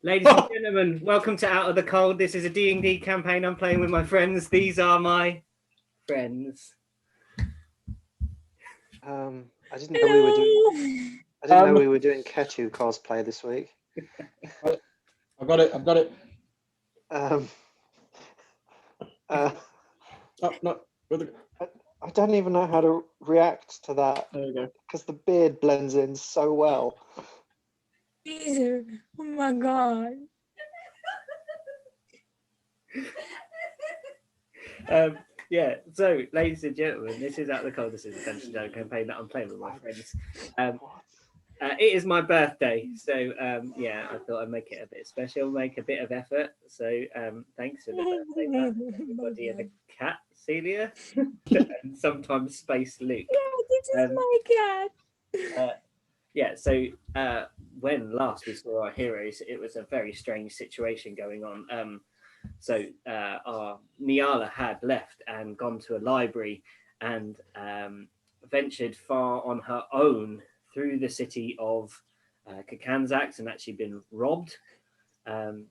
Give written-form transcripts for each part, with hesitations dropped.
Ladies and gentlemen, welcome to Out of the Cold. This is a D&D campaign I'm playing with my friends. These are my friends. I didn't know we were doing. I didn't know we were doing Ketu cosplay this week. I've got it. Oh, No. I don't even know how to react to that There you go. because the beard blends in so well. Caesar, oh my god. So, ladies and gentlemen, this is Out of the Cold. This is a Dungeons & Dragons campaign that I'm playing with my friends. It is my birthday, so I thought I'd make it a bit special, make a bit of effort. So thanks for the birthday, everybody, and the cat, Celia, and sometimes Space Luke. Yeah, this is my cat. So when last we saw our heroes, it was a very strange situation going on. Our Niala had left and gone to a library and ventured far on her own through the city of Kakanzax and actually been robbed, and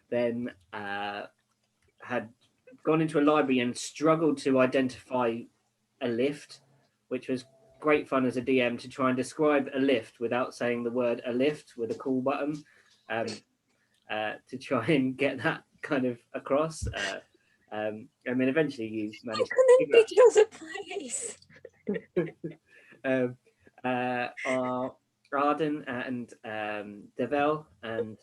then had gone into a library and struggled to identify a lift, which was great fun as a DM to try and describe a lift without saying the word a lift with a call button, to try and get that kind of across. Eventually you managed I couldn't picture the place. Arden and Devel and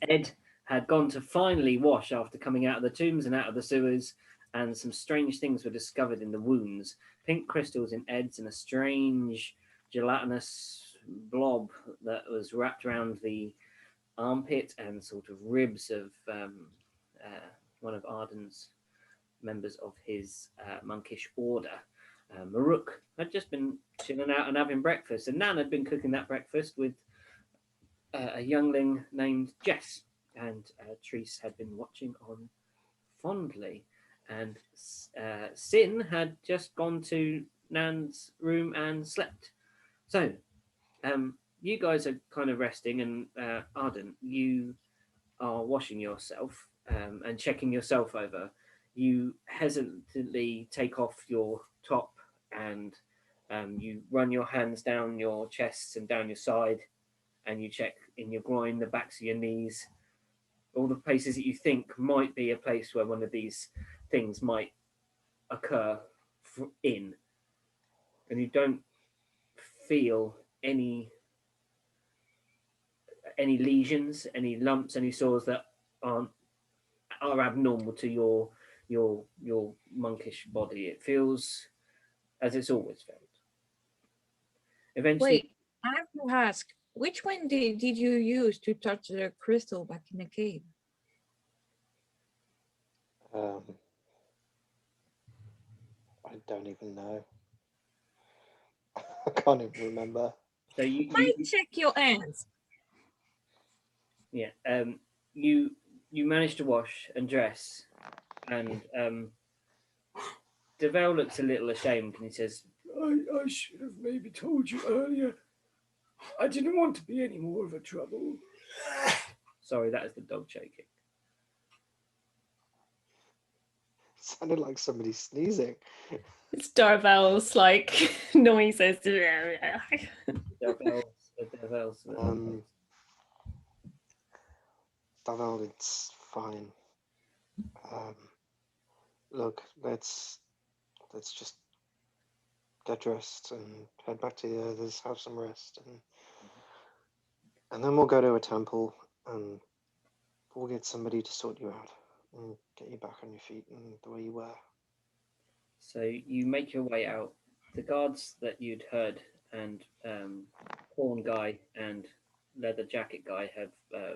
Ed had gone to finally wash after coming out of the tombs and out of the sewers, and some strange things were discovered in the wounds. Pink crystals in Ed's and a strange gelatinous blob that was wrapped around the armpit and sort of ribs of one of Arden's members of his monkish order. Maruk had just been chilling out and having breakfast, and Nan had been cooking that breakfast with a youngling named Jess, and Treese had been watching on fondly, and Sin had just gone to Nan's room and slept. So you guys are kind of resting, and Arden, you are washing yourself and checking yourself over. You hesitantly take off your top and you run your hands down your chest and down your side, and you check in your groin, the backs of your knees, all the places that you think might be a place where one of these things might occur in, and you don't feel any lesions, any lumps, any sores that are abnormal to your monkish body. It feels as it's always felt. Eventually, Wait, I have to ask, which one did you use to touch the crystal back in the cave? I don't even know. I can't even remember. So you check your hands. Yeah. You manage to wash and dress, and Devel looks a little ashamed, and he says, I should have maybe told you earlier. I didn't want to be any more of a trouble. Sorry, that is the dog shaking. It sounded like somebody sneezing. It's Darvel's like noises. Devel's Darvel, it's fine. Look, let's just get dressed and head back to the others, have some rest, and then we'll go to a temple and we'll get somebody to sort you out and get you back on your feet and the way you were. So you make your way out. The guards that you'd heard and Horn Guy and Leather Jacket Guy have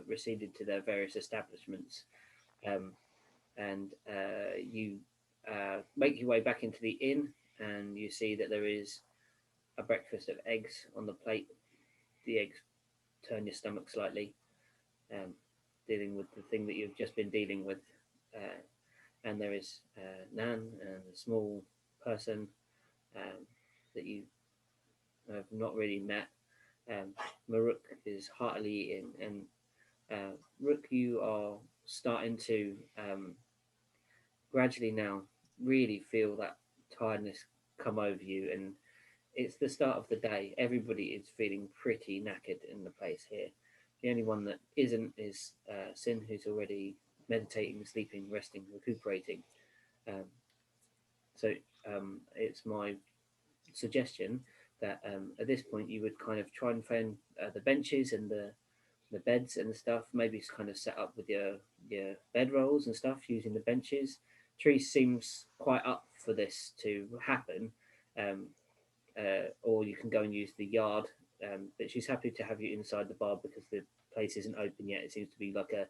receded to their various establishments, and you make your way back into the inn, and you see that there is a breakfast of eggs on the plate. The eggs turn your stomach slightly, dealing with the thing that you've just been dealing with. And there is Nan and a small person that you have not really met. Maruk is heartily eating, and Rook, you are starting to gradually now really feel that tiredness come over you, and it's the start of the day. Everybody is feeling pretty knackered in the place here. The only one that isn't is Sin, who's already meditating, sleeping, resting, recuperating. Um, so it's my suggestion that at this point you would kind of try and find the benches and the beds and the stuff. Maybe it's kind of set up with your bed rolls and stuff using the benches. Tree seems quite up for this to happen, um, or you can go and use the yard. But she's happy to have you inside the bar because the place isn't open yet. It seems to be like a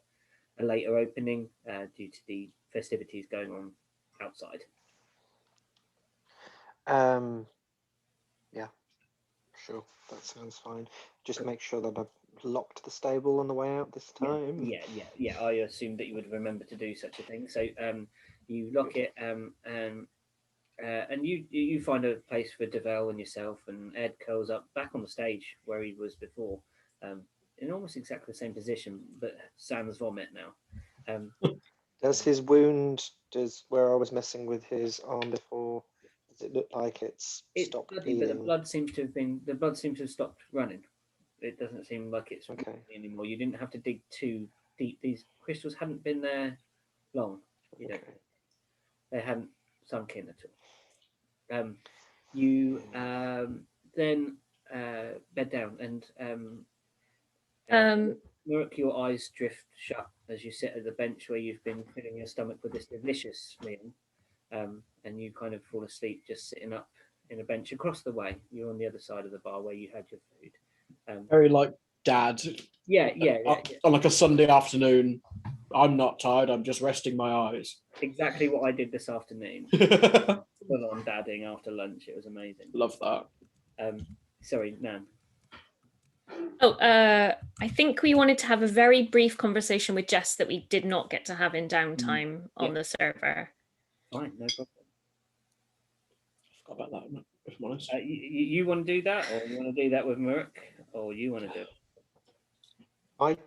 later opening due to the festivities going on outside. Yeah, sure. That sounds fine. Just make sure that I've locked the stable on the way out this time. Yeah. I assumed that you would remember to do such a thing. So you lock it, and you find a place for Devel and yourself, and Ed curls up back on the stage where he was before, in almost exactly the same position, but sans vomit now. Does his wound, where I was messing with his arm before, does it look like it's It's stopped bloody, but bleeding? the blood seems to have stopped running. It doesn't seem like it's Okay. running anymore. You didn't have to dig too deep. These crystals hadn't been there long. You don't. Okay. They hadn't sunk in at all. You then bed down and Murk, your eyes drift shut as you sit at the bench where you've been filling your stomach with this delicious meal, and you kind of fall asleep just sitting up in a bench across the way. You're on the other side of the bar where you had your food. Very like dad. Yeah. On like a Sunday afternoon, I'm not tired. I'm just resting my eyes. Exactly what I did this afternoon. Full on dadding after lunch. It was amazing. Love that. Sorry, Nan. Oh, I think we wanted to have a very brief conversation with Jess that we did not get to have in downtime on the server. Fine, no problem. I forgot about that, if I'm honest. You want to do that, or you want to do that with Murk, or you want to do it?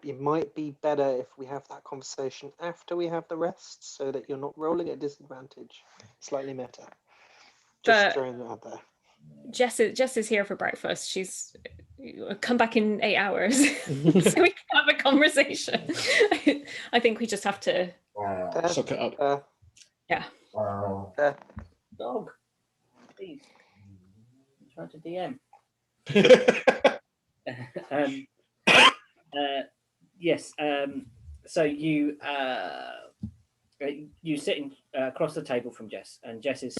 It might be better if we have that conversation after we have the rest, so that you're not rolling at disadvantage. Slightly meta. Just throwing that out there. Jess is here for breakfast. She's come back in 8 hours, so we can have a conversation. I think we just have to suck it up. Yeah. Dog, please. I'm trying to DM. Yes. So you sitting across the table from Jess, and Jess is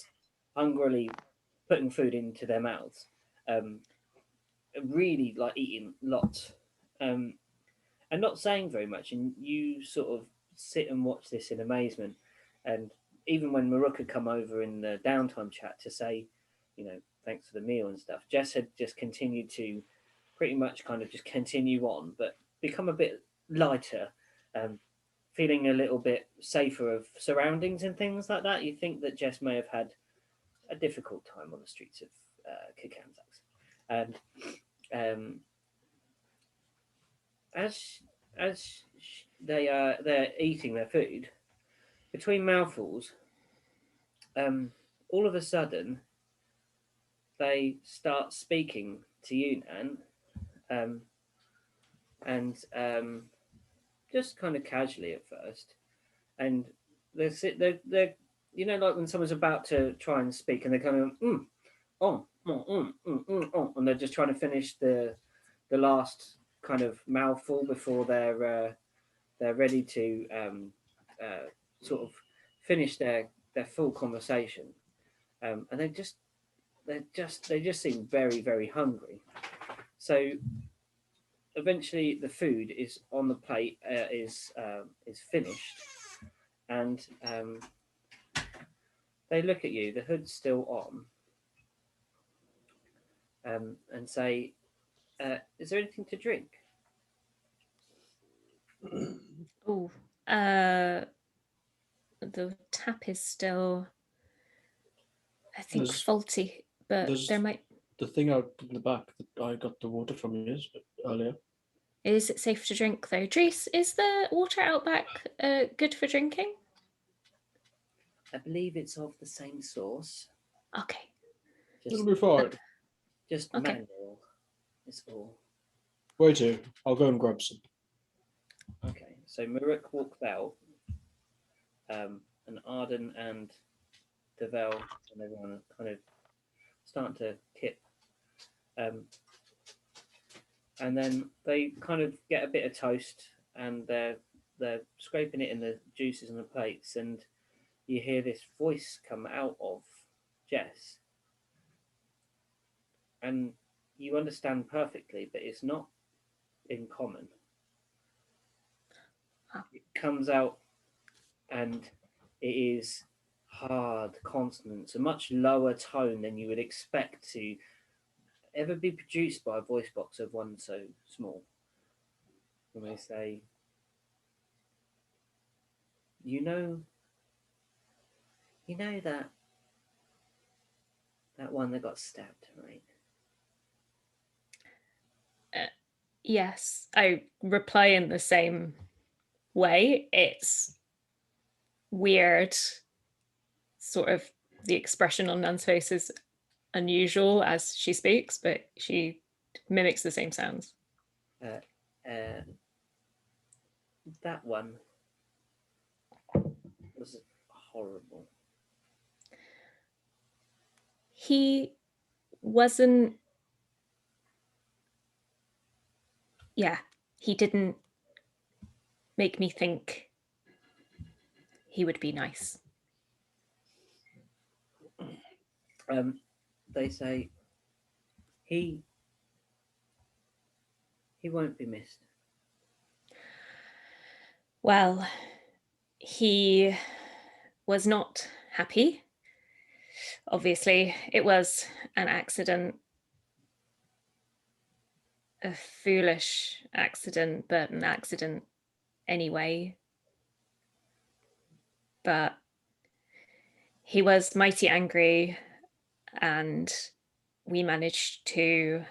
hungrily putting food into their mouths, really like eating lots, and not saying very much. And you sort of sit and watch this in amazement. And even when Maruk had come over in the downtime chat to say, thanks for the meal and stuff, Jess had just continued to pretty much kind of just continue on, but become a bit lighter, feeling a little bit safer of surroundings and things like that. You think that Jess may have had a difficult time on the streets of Kakanzax. And as they're eating their food, between mouthfuls, all of a sudden they start speaking to you, Nan, and just kind of casually at first, and they're like when someone's about to try and speak, and they're kind of and they're just trying to finish the last kind of mouthful before they're ready to sort of finish their full conversation, and they just seem very, very hungry. So eventually the food is on the plate, is finished, and they look at you, the hood's still on, and say, is there anything to drink? Oh, the tap is still, I think, There's- faulty, but there might. The thing out in the back that I got the water from is earlier. Is it safe to drink though? Drees, is the water out back good for drinking? I believe it's of the same source. Okay. It'll be fine. Just Okay. manual. It's all. Where to? I'll go and grab some. Okay, so Maruk walks out, and Arden and Devel and everyone are kind of starting to kip. And then they kind of get a bit of toast, and they're scraping it in the juices on the plates, and you hear this voice come out of Jess, and you understand perfectly, but it's not in common. It comes out, and it is hard consonants, a much lower tone than you would expect to ever be produced by a voice box of one so small. When they say, you know that one that got stabbed, right? Yes, I reply in the same way. It's weird, sort of the expression on Nan's face is unusual as she speaks, but she mimics the same sounds. That one was horrible. He wasn't. Yeah, he didn't make me think he would be nice. They say he won't be missed. Well, he was not happy. Obviously, it was an accident, a foolish accident, but an accident anyway. But he was mighty angry, and we managed to,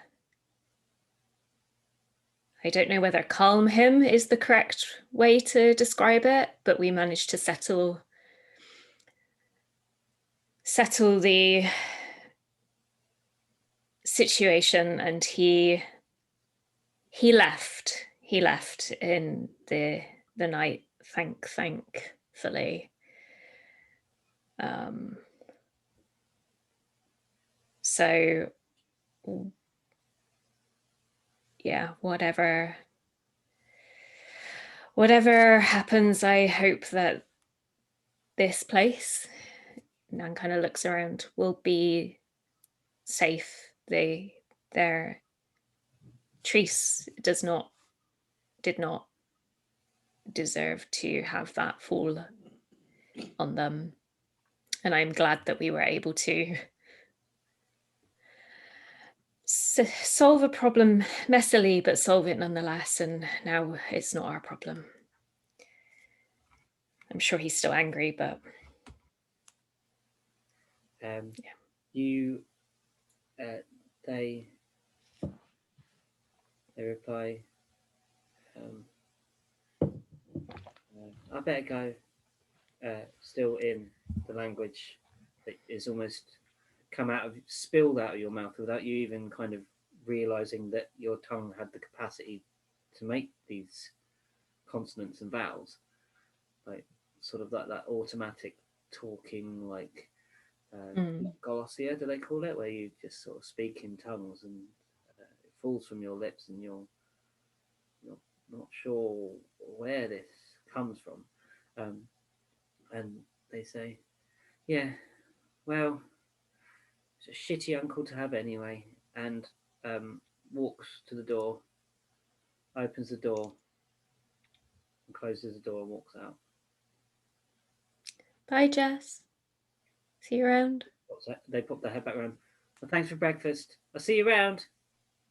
I don't know whether calm him is the correct way to describe it, but we managed to settle the situation, and he left in the night, thankfully. So yeah, whatever happens, I hope that this place, Nan kind of looks around, will be safe. Their Treese did not deserve to have that fall on them, and I'm glad that we were able to solve a problem messily, but solve it nonetheless, and now it's not our problem. I'm sure he's still angry, but Yeah. They reply, I better go, still in the language that is almost spilled out of your mouth without you even kind of realizing that your tongue had the capacity to make these consonants and vowels, like sort of like that automatic talking, like glossia, do they call it, where you just sort of speak in tongues and it falls from your lips and you're not sure where this comes from. And they say, yeah, well, it's a shitty uncle to have anyway, and walks to the door, opens the door, and closes the door and walks out. bye, Jess. See you around. They pop their head back around. Well, thanks for breakfast. I'll see you around.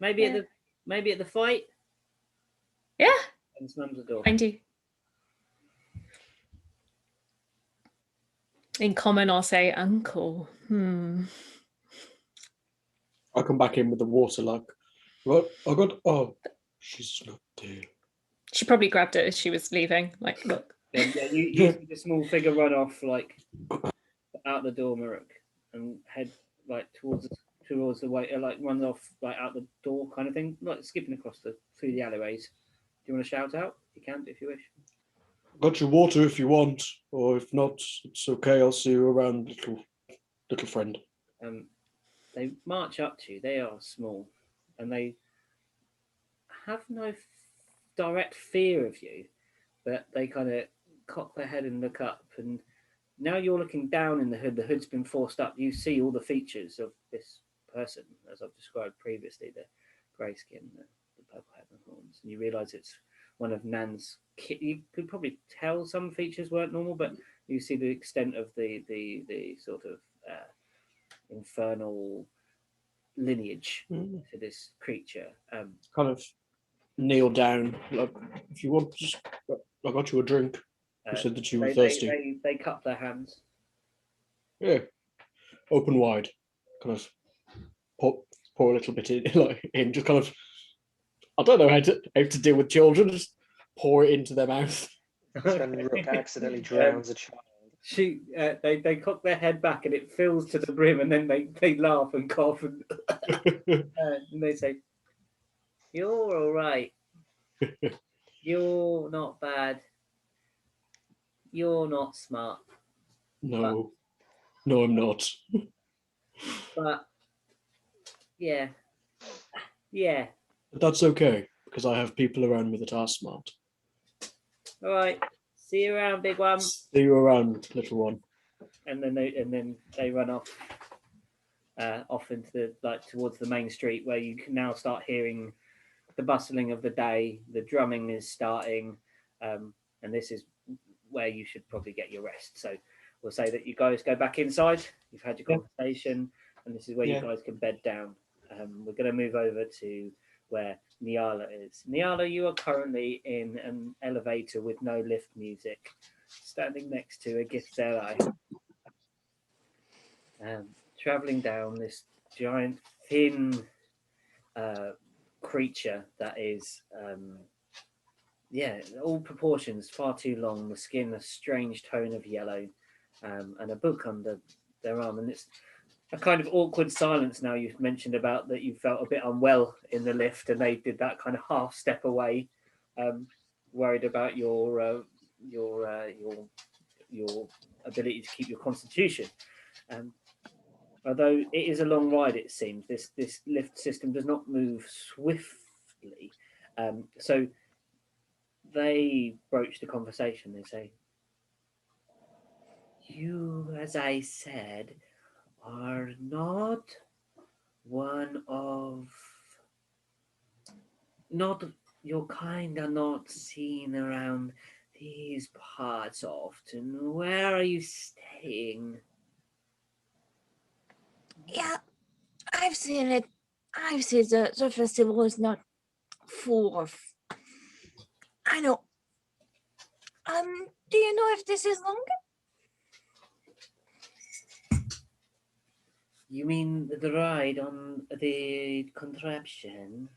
Maybe at the fight. Yeah. And slams the door. Find you. In common, I'll say, uncle. I come back in with the water like, what? I got, oh, she's not. dear. She probably grabbed it as she was leaving. Like, look. Yeah, you see the small figure run off like out the door, Maruk, and head like towards the way, like run off like out the door kind of thing, like skipping across through the alleyways. Do you want to shout out? You can if you wish. Got your water if you want, or if not, it's okay. I'll see you around, little friend. They march up to you. They are small, and they have no direct fear of you, but they kind of cock their head and look up. And now you're looking down in the hood. The hood's been forced up. You see all the features of this person, as I've described previously: the grey skin, the purple hair and horns. And you realise it's one of Nan's. You could probably tell some features weren't normal, but you see the extent of the sort of infernal lineage to this creature. Kind of kneel down. Like, if you want, just I got you a drink. You said that you were thirsty. They cup their hands. Yeah, open wide. Kind of pour a little bit in, like in. Just kind of. I don't know how to deal with children. Just pour it into their mouth. When Rook accidentally drowns a child. They cock their head back and it fills to the brim, and then they laugh and cough and, and they say, "You're all right. You're not bad. You're not smart. No, I'm not. But yeah. But that's okay because I have people around me that are smart. All right. See you around, big one." See you around, little one. And then they run off into towards the main street, where you can now start hearing the bustling of the day. The drumming is starting, and this is where you should probably get your rest. So we'll say that you guys go back inside. You've had your conversation, and this is where you guys can bed down. We're going to move over to where Nyala is. Nyala, you are currently in an elevator with no lift music, standing next to a Githzerai. Traveling down this giant, thin creature that is, all proportions, far too long, the skin a strange tone of yellow, and a book under their arm. And it's a kind of awkward silence now. You've mentioned about that you felt a bit unwell in the lift, and they did that kind of half step away, worried about your ability to keep your constitution. Although it is a long ride, it seems this lift system does not move swiftly. So they broach the conversation. They say, "You, as I said, are not your kind are not seen around these parts often. Where are you staying?" Yeah, I've seen it. I've seen the festival is not full of. I know. Do you know if this is longer? You mean the ride on the contraption?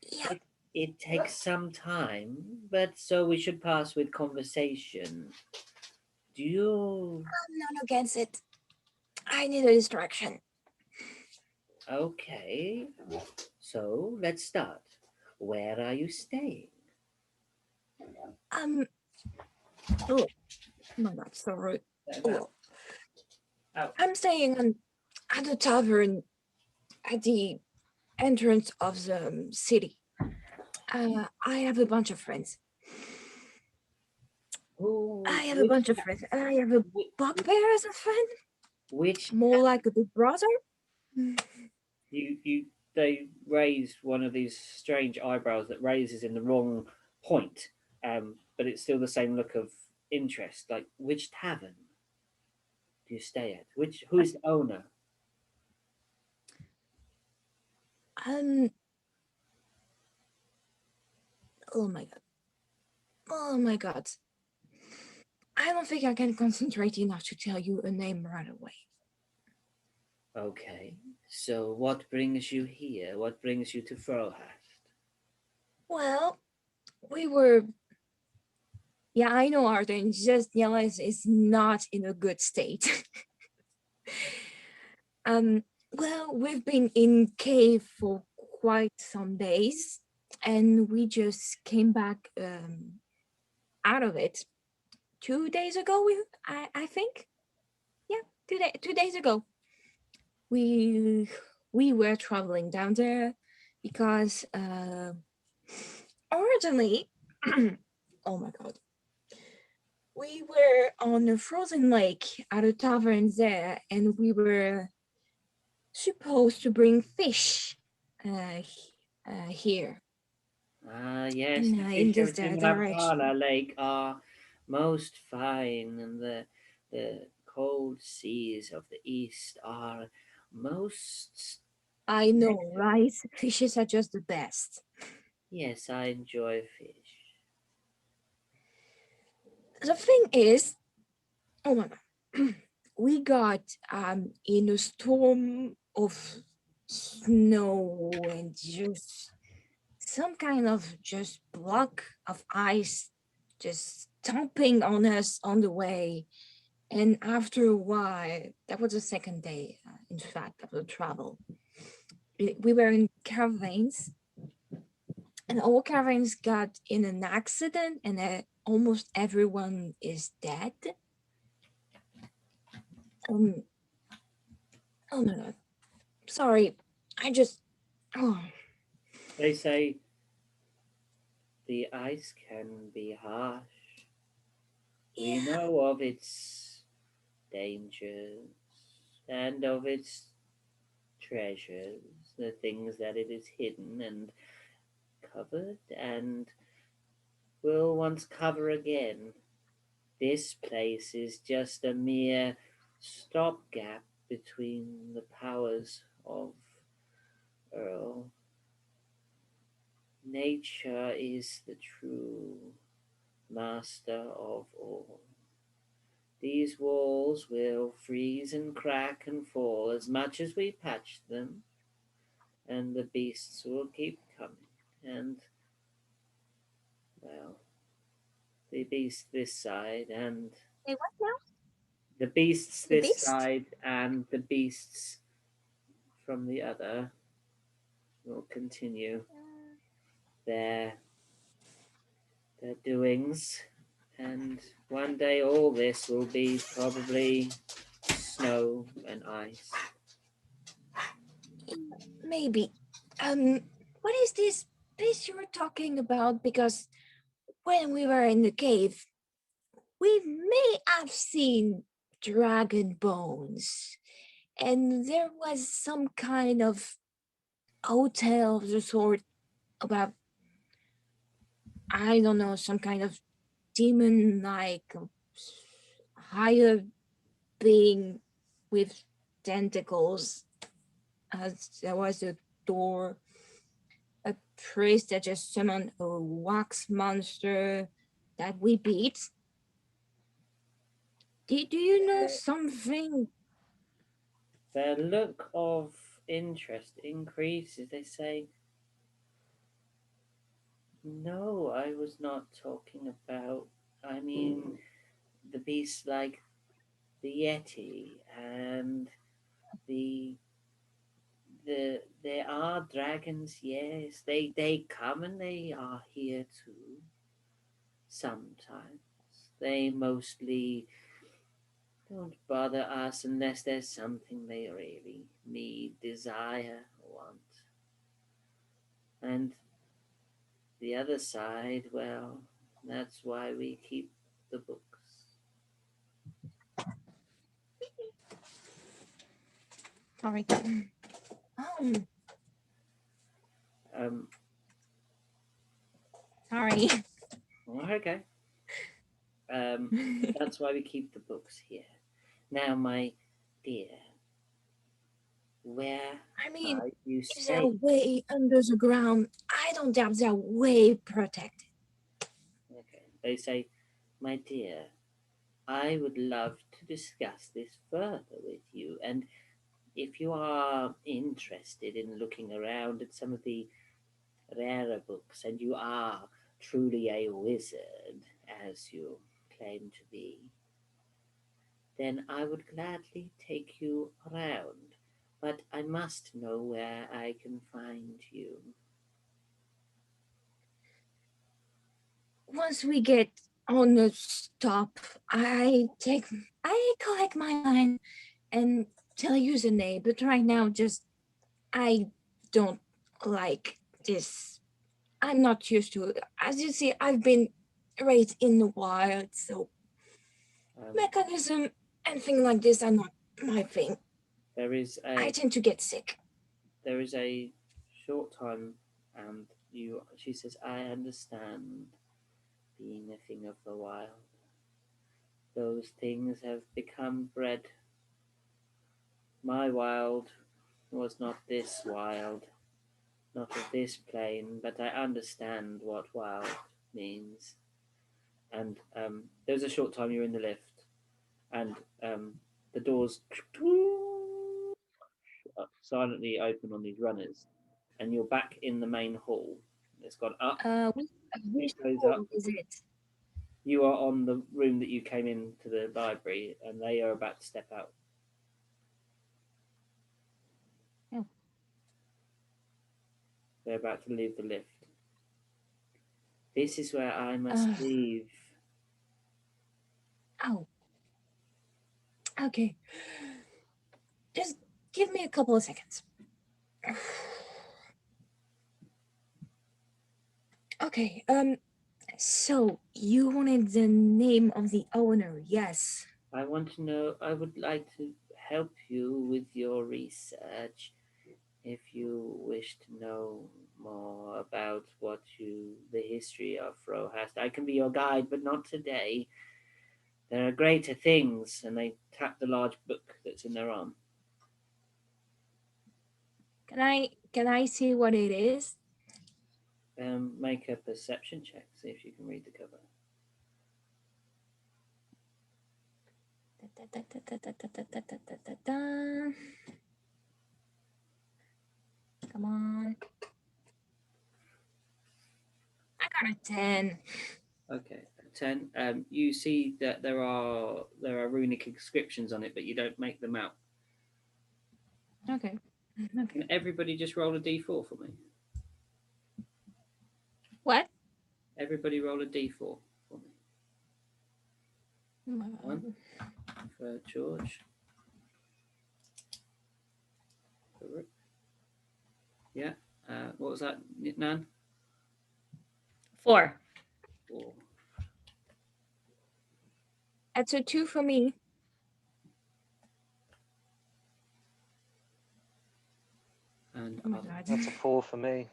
Yeah. It takes some time, but so we should pass with conversation. Do you? I'm not against it. I need a distraction. Okay. So let's start. Where are you staying? Oh my God, sorry. Oh. I'm staying at a tavern at the entrance of the city. I have a bunch of friends. I have a bunch of friends. I have a bugbear as a friend. Which more like a big brother? They raise one of these strange eyebrows that raises in the wrong point, but it's still the same look of interest. Like, which tavern do you stay at? Who is the owner? Oh my God. Oh my God. I don't think I can concentrate enough to tell you a name right away. Okay, so what brings you here? What brings you to Frohast? Well, we were. Yeah, I know, Arden. Just Yelis is not in a good state. Well, we've been in cave for quite some days, and we just came back out of it 2 days ago. I think, yeah, 2 days ago. We were traveling down there because originally, oh my god, we were on a frozen lake at a tavern there, and we were supposed to bring fish here. Yes, And the in fish this everything direction. Rapala Lake are most fine, and the cold seas of the east are most. I know, right? Fishes are just the best. Yes, I enjoy fish. The thing is, oh my god, we got in a storm of snow and just some kind of just block of ice just stomping on us on the way. And after a while, that was the second day, in fact, of the travel. We were in caravans, and all caravans got in an accident, and almost everyone is dead. Um, oh my god, sorry, I just, oh, They say the ice can be harsh. We yeah, know of its dangers and of its treasures, the things that it is hidden and covered and will once cover again. This place is just a mere stopgap between the powers of Earl. Nature is the true master of all. These walls will freeze and crack and fall as much as we patch them, and the beasts will keep coming. And, well, the beast this side and hey, what now? the beasts The this beast? side and the beasts from the other will continue their their doings, and one day all this will be probably snow and ice. Maybe. What is this place you were talking about? Because when we were in the cave, we may have seen dragon bones, and there was some kind of hotel of the sort about, I don't know, some kind of demon like higher being with tentacles. As there was a door, a priest that just summoned a wax monster that we beat. Do you know something? Their look of interest increases. They say, "No, I was not talking about. I mean, the beasts like the Yeti and the there are dragons. Yes, they come and they are here too. Sometimes they mostly don't bother us unless there's something they really need, desire, want. And the other side, well, that's why we keep the books." Sorry. Um, Sorry. okay. That's why we keep the books here. Now, my dear, where I mean, are you if they're staying? way under the ground, I don't doubt they're way protected. Okay. They say, my dear, I would love to discuss this further with you, and if you are interested in looking around at some of the rarer books, and you are truly a wizard, as you claim to be, then I would gladly take you around. But I must know where I can find you. Once we get on the stop, I collect my line and tell you the name. But right now, just I don't like this. I'm not used to it. As you see, I've been raised in the wild, so mechanism and things like this are not my thing. There is I a tend to get sick. there is a short time, and she says, I understand being a thing of the wild. Those things have become bred. My wild was not this wild, not of this plane, but I understand what wild means. And there's a short time you're in the lift, and the doors silently open on these runners, and you're back in the main hall. It's gone up. Which goes hall up. is it? You are on the room that you came into the library, and they are about to step out. Oh. They're about to leave the lift. This is where I must leave. Oh. Okay. Just give me a couple of seconds. Okay, so you wanted the name of the owner, yes. I want to know, I would like to help you with your research. If you wish to know more about the history of Rohast, I can be your guide, but not today. There are greater things, and they tap the large book that's in their arm. Can I see what it is? Make a perception check, see if you can read the cover. Come on. I got a 10. Okay, 10. You see that there are runic inscriptions on it, but you don't make them out. Okay. Can everybody just roll a d4 for me? What? Everybody roll a d4 for me. One for George. For Rick. Yeah. What was that, Nan? 4. 4. That's a 2 for me. And Oh my God. That's a 4 for me.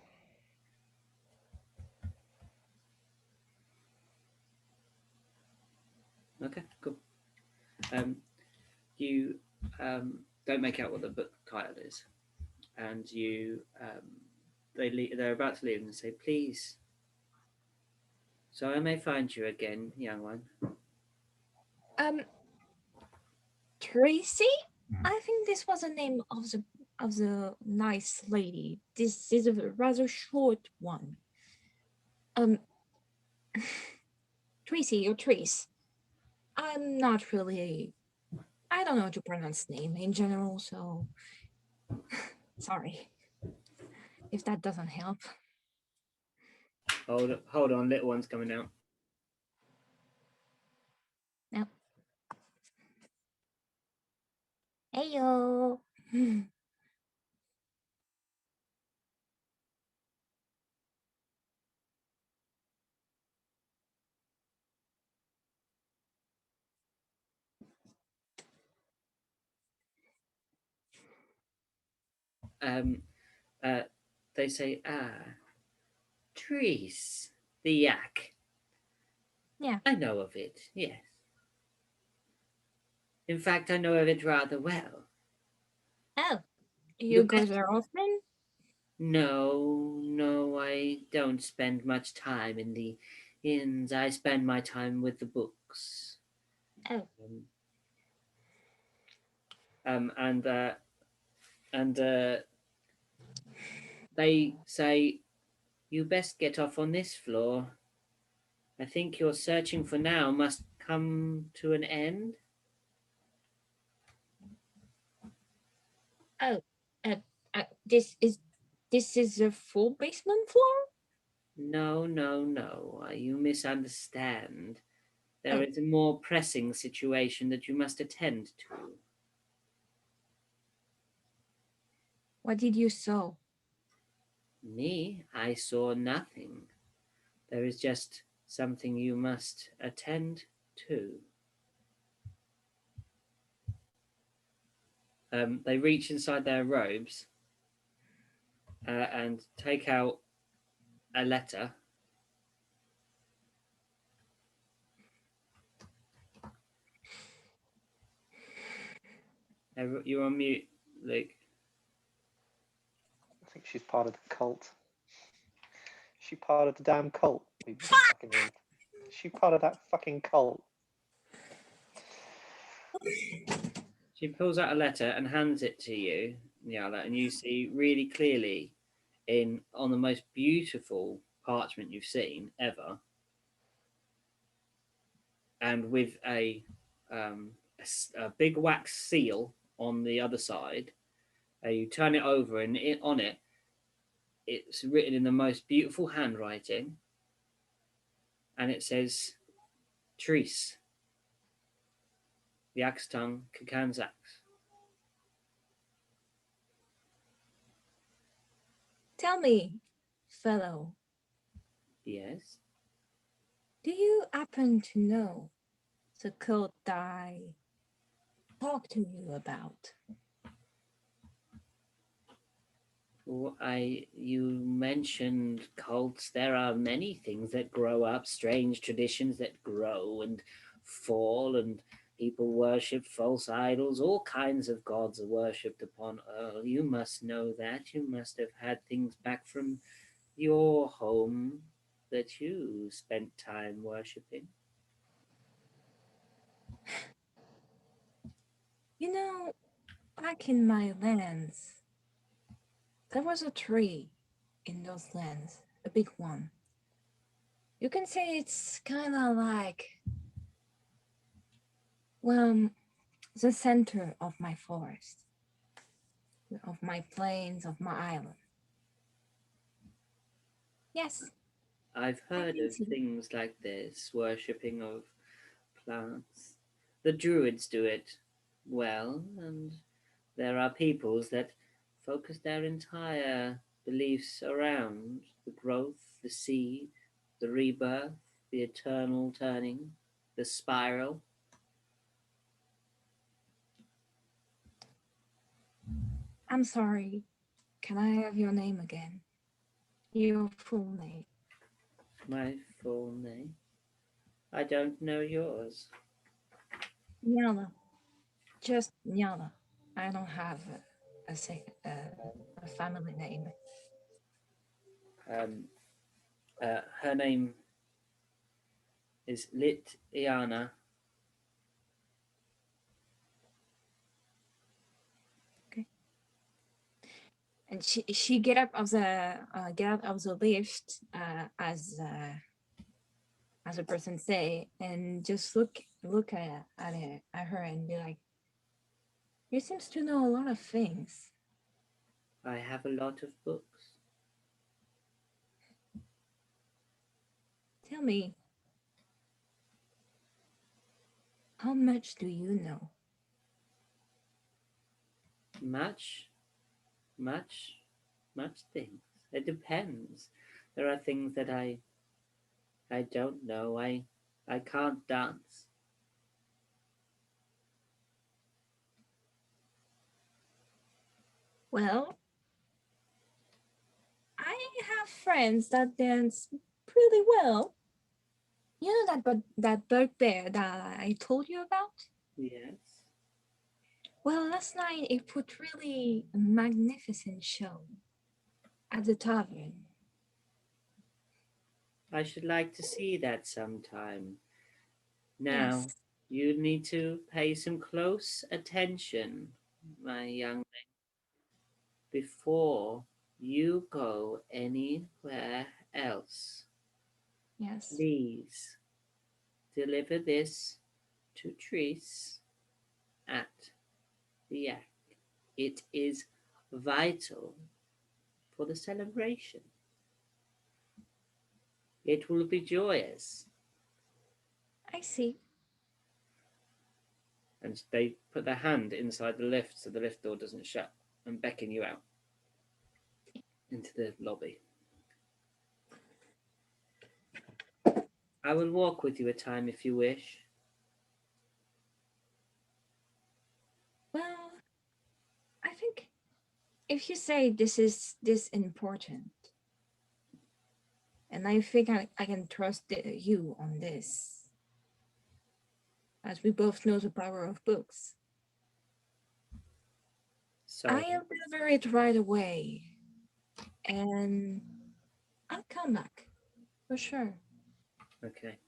Okay, cool. You don't make out what the book title is, and they're about to leave and say, "Please, so I may find you again, young one." Tracy? I think this was the name of the nice lady. This is a rather short one. Tracy or Trace. I'm not really. I don't know how to pronounce name in general, so sorry if that doesn't help. Hold on, little one's coming out. No. Heyo. They say, Trees, the yak. Yeah. I know of it, yes. In fact, I know of it rather well. Oh, you go best- there often? No, I don't spend much time in the inns. I spend my time with the books. Oh. And they say, You best get off on this floor. I think your searching for now must come to an end. Oh, uh, this is a full basement floor? No, no, no. You misunderstand. There Oh. is a more pressing situation that you must attend to. What did you saw? Me, I saw nothing. There is just something you must attend to. They reach inside their robes and take out a letter. You're on mute, Luke. I think she's part of the cult. Is she part of the damn cult? We've been fucking in. Is she part of that fucking cult? She pulls out a letter and hands it to you, Nyala, and you see really clearly on the most beautiful parchment you've seen ever, and with a big wax seal on the other side. You turn it over, and on it, it's written in the most beautiful handwriting, and it says, Tris, the Axtung Kakanzax. Tell me, fellow, Yes. do you happen to know the cult I talked to you about? Well, you mentioned cults. There are many things that grow up, strange traditions that grow and fall, and people worship false idols. All kinds of gods are worshipped upon Earth. You must know that. You must have had things back from your home that you spent time worshipping. You know, back in my lands, there was a tree in those lands, a big one. You can say it's kind of like, well, the center of my forest, of my plains, of my island. Yes, I've I heard can of see. things like this, worshipping of plants. The druids do it well, and there are peoples that focus their entire beliefs around the growth, the seed, the rebirth, the eternal turning, the spiral. I'm sorry. Can I have your name again? Your full name. My full name? I don't know yours. Nyala. Just Nyala. I don't have a family name. Her name is Lit Iana. And she get out of the lift as a person say, and just look at her and be like, you seems to know a lot of things. I have a lot of books. Tell me, how much do you know? Much things. It depends. There are things that I don't know. I can't dance. Well, I have friends that dance pretty well. You know that bugbear that I told you about? Yes. Well, last night it put really a magnificent show at the tavern. I should like to see that sometime. Now, Yes. you need to pay some close attention, my young man, before you go anywhere else, Yes. please deliver this to Treese at the Yak. It is vital for the celebration. It will be joyous. I see. And they put their hand inside the lift so the lift door doesn't shut and beckon you out into the lobby. I will walk with you a time if you wish. Well, I think if you say this is this important, and I think I can trust you on this, as we both know the power of books. So I'll deliver it right away, and I'll come back for sure. okay.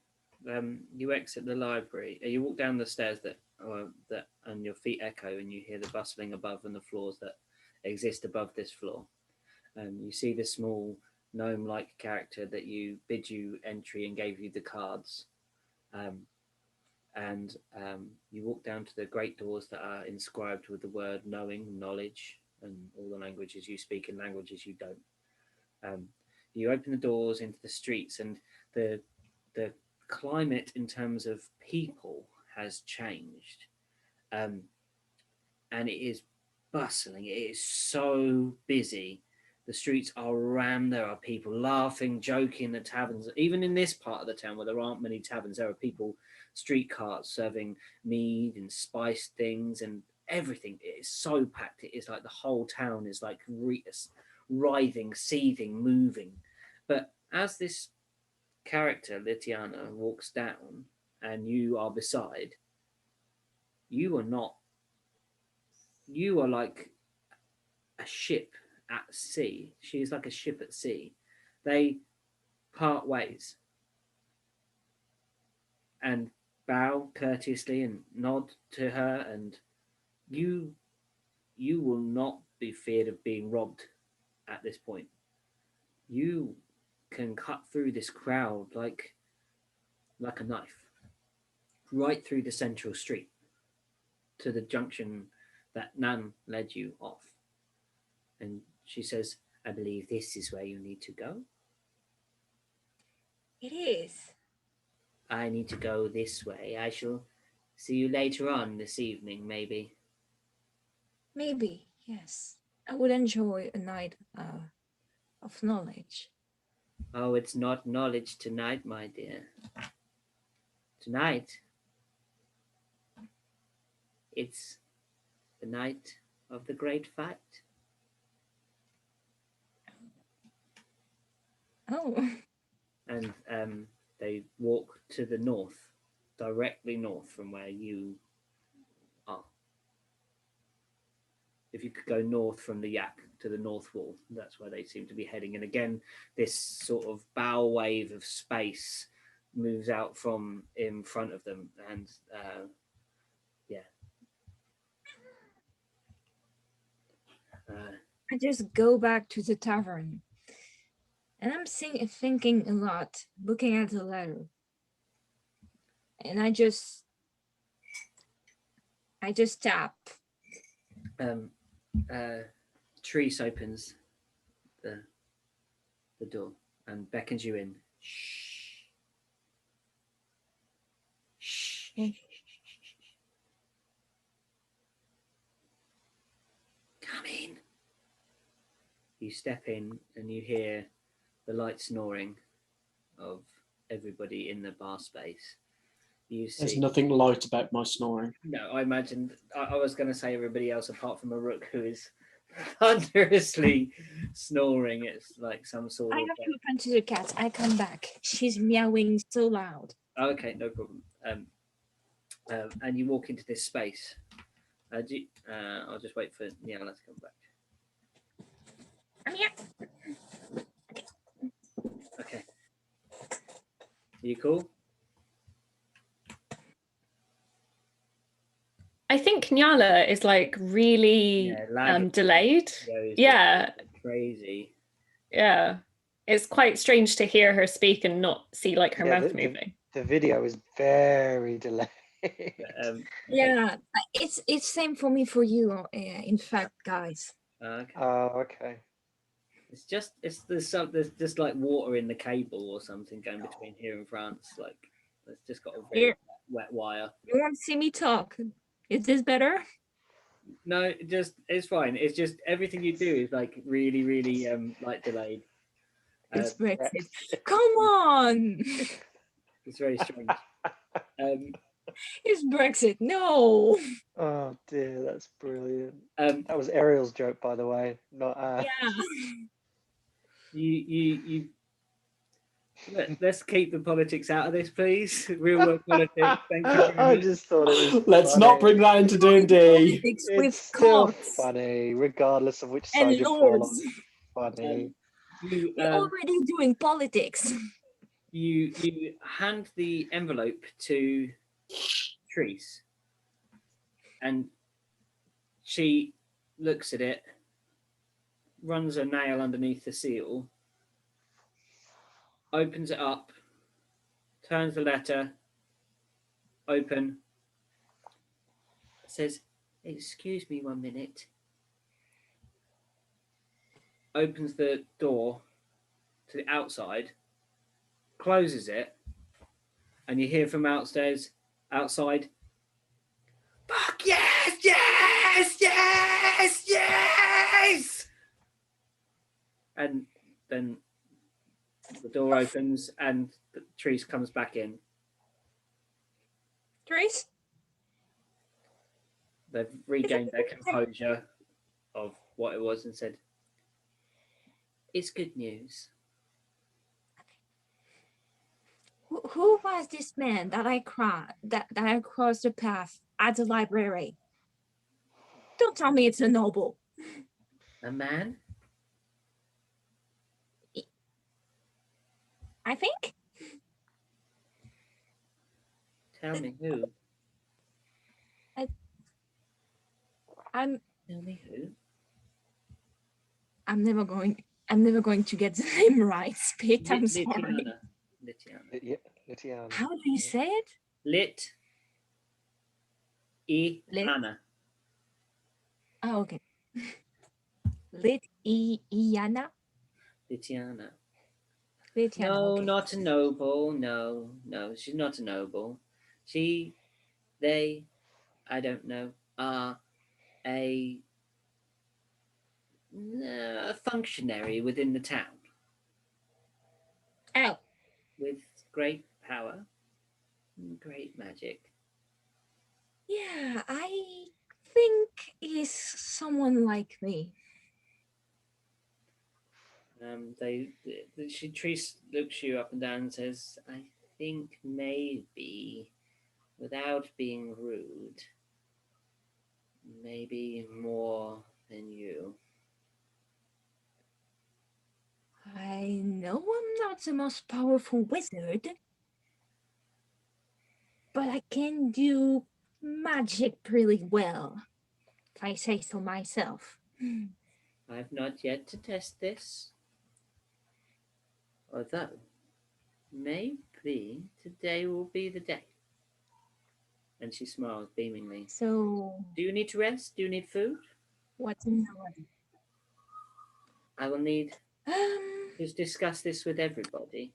You exit the library. You walk down the stairs and your feet echo, and you hear the bustling above and the floors that exist above this floor. You see the small gnome-like character that bid you entry and gave you the cards. And you walk down to the great doors that are inscribed with the word knowing, knowledge, and all the languages you speak and languages you don't. You open the doors into the streets, and the climate in terms of people has changed, and it is bustling. It is so busy. The streets are rammed. There are people laughing, joking. The taverns, even in this part of the town where there aren't many taverns, there are people, street carts serving mead and spiced things and everything. It is so packed. It is like the whole town is like writhing, seething, moving. But as this character, Litiana, walks down and you are beside, you are not. You are like a ship at sea. She is like a ship at sea. They part ways and bow courteously and nod to her, and you will not be feared of being robbed at this point. You can cut through this crowd like a knife, right through the central street to the junction that Nan led you off. And she says, I believe this is where you need to go. It is. I need to go this way. I shall see you later on this evening, maybe. Maybe, yes. I would enjoy a night of knowledge. Oh, it's not knowledge tonight, my dear. Tonight, it's the night of the great fight. Oh, And they walk to the north, directly north from where you are. If you could go north from the Yak to the north wall, that's where they seem to be heading. And again, this sort of bow wave of space moves out from in front of them, and I just go back to the tavern. And I'm thinking a lot, looking at the letter. And I just tap. Treese opens the door and beckons you in. Shh. Shh. Mm. Come in. You step in and you hear the light snoring of everybody in the bar space. You see. There's nothing light about my snoring. No, I imagined. I was going to say everybody else apart from a rook who is thunderously snoring. It's like some sort I of. have to open to the cat. I come back. She's meowing so loud. Okay, no problem. And you walk into this space. I'll just wait for Niala to come back. I'm here. Okay. Are you cool? I think Nyala is like really lagging. delayed. Yeah, he's Yeah, crazy. Yeah. It's quite strange to hear her speak and not see like her Yeah, mouth moving. The video is very delayed. Um, Yeah, it's same for me for you. In fact, guys. okay. Oh, okay. There's just like water in the cable or something going between here and France. Like it's just got a very Here, wet wire. you want to see me talk? Is this better? No, it's fine. It's just everything you do is like really, really like delayed. It's Brexit. Brexit. Come on! It's very strange. It's Brexit. No. Oh dear, that's brilliant. Um, That was Ariel's joke, by the way, not Yeah. you let's keep the politics out of this, please. Real world politics. Thank you very I much. just thought it was Let's funny. not bring that into D&D. Politics It's with still cops funny, regardless of which and side you fall on. lords. Funny. You We're already doing politics. you hand the envelope to Treese, and she looks at it, runs a nail underneath the seal, opens it up, turns the letter, open, says, "Excuse me 1 minute," opens the door to the outside, closes it, and you hear from outside, "Fuck yes, yes, yes, yes!" And then the door opens and the Treese comes back in. Trace? They've regained their composure of what it was and said, "It's good news." Who was this man that I crossed the path at the library? Don't tell me it's a noble. A man? I think. Tell me who. I'm Tell me who. I'm never going to get the name right. Spit, I'm sorry. Litiana. Litiana. How do you say it? Lit. E. Lit. Anna. Oh, okay. Iana? Litiana. Litiana, No, okay. not a noble. No, she's not a noble. They, I don't know, are a functionary within the town Oh, with great power and great magic. yeah, I think he's someone like me. Treese looks you up and down and says, "I think maybe, without being rude, maybe more than you." I know I'm not the most powerful wizard, but I can do magic pretty well, if I say so myself. I've not yet to test this. Although, maybe today will be the day. And she smiles beamingly. So, Do you need to rest? Do you need food? what's in the order? I will need to discuss this with everybody.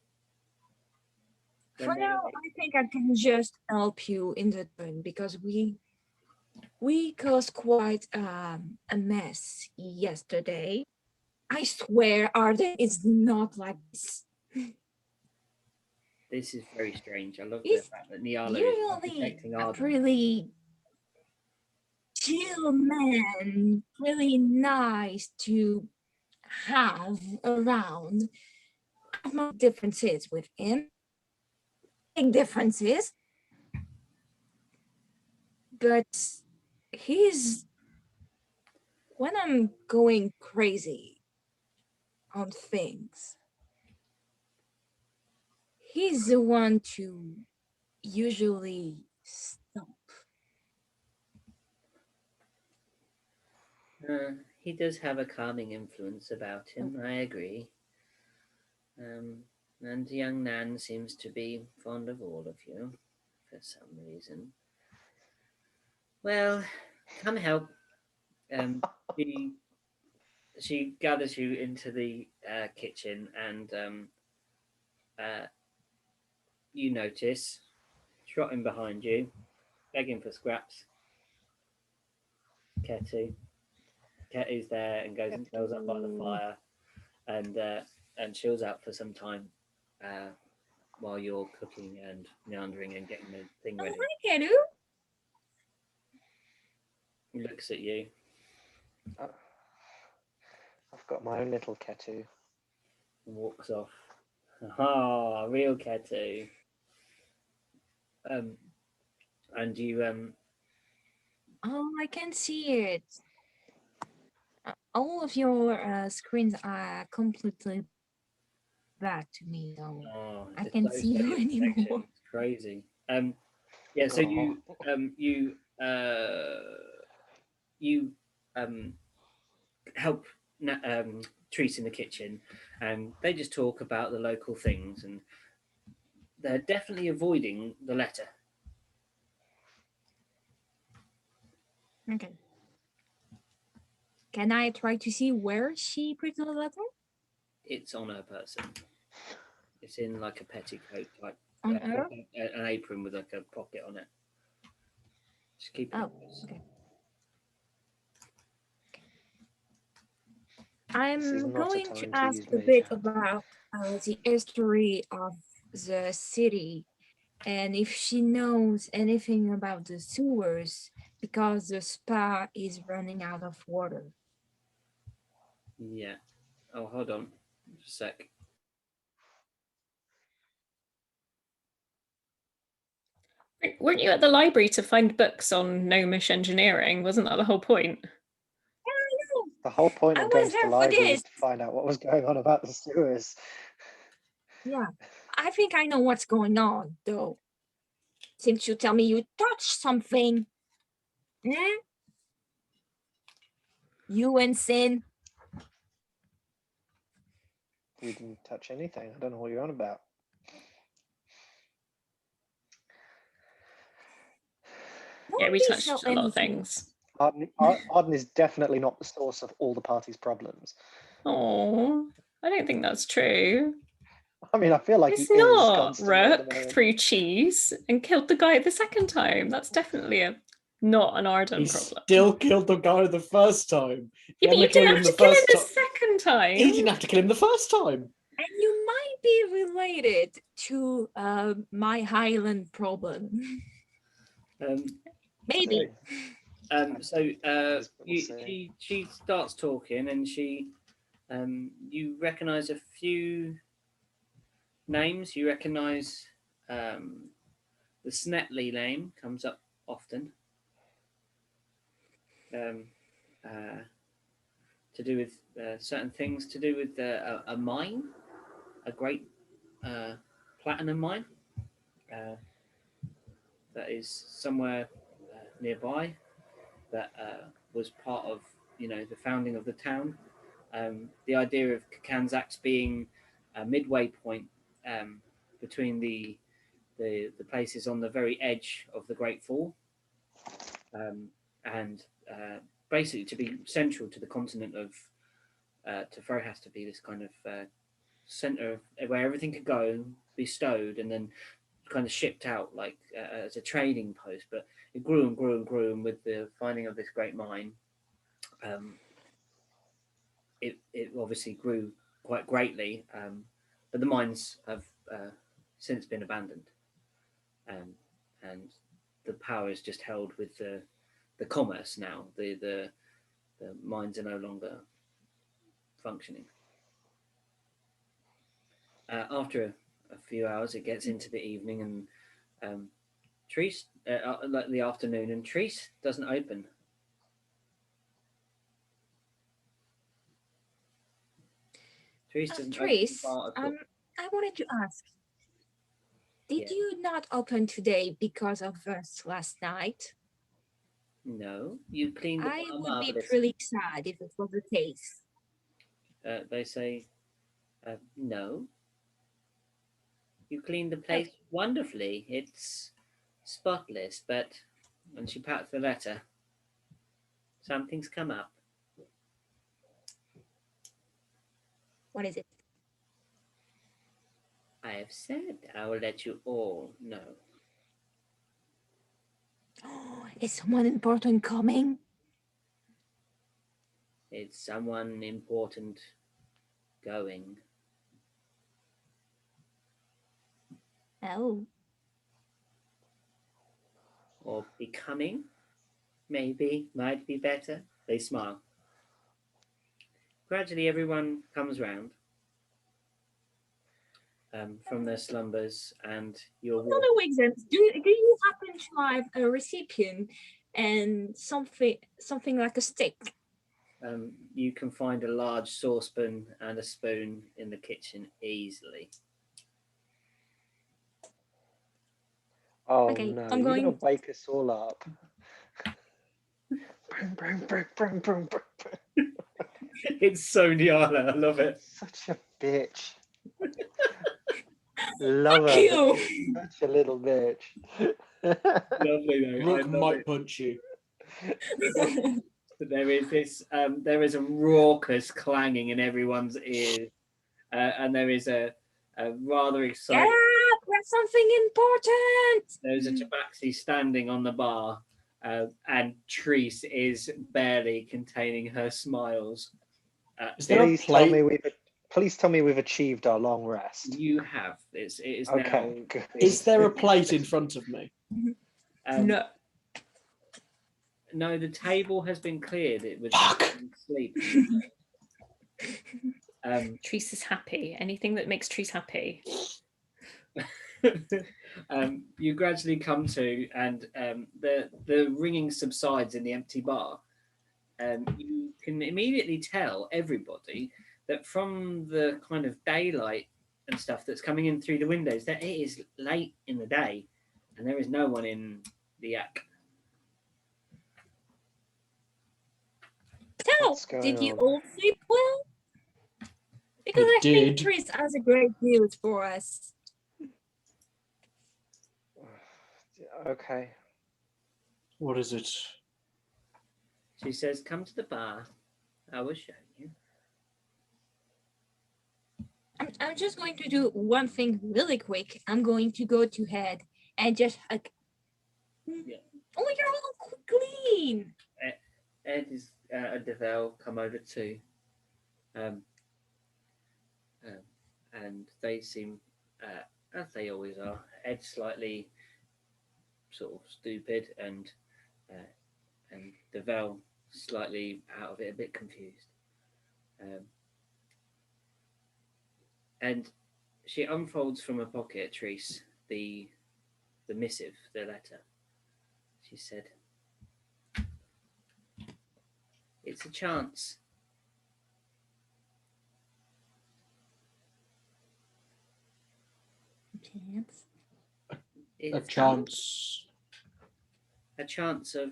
For now, I think I can just help you in the turn because we caused quite a mess yesterday. I swear, Arden is not like this. This is very strange. I love the He's fact that Niala is usually protecting a Arden. pretty chill man, really nice to have around. I have my differences with him, big differences, but he's when I'm going crazy on things, he's the one to usually stop. He does have a calming influence about him, I agree. And young Nan seems to be fond of all of you for some reason. Well, come help. She she gathers you into the kitchen, and you notice trotting behind you, begging for scraps. Ketu's there and goes and curls up by the fire, and chills out for some time while you're cooking and meandering and getting the thing Oh, ready. hi, Ketu. Looks at you. I've got my own little Ketu. And walks off. Ah, real Ketu. And you Oh, I can see it. All of your screens are completely back to me, though. oh, I it's can't so see you steady in anymore. connection. It's crazy. Yeah, so you help Treese in the kitchen, and they just talk about the local things, and they're definitely avoiding the letter. Okay. Can I try to see where she put the letter? It's on her person. It's in like a petticoat type, On her? an apron with like a pocket on it. Just keep it. Oh, okay. I'm not a going time to to ask use a mage bit hand. about the history of the city and if she knows anything about the sewers because the spa is running out of water. Yeah. Oh, hold on. Just a sec. Weren't you at the library to find books on gnomish engineering? Wasn't that the whole point? The whole point I of going was to the there for library this. was to find out what was going on about the sewers. Yeah, I think I know what's going on, though. Since you tell me you touched something. Hmm? You and Sin. We didn't touch anything. I don't know what you're on about. Yeah, we Nobody touched saw a lot of anything. things. Arden is definitely not the source of all the party's problems. Oh, I don't think that's true. I mean, I feel like It's he is not. constantly at the Rook moment. threw cheese and killed the guy the second time. That's definitely not an Arden He problem. still killed the guy the first time. Yeah, but you didn't have to kill him the second time. He didn't have to kill him the first time. And you might be related to my Highland problem. Maybe. So she starts talking, and you recognize a few names. You recognize the Snetley name comes up often. To do with certain things, to do with a mine, a great platinum mine that is somewhere nearby, that was part of the founding of the town. The idea of Kanzax being a midway point between the places on the very edge of the Great Fall, and basically to be central to the continent of Tefro has to be this kind of center where everything could go, be stowed, and then kind of shipped out like as a trading post. But it grew and grew and grew, and with the finding of this great mine, it obviously grew quite greatly. But the mines have since been abandoned, and the power is just held with the commerce now. The mines are no longer functioning. After a few hours, it gets into the evening, and Treese, like the afternoon, and Treese doesn't open. Treese doesn't open the bar at all. I wanted to ask, did you not open today because of us last night? No, you cleaned the I bar would be marvelously. pretty sad if it was the case. They say, no. You cleaned the place wonderfully. It's spotless, but when she pats the letter, something's come up. What is it? I have said I will let you all know. Oh, is someone important coming? It's someone important going. Oh. Or becoming, maybe, might be better. They smile. Gradually, everyone comes round from their slumbers, and you're No, Wigzens, do you happen to have a recipient and something like a stick? you can find a large saucepan and a spoon in the kitchen easily. Oh Okay, no, I'm you're going- gonna wake us all up. Brum, brum. It's so Niala, I love it. Such a bitch. Love her. Thank but you. she's such a little bitch. Lovely though. Rook might punch you. But there is this. There is a raucous clanging in everyone's ears, and there is a rather Get excited. up! There's something important. There's a tabaxi standing on the bar, and Treese is barely containing her smiles. Is there a plate? Please tell me we've achieved our long rest. You have. It is Okay, now. good. Is there a plate in front of me? No. No, the table has been cleared. It was sleep. Treese is happy. Anything that makes Treese happy. You gradually come to, and the ringing subsides in the empty bar. You can immediately tell everybody that from the kind of daylight and stuff that's coming in through the windows that it is late in the day, and there is no one in the yak. So, What's going did you on? all sleep well? Because We I think did. Tris has a great news for us. Okay. What is it? She says, "Come to the bar. I will show you." I'm just going to do one thing really quick. I'm going to go to head and just hug. Yeah. Oh, you're all clean. Ed is a Devel come over too, and they seem as they always are. Ed slightly sort of stupid, and Devel slightly out of it, a bit confused. And she unfolds from her pocket, Treese, the missive, the letter. She said, "It's a chance. Chance. A It's chance. a chance of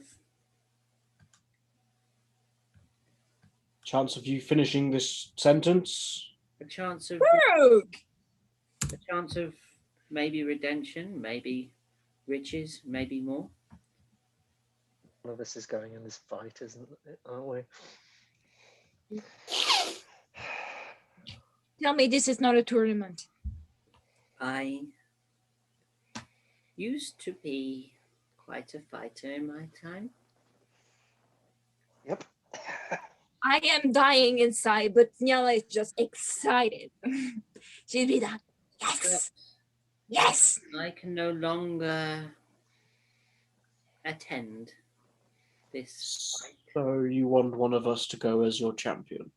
Chance of you finishing this sentence? a chance of Rogue. a chance of maybe redemption, maybe riches, maybe more." One of us is going in this fight, isn't it? Aren't we? Tell me this is not a tournament. I used to be quite a fighter in my time. Yep. I am dying inside, but Nyala is just excited. She'd be like, yes, yes. I can no longer attend this fight. So you want one of us to go as your champion?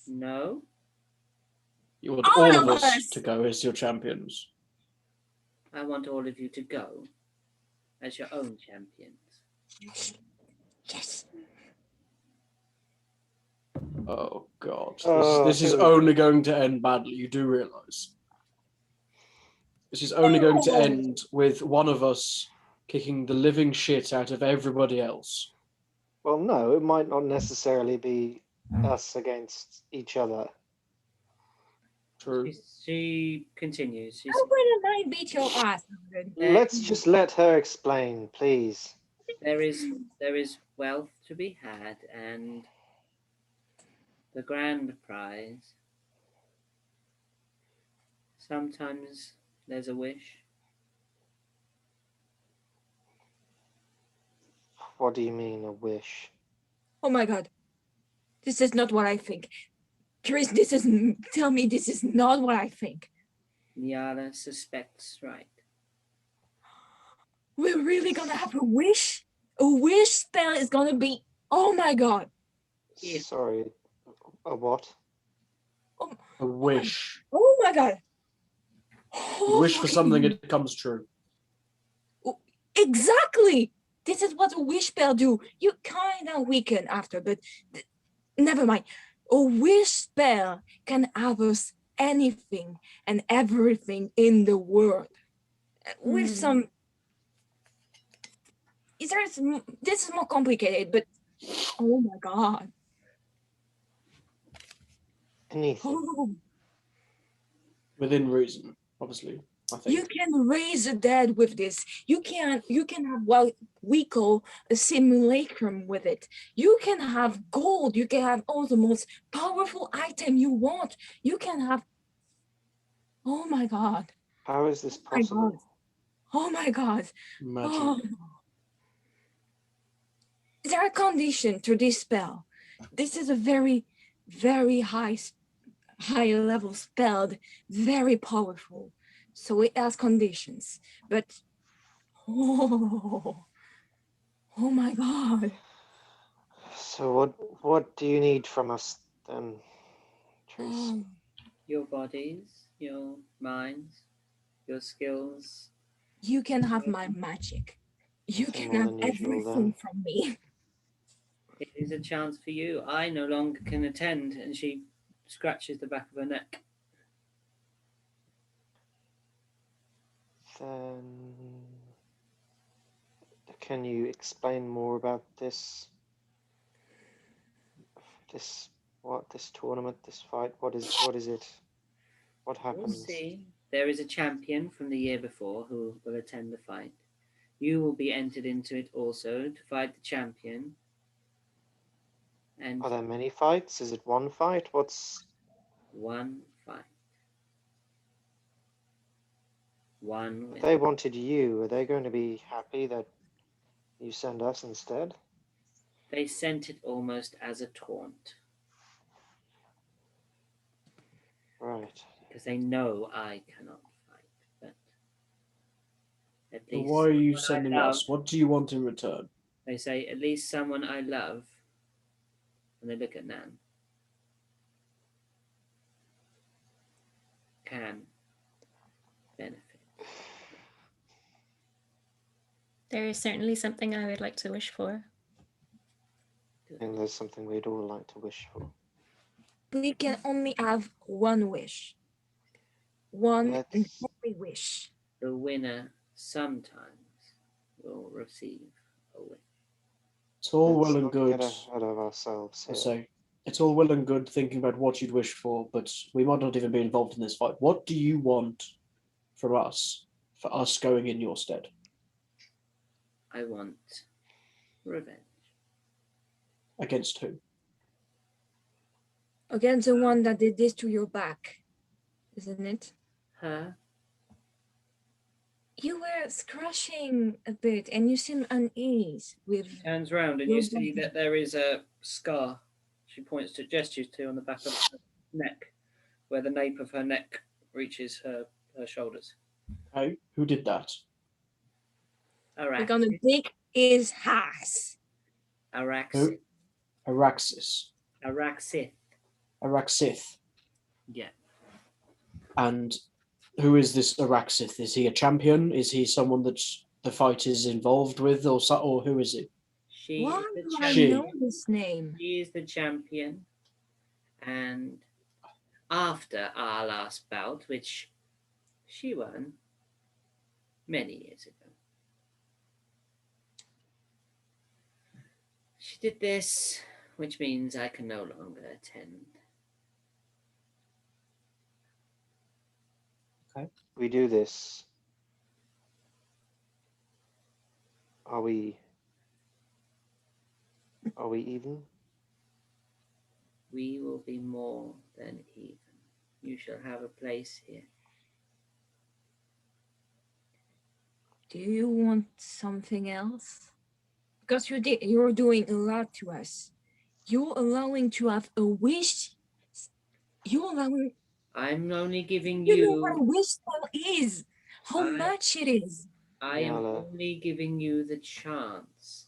No, You want All all of of us us! to go as your champions? I want all of you to go as your own champions. Yes. Oh God, Oh, this is here we only going to end badly. You do realise this is only going to No. end with one of us kicking the living shit out of everybody else. Well, no, it might not necessarily be us against each other. True. She continues. She How says, would I beat your ass, Hagrid? Let's just let her explain, please. there is wealth to be had, and the grand prize. Sometimes there's a wish. What do you mean, a wish? Oh my god. This is not what I think. Chris, tell me this is not what I think. Niala suspects right. We're really gonna have a wish? A wish spell is gonna be, oh my god. Yeah. Sorry, a what? A wish. Oh my god. You wish for Okay. something, it comes true. Exactly. This is what a wish spell do. You kind of weaken after, but never mind. A wish spell can have us anything and everything in the world. With some... This is more complicated, but oh my god. Anything. Oh, Within reason, obviously, I think. you can raise the dead with this. You can have what we call a simulacrum with it. You can have gold. You can have all the most powerful item you want. You can have... Oh my god. How is this Oh my possible? god. Oh my god. Magic. Oh. There are conditions to this spell. This is a very, very high level spell, very powerful. So it has conditions. But oh my god. So what do you need from us then, Trace? Oh, Your bodies, your minds, your skills. you can have my magic. You Nothing can more have than usual, everything then. from me. It is a chance for you. I no longer can attend. And she scratches the back of her neck. Then can you explain more about this tournament, this fight? What is it? What We'll happens? see. There is a champion from the year before who will attend the fight. You will be entered into it also to fight the champion. And Are there many fights? Is it one fight? What's one fight. One if win. they wanted you, are they going to be happy that you send us instead? They sent it almost as a taunt. Right. Because they know I cannot fight. But at So least why are you someone sending I love, us? What do you want in return? they say, at least someone I love. And they look at Nan. Can benefit. There is certainly something I would like to wish for. And there's something we'd all like to wish for. We can only have one wish. One and Let's only wish. The winner sometimes will receive a win. It's all let's well and not good. get ahead of ourselves I here. say it's all well and good thinking about what you'd wish for, but we might not even be involved in this fight. What do you want from us for us going in your stead? I want revenge. Against who? Against the one that did this to your back, isn't it? Her? You were scratching a bit and you seem unease with... Turns round and you see that there is a scar. She gestures to on the back of her neck, where the nape of her neck reaches her shoulders. Hey, who did that? We're gonna dig his ass. Araxith. Araxis. Araxith. Araxith. Yeah. And who is this Araxith? Is he a champion? Is he someone that the fight is involved with, or who is he? Why She is do the I champion. know this name? She is the champion. And after our last bout, which she won many years ago, She did this, which means I can no longer attend. We do this. Are we even? We will be more than even. You shall have a place here. Do you want something else? Because you're doing a lot to us. You're allowing to have a wish. You're allowing. I'm only giving You know what a you. wish spell is. How much it is. I am Nyala. only giving you the chance.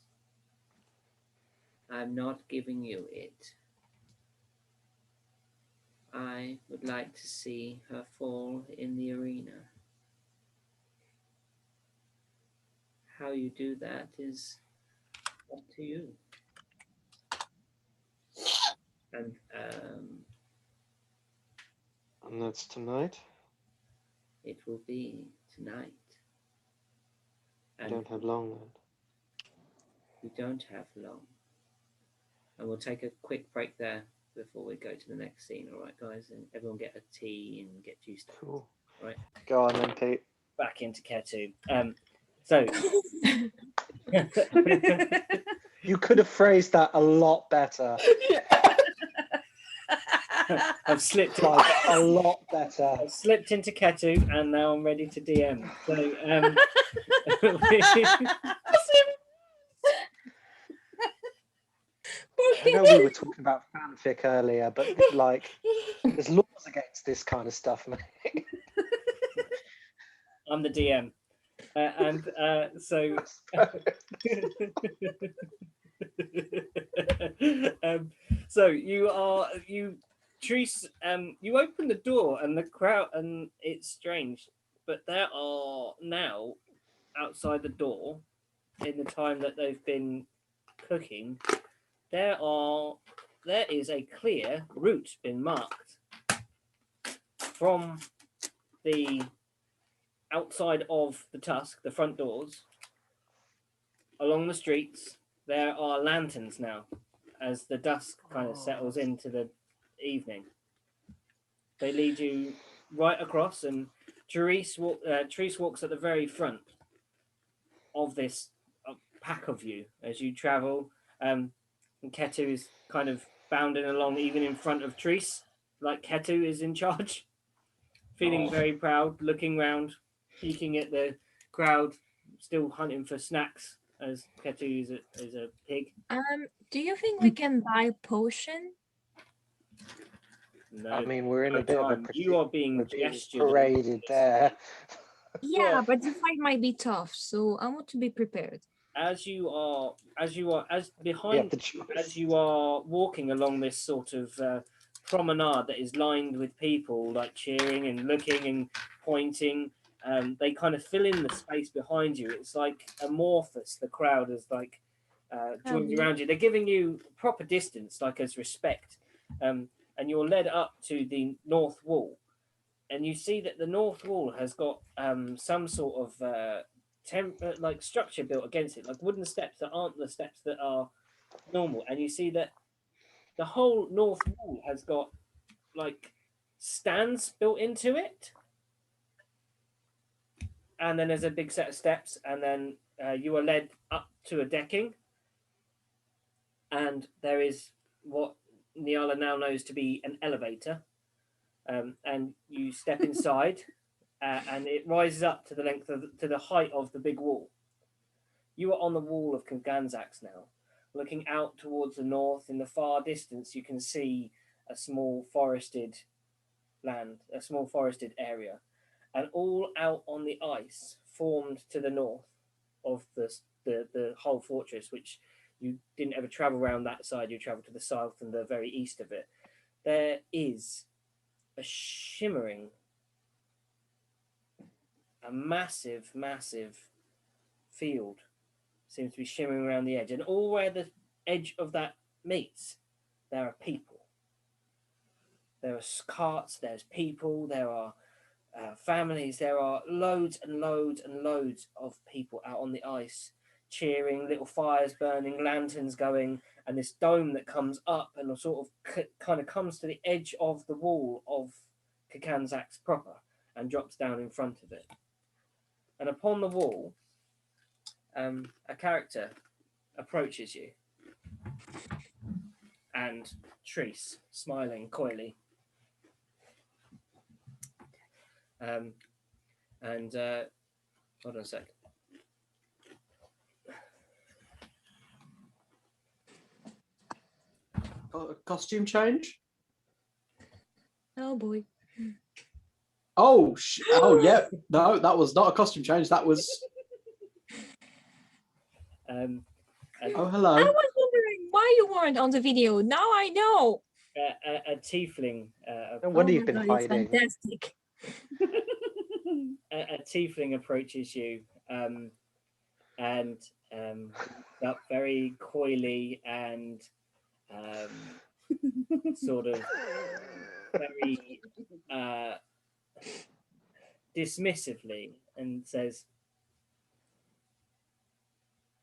I'm not giving you it. I would like to see her fall in the arena. How you do that is up to you. And And that's tonight. it will be tonight. We And don't have long then. we don't have long. And we'll take a quick break there before we go to the next scene. All right, guys? And everyone get a tea and get juiced up. Cool. Right. Go on then, Pete. Back into Ketu. So You could have phrased that a lot better. I've slipped Like a lot better. I've slipped into Ketu and now I'm ready to DM. So I know we were talking about fanfic earlier, but like there's laws against this kind of stuff, mate. I'm the DM. So so you Treese, you open the door and the crowd, and it's strange, but there are now outside the door, in the time that they've been cooking, there is a clear route been marked from the outside of the tusk, the front doors, along the streets. There are lanterns now as the dusk kind of settles into the evening. They lead you right across, and Therese walks at the very front of this pack of you as you travel. And Ketu is kind of bounding along even in front of Therese, like Ketu is in charge, feeling very proud, looking round, peeking at the crowd, still hunting for snacks as Ketu is a pig. Do you think we can buy potion? No, I mean, we're in no a bit time. of a You are being gestured. paraded there. Yeah, but the fight might be tough, so I want to be prepared. As you are Yeah, the choice. as you are walking along this sort of promenade that is lined with people like cheering and looking and pointing, they kind of fill in the space behind you. It's like amorphous. The crowd is like joined around you. They're giving you proper distance, like as respect, and you're led up to the north wall, and you see that the north wall has got some sort of like structure built against it, like wooden steps that aren't the steps that are normal. And you see that the whole north wall has got like stands built into it, and then there's a big set of steps, and then you are led up to a decking, and there is what Nyala now knows to be an elevator, and you step inside. And it rises up to the length of to the height of the big wall. You are on the wall of Kanganzax now, looking out towards the north. In the far distance, you can see a small forested land, a small forested area, and all out on the ice formed to the north of the whole fortress, which you didn't ever travel around that side. You traveled to the south and the very east of it. There is a shimmering, a massive field seems to be shimmering around the edge, and all where the edge of that meets, there are people. There are carts, there's people, there are families, there are loads and loads and loads of people out on the ice. cheering, little fires burning, lanterns going, and this dome that comes up and sort of kind of comes to the edge of the wall of Kakanzak's proper and drops down in front of it. And upon the wall, a character approaches you, and Treese, smiling coyly. And hold on a sec. Costume change? Oh boy. Oh, oh yeah. No, that was not a costume change. That was. Oh, hello. I was wondering why you weren't on the video. Now I know. A tiefling. No wonder Oh you've my been God, it's hiding. fantastic. a tiefling approaches you and up very coyly and sort of very dismissively and says,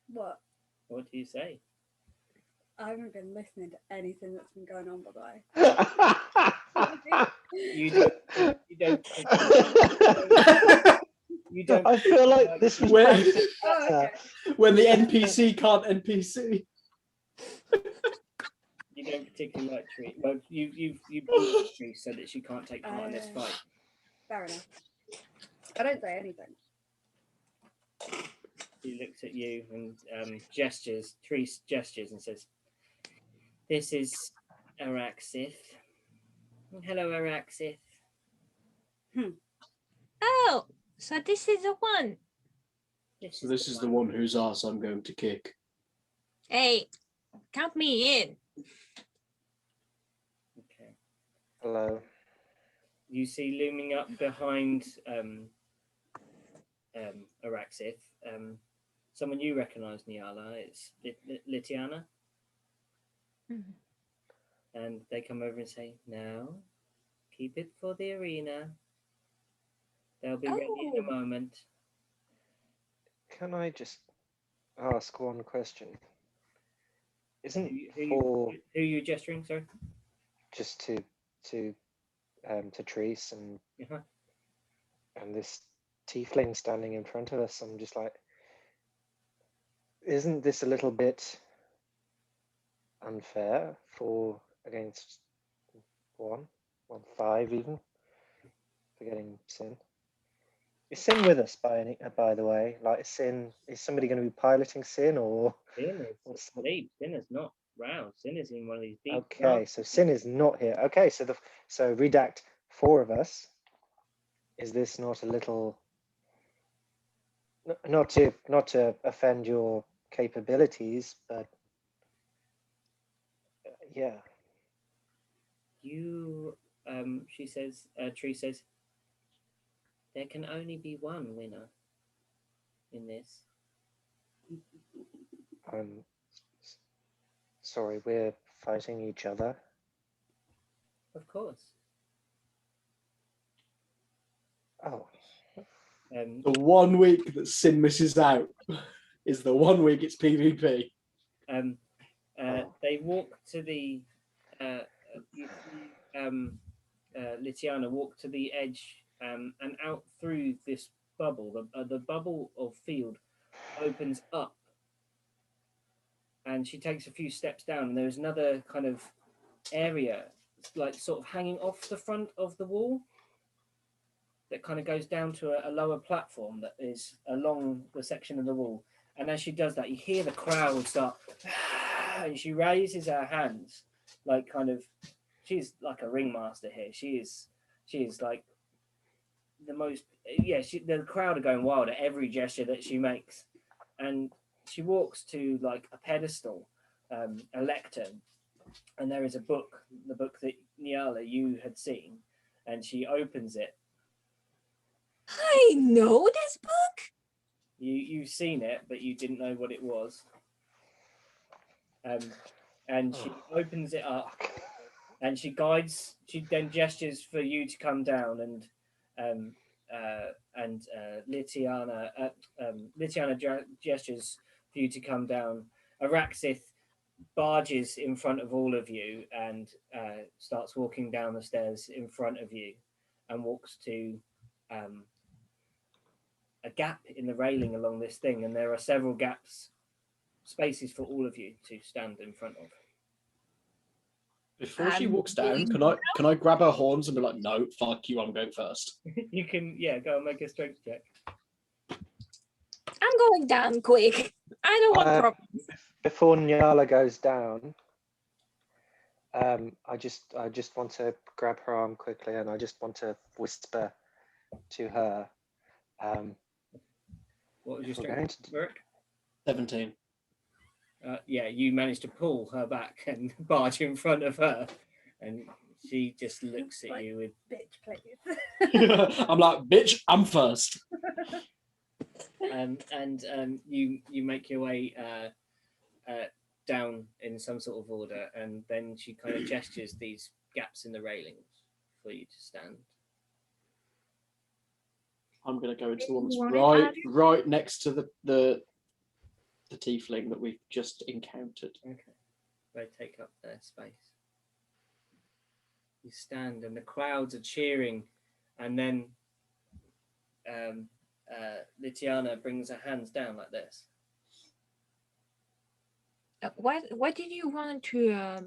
What? "What do you say?" I haven't been listening to anything that's been going on, bye-bye. You don't. You don't. I feel like this was Where- practiced Oh, better. okay. When the NPC can't NPC. You don't particularly like Tree. Well, you beat Tree so that she can't take part in this fight. Fair enough. I don't say anything. He looks at you and gestures. Tree gestures and says, "This is Araxith. Hello, Araxith." Oh, so this is the one. So this is the one whose ass I'm going to kick. Hey, count me in. Okay. Hello. You see looming up behind Araxith, someone you recognise, Niala. It's Litiana. And they come over and say, "Now, keep it for the arena. They'll be ready in a moment." Can I just ask one question? Isn't Who for are you gesturing, sorry? just to Treese and Uh-huh. and this tiefling standing in front of us? I'm just like, isn't this a little bit unfair for against five even for getting Sin? Is Sin with us by the way? Like, is somebody going to be piloting Sin or? Sin is What's asleep. Sin is not round. Sin is in one of these deep. Okay, so Sin is not here. Okay, so redact 4 of us. Is this not a little? Not to offend your capabilities, but yeah. You, she says. Tree says, "There can only be one winner in this." I'm sorry, we're fighting each other. Of course. Oh, The 1 week that Sin misses out is the 1 week it's PvP. They walk to the. You see, Litiana walk to the edge and out through this bubble. The bubble of field opens up, and she takes a few steps down, and there's another kind of area, like sort of hanging off the front of the wall, that kind of goes down to a lower platform that is along the section of the wall. And as she does that, you hear the crowd start, and she raises her hands, like kind of, she's like a ringmaster here. She is like the most, the crowd are going wild at every gesture that she makes. And she walks to like a pedestal, a lectern, and there is a book, the book that Niala, you had seen, and she opens it. I know this book. You've seen it, but you didn't know what it was. And she opens it up, and she then gestures for you to come down, and Litiana gestures for you to come down. Araxith barges in front of all of you and starts walking down the stairs in front of you and walks to a gap in the railing along this thing, and there are several spaces for all of you to stand in front of. Before she walks down, can I grab her horns and be like, no, fuck you, I'm going first. You can, yeah, go and make a strength check. I'm going down quick. I don't want problems. Before Nyala goes down, I just want to grab her arm quickly, and I just want to whisper to her. What was your We're going strength, Burke? 17. Yeah, you managed to pull her back and barge in front of her, and she just looks at Like, you with. Bitch, please. I'm like, bitch, I'm first. You make your way down in some sort of order, and then she kind of gestures these gaps in the railings for you to stand. I'm going to go into the one You that's want it, right next to the tiefling that we've just encountered. Okay, they take up their space. You stand, and the crowds are cheering, and then Litiana brings her hands down like this. What did you want to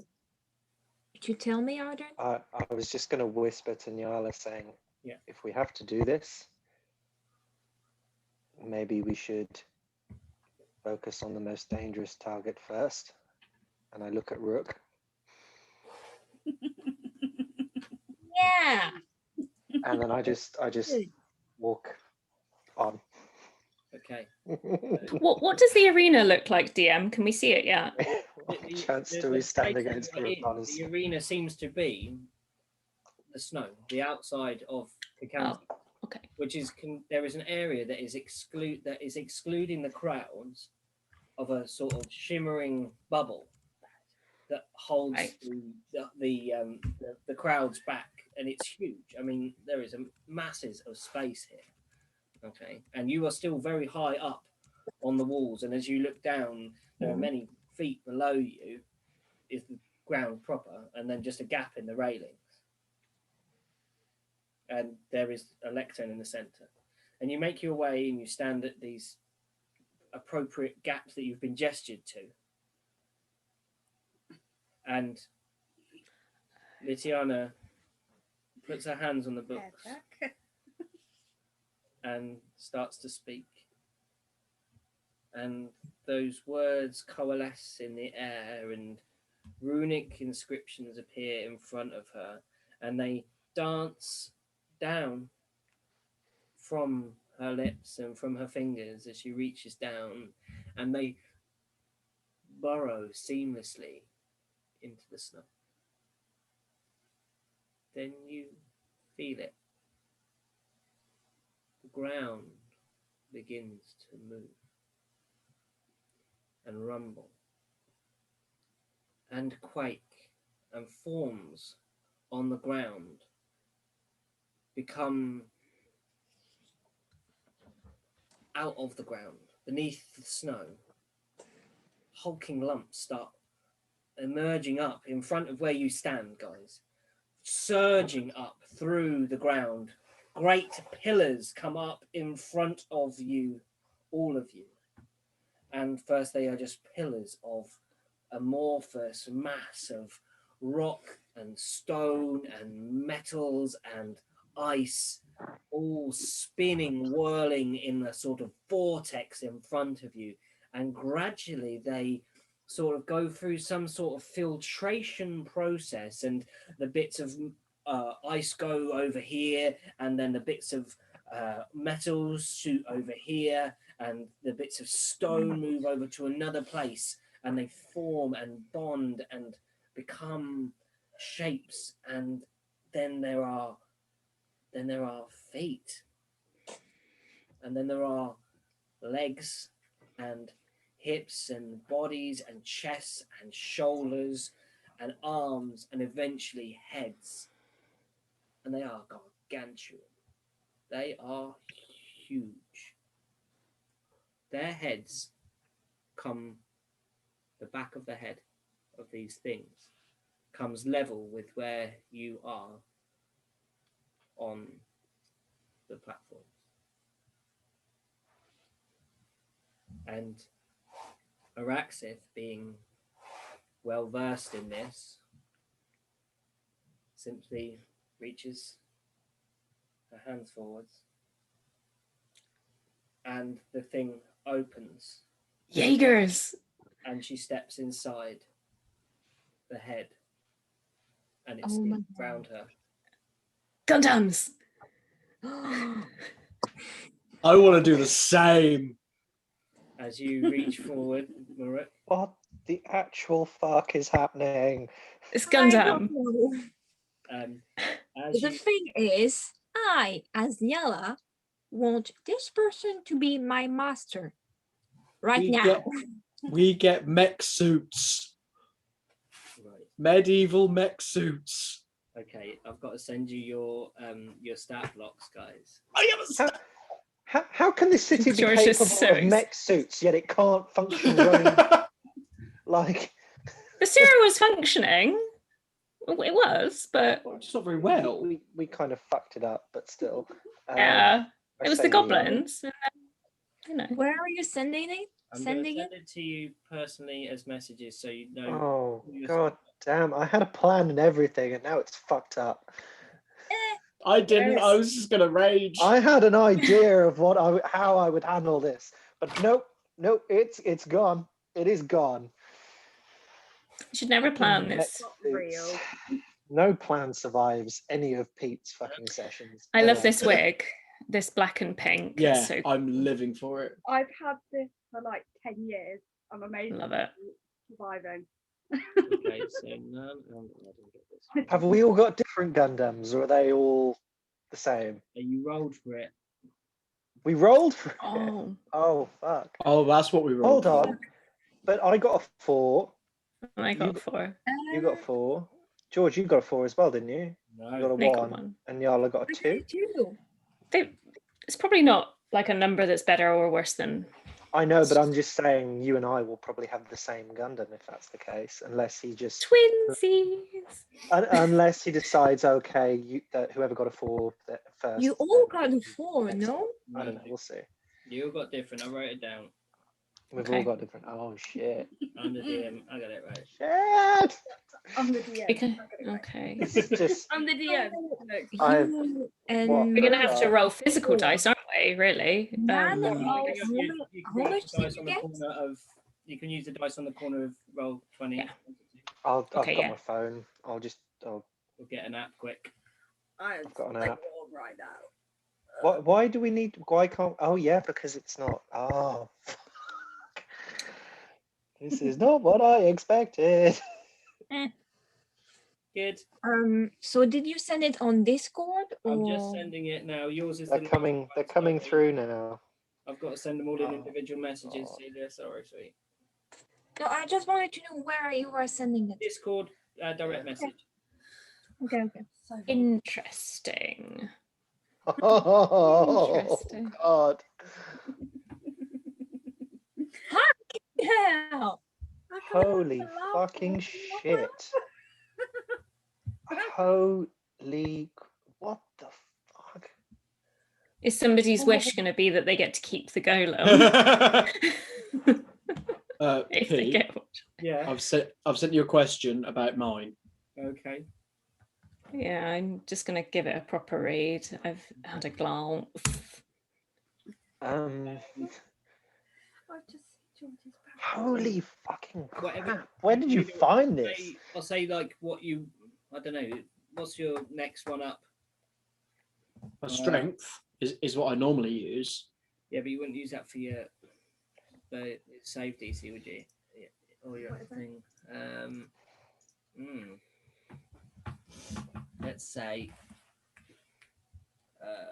tell me, Arden? I was just going to whisper to Nyala, saying, Yeah. if we have to do this, maybe we should focus on the most dangerous target first. And I look at Rook. Yeah. And then I just walk on. Okay. What does the arena look like, DM? Can we see it yet? What chance do we stand space against that we're Rook, in, honestly? the arena seems to be the snow, the outside of the county, Okay. which is there is an area that is excluding the crowds of a sort of shimmering bubble that holds Right. the crowds back, and it's huge. I mean, there is masses of space here. Okay, and you are still very high up on the walls, and as you look down, there are many feet below you is the ground proper, and then just a gap in the railings, and there is a lectern in the center, and you make your way and you stand at these appropriate gaps that you've been gestured to, and Litiana puts her hands on the books Jack. and starts to speak. And those words coalesce in the air, and runic inscriptions appear in front of her, and they dance down from her lips and from her fingers as she reaches down, and they burrow seamlessly into the snow. Then you feel it. The ground begins to move and rumble and quake, and forms on the ground become out of the ground beneath the snow. Hulking lumps start emerging up in front of where you stand, guys, surging up through the ground. Great pillars come up in front of you, all of you. And first, they are just pillars of amorphous mass of rock and stone and metals and ice, all spinning, whirling in a sort of vortex in front of you. And gradually they sort of go through some sort of filtration process, and the bits of ice go over here, and then the bits of metals shoot over here, and the bits of stone move over to another place, and they form and bond and become shapes. And then there are feet, and then there are legs and hips and bodies and chests and shoulders and arms, and eventually heads. And they are gargantuan. They are huge. Their heads the back of the head of these things comes level with where you are on the platform. And Araxith, being well versed in this, simply reaches her hands forwards and the thing opens Jaegers. and she steps inside the head and it's Oh my around her. Gundams. I want to do the same. As you reach forward, Marit, What the actual fuck is happening? It's I don't Gundam. know. as The you thing is, I, as Yella, want this person to be my master right We now. We get mech suits. right, Medieval mech suits. okay, I've got to send you your stat blocks, guys. I haven't. How can this city be George is capable so of mech suits, yet it can't function running like... The sewer was functioning. It was, but Just not very well. We kind of fucked it up, but still. yeah, I it was say the we- goblins. And then, you know. Where are you sending it? I'm going to Sending send it? it to you personally as messages so you know. Oh, who you're god damn. I had a plan and everything, and now it's fucked up. I didn't. Yes. I was just gonna rage. I had an idea of how I would handle this, but nope, it's gone. It is gone. You should never plan Mech this. suits. No plan survives any of Pete's fucking sessions. I love ever. this wig, this black and pink. Yeah, It's so I'm living for it. I've had this for like 10 years. I'm amazing. Love it. Surviving. Okay, so no, I didn't get this. Have we all got different Gundams, or are they all the same? You rolled for it. We rolled for it. Oh, Oh fuck! Oh, that's what we rolled. Hold on, but I got a 4. I got 4. You got a 4. George, you got a 4 as well, didn't you? You got No. a Nick got 1, one. and Yala got a I 2. did too. It's probably not like a number that's better or worse than. I know, but I'm just saying you and I will probably have the same Gundam if that's the case, unless he just Twinsies. unless he decides, okay, that whoever got a 4 first. You all then got a 4, next no? I don't know. We'll see. You all got different. I wrote it down. We've Okay. all got different. Oh shit! I'm the DM. I got it right. Shit! I'm the DM. Okay. I got it right. Okay. It's just I'm the DM. Oh, Look. I've- You and What? We're gonna have to Uh, roll physical dice, aren't we? Really? Man, You oh, can how use much the dice did on you the get? corner of. You can use the dice on the corner of roll 20. Yeah. I've Okay, got yeah. my phone. I'll We'll get an app quick. I've got an like app. one right now. Why do we need? Why can't? Oh yeah, because it's not. Oh. Fuck. This is not what I expected. Good. So did you send it on Discord or? I'm just sending it now. Yours is They're the coming. last They're one, coming sorry. through now. I've got to send them all in Oh, individual messages. God. Celia. Sorry, sweet. No, I just wanted to know where you were sending it. Discord direct message. Okay, okay. So Interesting. Oh Interesting. God! Yeah. Holy fucking shit! Holy! What the fuck? Is somebody's wish going to be that they get to keep the golem? If they Pete, get one. Yeah. I've sent you a question about mine. Okay. Yeah, I'm just going to give it a proper read. I've had a glance. Um. I've just seen George's back. Holy fucking Whatever. crap! Where did you find this? I'll say like what you. I don't know. What's your next one up? My strength is what I normally use. Yeah, but you wouldn't use that for your the save DC, would you? Yeah, or your thing. Let's say.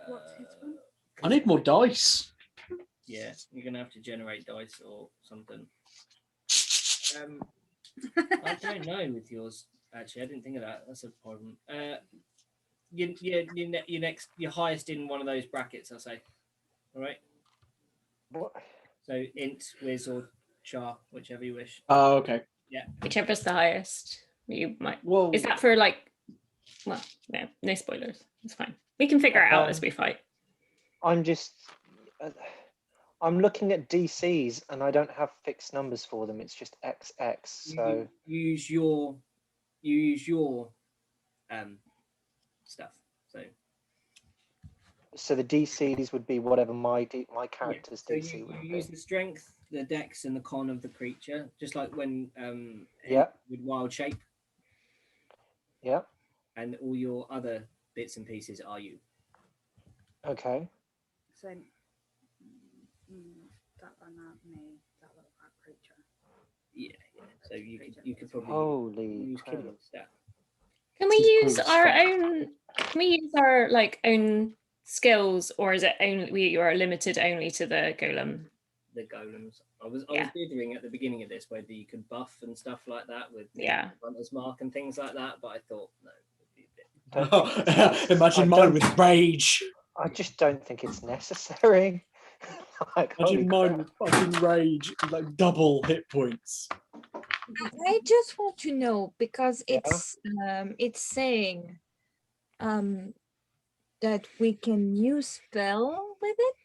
What's his one? I need more dice. Yeah, you're gonna have to generate dice or something. I don't know with yours. Actually, I didn't think of that. That's a problem. Your highest in one of those brackets, I'll say. All right. What? So int, whiz, or char, whichever you wish. Oh, okay. Whichever's the highest. You might. Well, Is that for like? Well, no spoilers. It's fine. We can figure it out as we fight. I'm just. I'm looking at DCs and I don't have fixed numbers for them. It's just XX. So You use your stuff. so the DCs would be whatever my character's So DC you would use be. the strength, the dex, and the con of the creature, just like when Yeah. with wild shape, Yeah. and all your other bits and pieces are you. Okay. So that one, me, that little creature. Yeah. So you could probably Holy use crap. Killian's stat. Can we use Brute our strength. own? Can we use our like own skills, or is it only we are limited only to the golem? The golems. I was Yeah. dithering at the beginning of this whether you could buff and stuff like that with Yeah. Hunter's Mark and things like that, but I thought no, it'd be a bit. Don't think it's- Imagine I mine don't- with rage. I just don't think it's necessary. Like, holy Imagine mine crap. with fucking rage, like double hit points. I just want to know because Yeah. it's saying that we can use spell with it.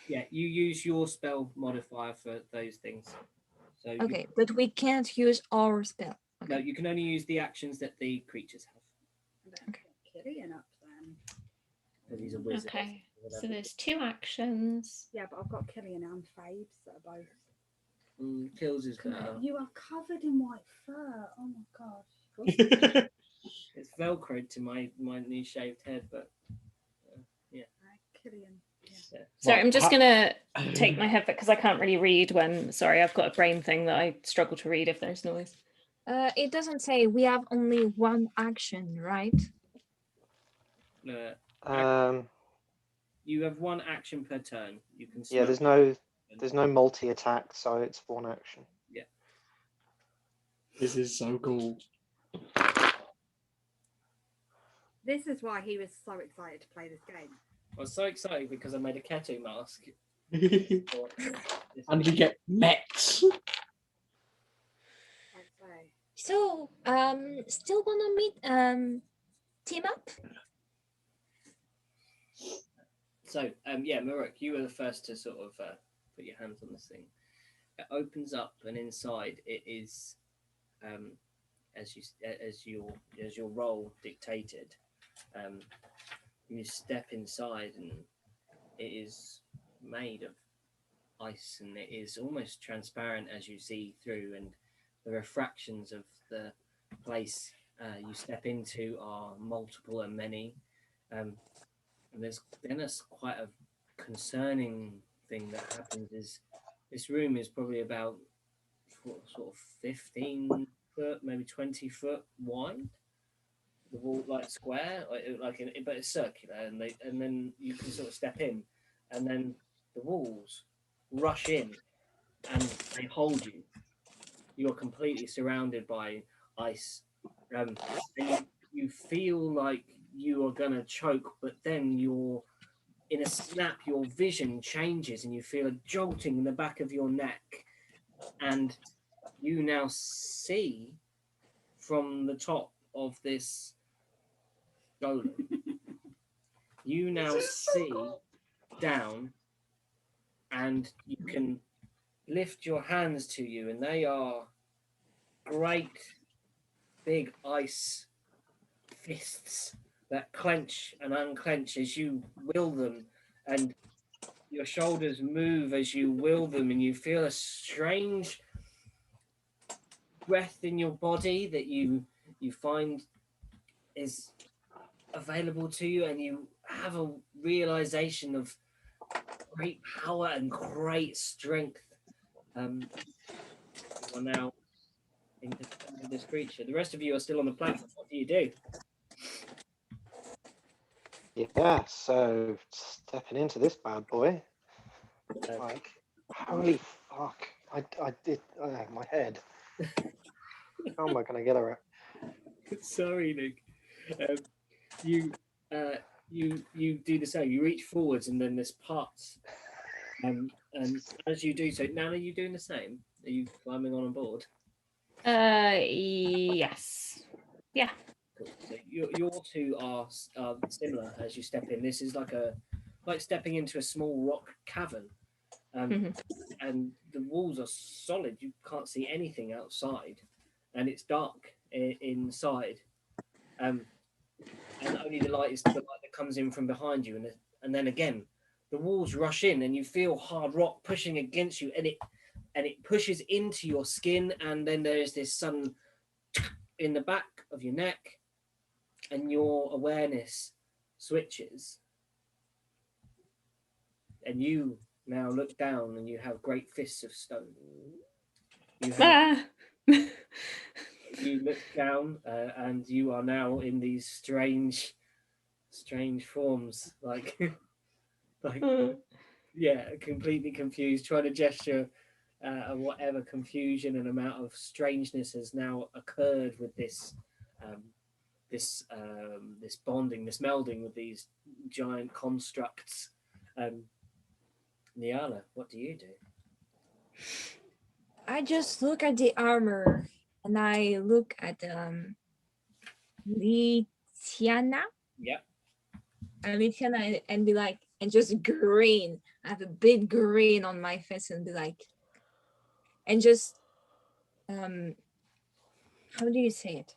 Yeah, you use your spell modifier for those things. So Okay, but we can't use our spell. no, Okay. you can only use the actions that the creatures have. And then put Killian up then. Because he's a wizard. Okay. or So whatever. there's 2 actions. Yeah, but I've got Killian and Fades that are both. Kills is Come better. on, you are covered in white fur. Oh my god. It's velcroed to my new shaved head, but Killian. Yeah. Sorry, Right, I'm just ha- gonna take my headset because I can't really read when. Sorry, I've got a brain thing that I struggle to read if there's noise. It doesn't say we have only one action, right? you have one action per turn. You can. Yeah, there's no multi attack, so it's one action. This is so cool. This is why he was so excited to play this game. I was so excited because I made a Ketu mask. And you get mechs. I'd say. So, still wanna meet team up? So, Maruk, you were the first to sort of put your hands on this thing. It opens up, and inside it is, as your role dictated. You step inside, and it is made of ice, and it is almost transparent as you see through, and the refractions of the place you step into are multiple and many. And there's quite a concerning thing that happens is this room is probably about sort of 15 foot, maybe 20 foot wide. The wall like square, but it's circular, and then you can sort of step in, and then the walls rush in, and they hold you. You are completely surrounded by ice, and you feel like you are gonna choke, but then in a snap, your vision changes, and you feel a jolting in the back of your neck, and you now see from the top of this golem. You now see down, and you can lift your hands to you, and they are great big ice fists that clench and unclench as you will them, and your shoulders move as you will them, and you feel a strange breath in your body that you find is available to you, and you have a realization of great power and great strength. You are now in defense of this creature. The rest of you are still on the platform. What do you do? Yeah, so stepping into this bad boy. Like, holy fuck. I did my head. How am I gonna get her out? Sorry, Luke. You do the same. You reach forwards, and then there's parts. And as you do so, now are you doing the same? Are you climbing on board? Yes. Yeah. Cool. So your two are similar as you step in. This is like stepping into a small rock cavern, Mhm. and the walls are solid. You can't see anything outside, and it's dark inside. And only the light is the light that comes in from behind you, and then again, the walls rush in, and you feel hard rock pushing against you, and it pushes into your skin, and then there is this sudden in the back of your neck, and your awareness switches, and you now look down, and you have great fists of stone. You look down, and you are now in these strange forms, like yeah, completely confused, trying to gesture, and whatever confusion and amount of strangeness has now occurred with this bonding, this melding with these giant constructs. Niala, what do you do? I just look at the armor and I look at Litiana. Yep. Litiana and be like, and just grin. I have a big grin on my face and be like, and just how do you say it?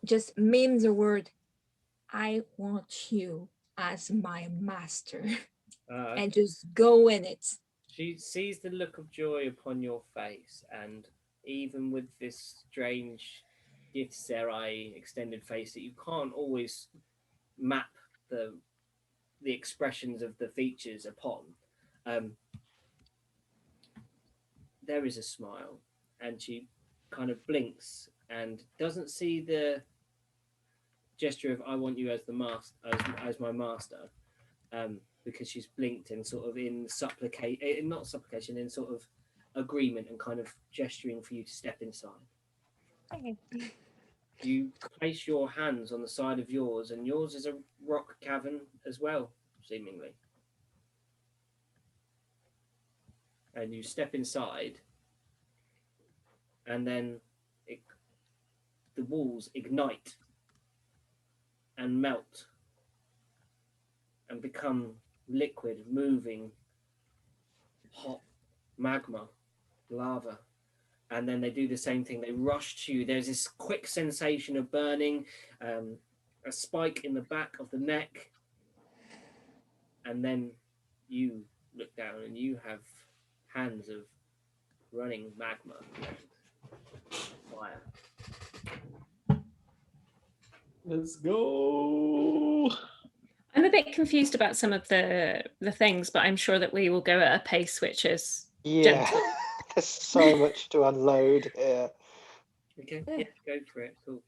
Just meme the word, I want you as my master. And just go in it. She sees the look of joy upon your face, and even with this strange Githzerai extended face that you can't always map the expressions of the features upon, there is a smile, and she kind of blinks and doesn't see the gesture of "I want you as the master, as my master," because she's blinked and sort of in not supplication, in sort of agreement and kind of gesturing for you to step inside. Okay. You place your hands on the side of yours, and yours is a rock cavern as well, seemingly. And you step inside, and then the walls ignite and melt and become liquid, moving, hot magma, lava. And then they do the same thing. They rush to you. There's this quick sensation of burning, a spike in the back of the neck, and then you look down and you have hands of running magma and fire. Let's go. I'm a bit confused about some of the things, but I'm sure that we will go at a pace which is Yeah, gentle. there's so much to unload here. Okay, yeah, go for it. Cool.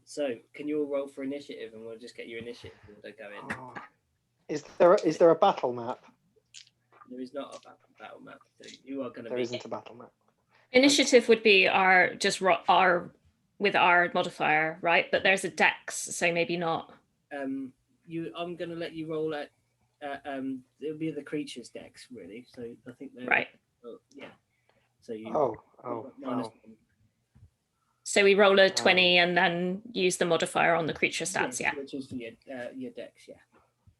So can you all roll for initiative, and we'll just get your initiative and we'll go in. Oh. Is there a battle map? There is not a battle map, so you are going to There be. isn't a battle map. Initiative would be our with our modifier, right? But there's a dex, so maybe not. I'm going to let you roll at. It'll be the creature's dex, really. So I think they're Right. yeah. So you. Oh. So we roll a 20 and then use the modifier on the creature stats, Yes, yeah. which is for your dex, yeah.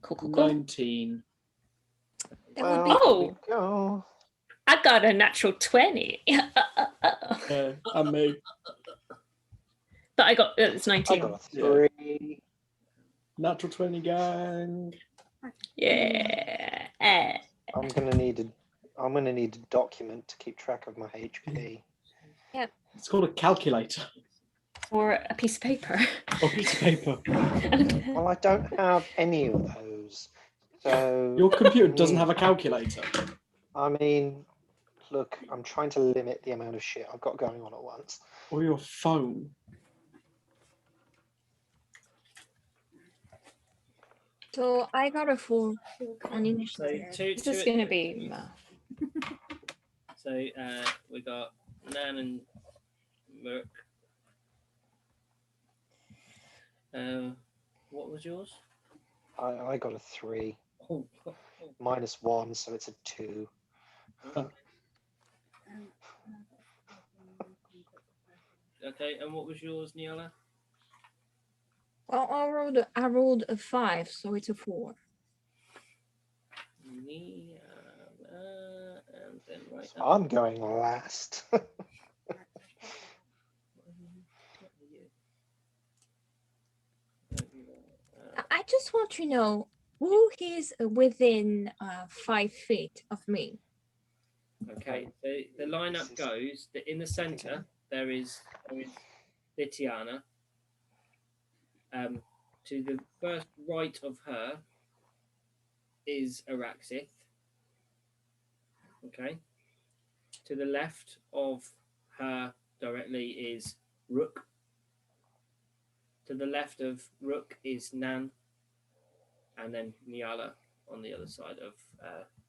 Cool. 19. That Well, would be Oh. here we go. I got a natural 20. Yeah, and me. But I got it's I 19. got a 3. Natural 20 gang. Yeah. I'm gonna need a document to keep track of my HP. It's called a calculator. Or a piece of paper. Or a piece of paper. Well, I don't have any of those. So Your computer doesn't have a calculator. I mean, look, I'm trying to limit the amount of shit I've got going on at once. Or your phone. So I got a 4 on initiative. So two. This is going to be math. So we got Nan and Merc. What was yours? I got a 3. Oh. -1, so it's a 2. Okay, and what was yours, Niala? Well, I rolled a 5, so it's a 4. Niala, and then right So up. I'm going last. I just want to know who is within 5 feet of me. Okay, so the lineup goes that in the center there is Litiana. To the first right of her is Araxith. Okay. To the left of her directly is Rook. To the left of Rook is Nan, and then Niala on the other side of,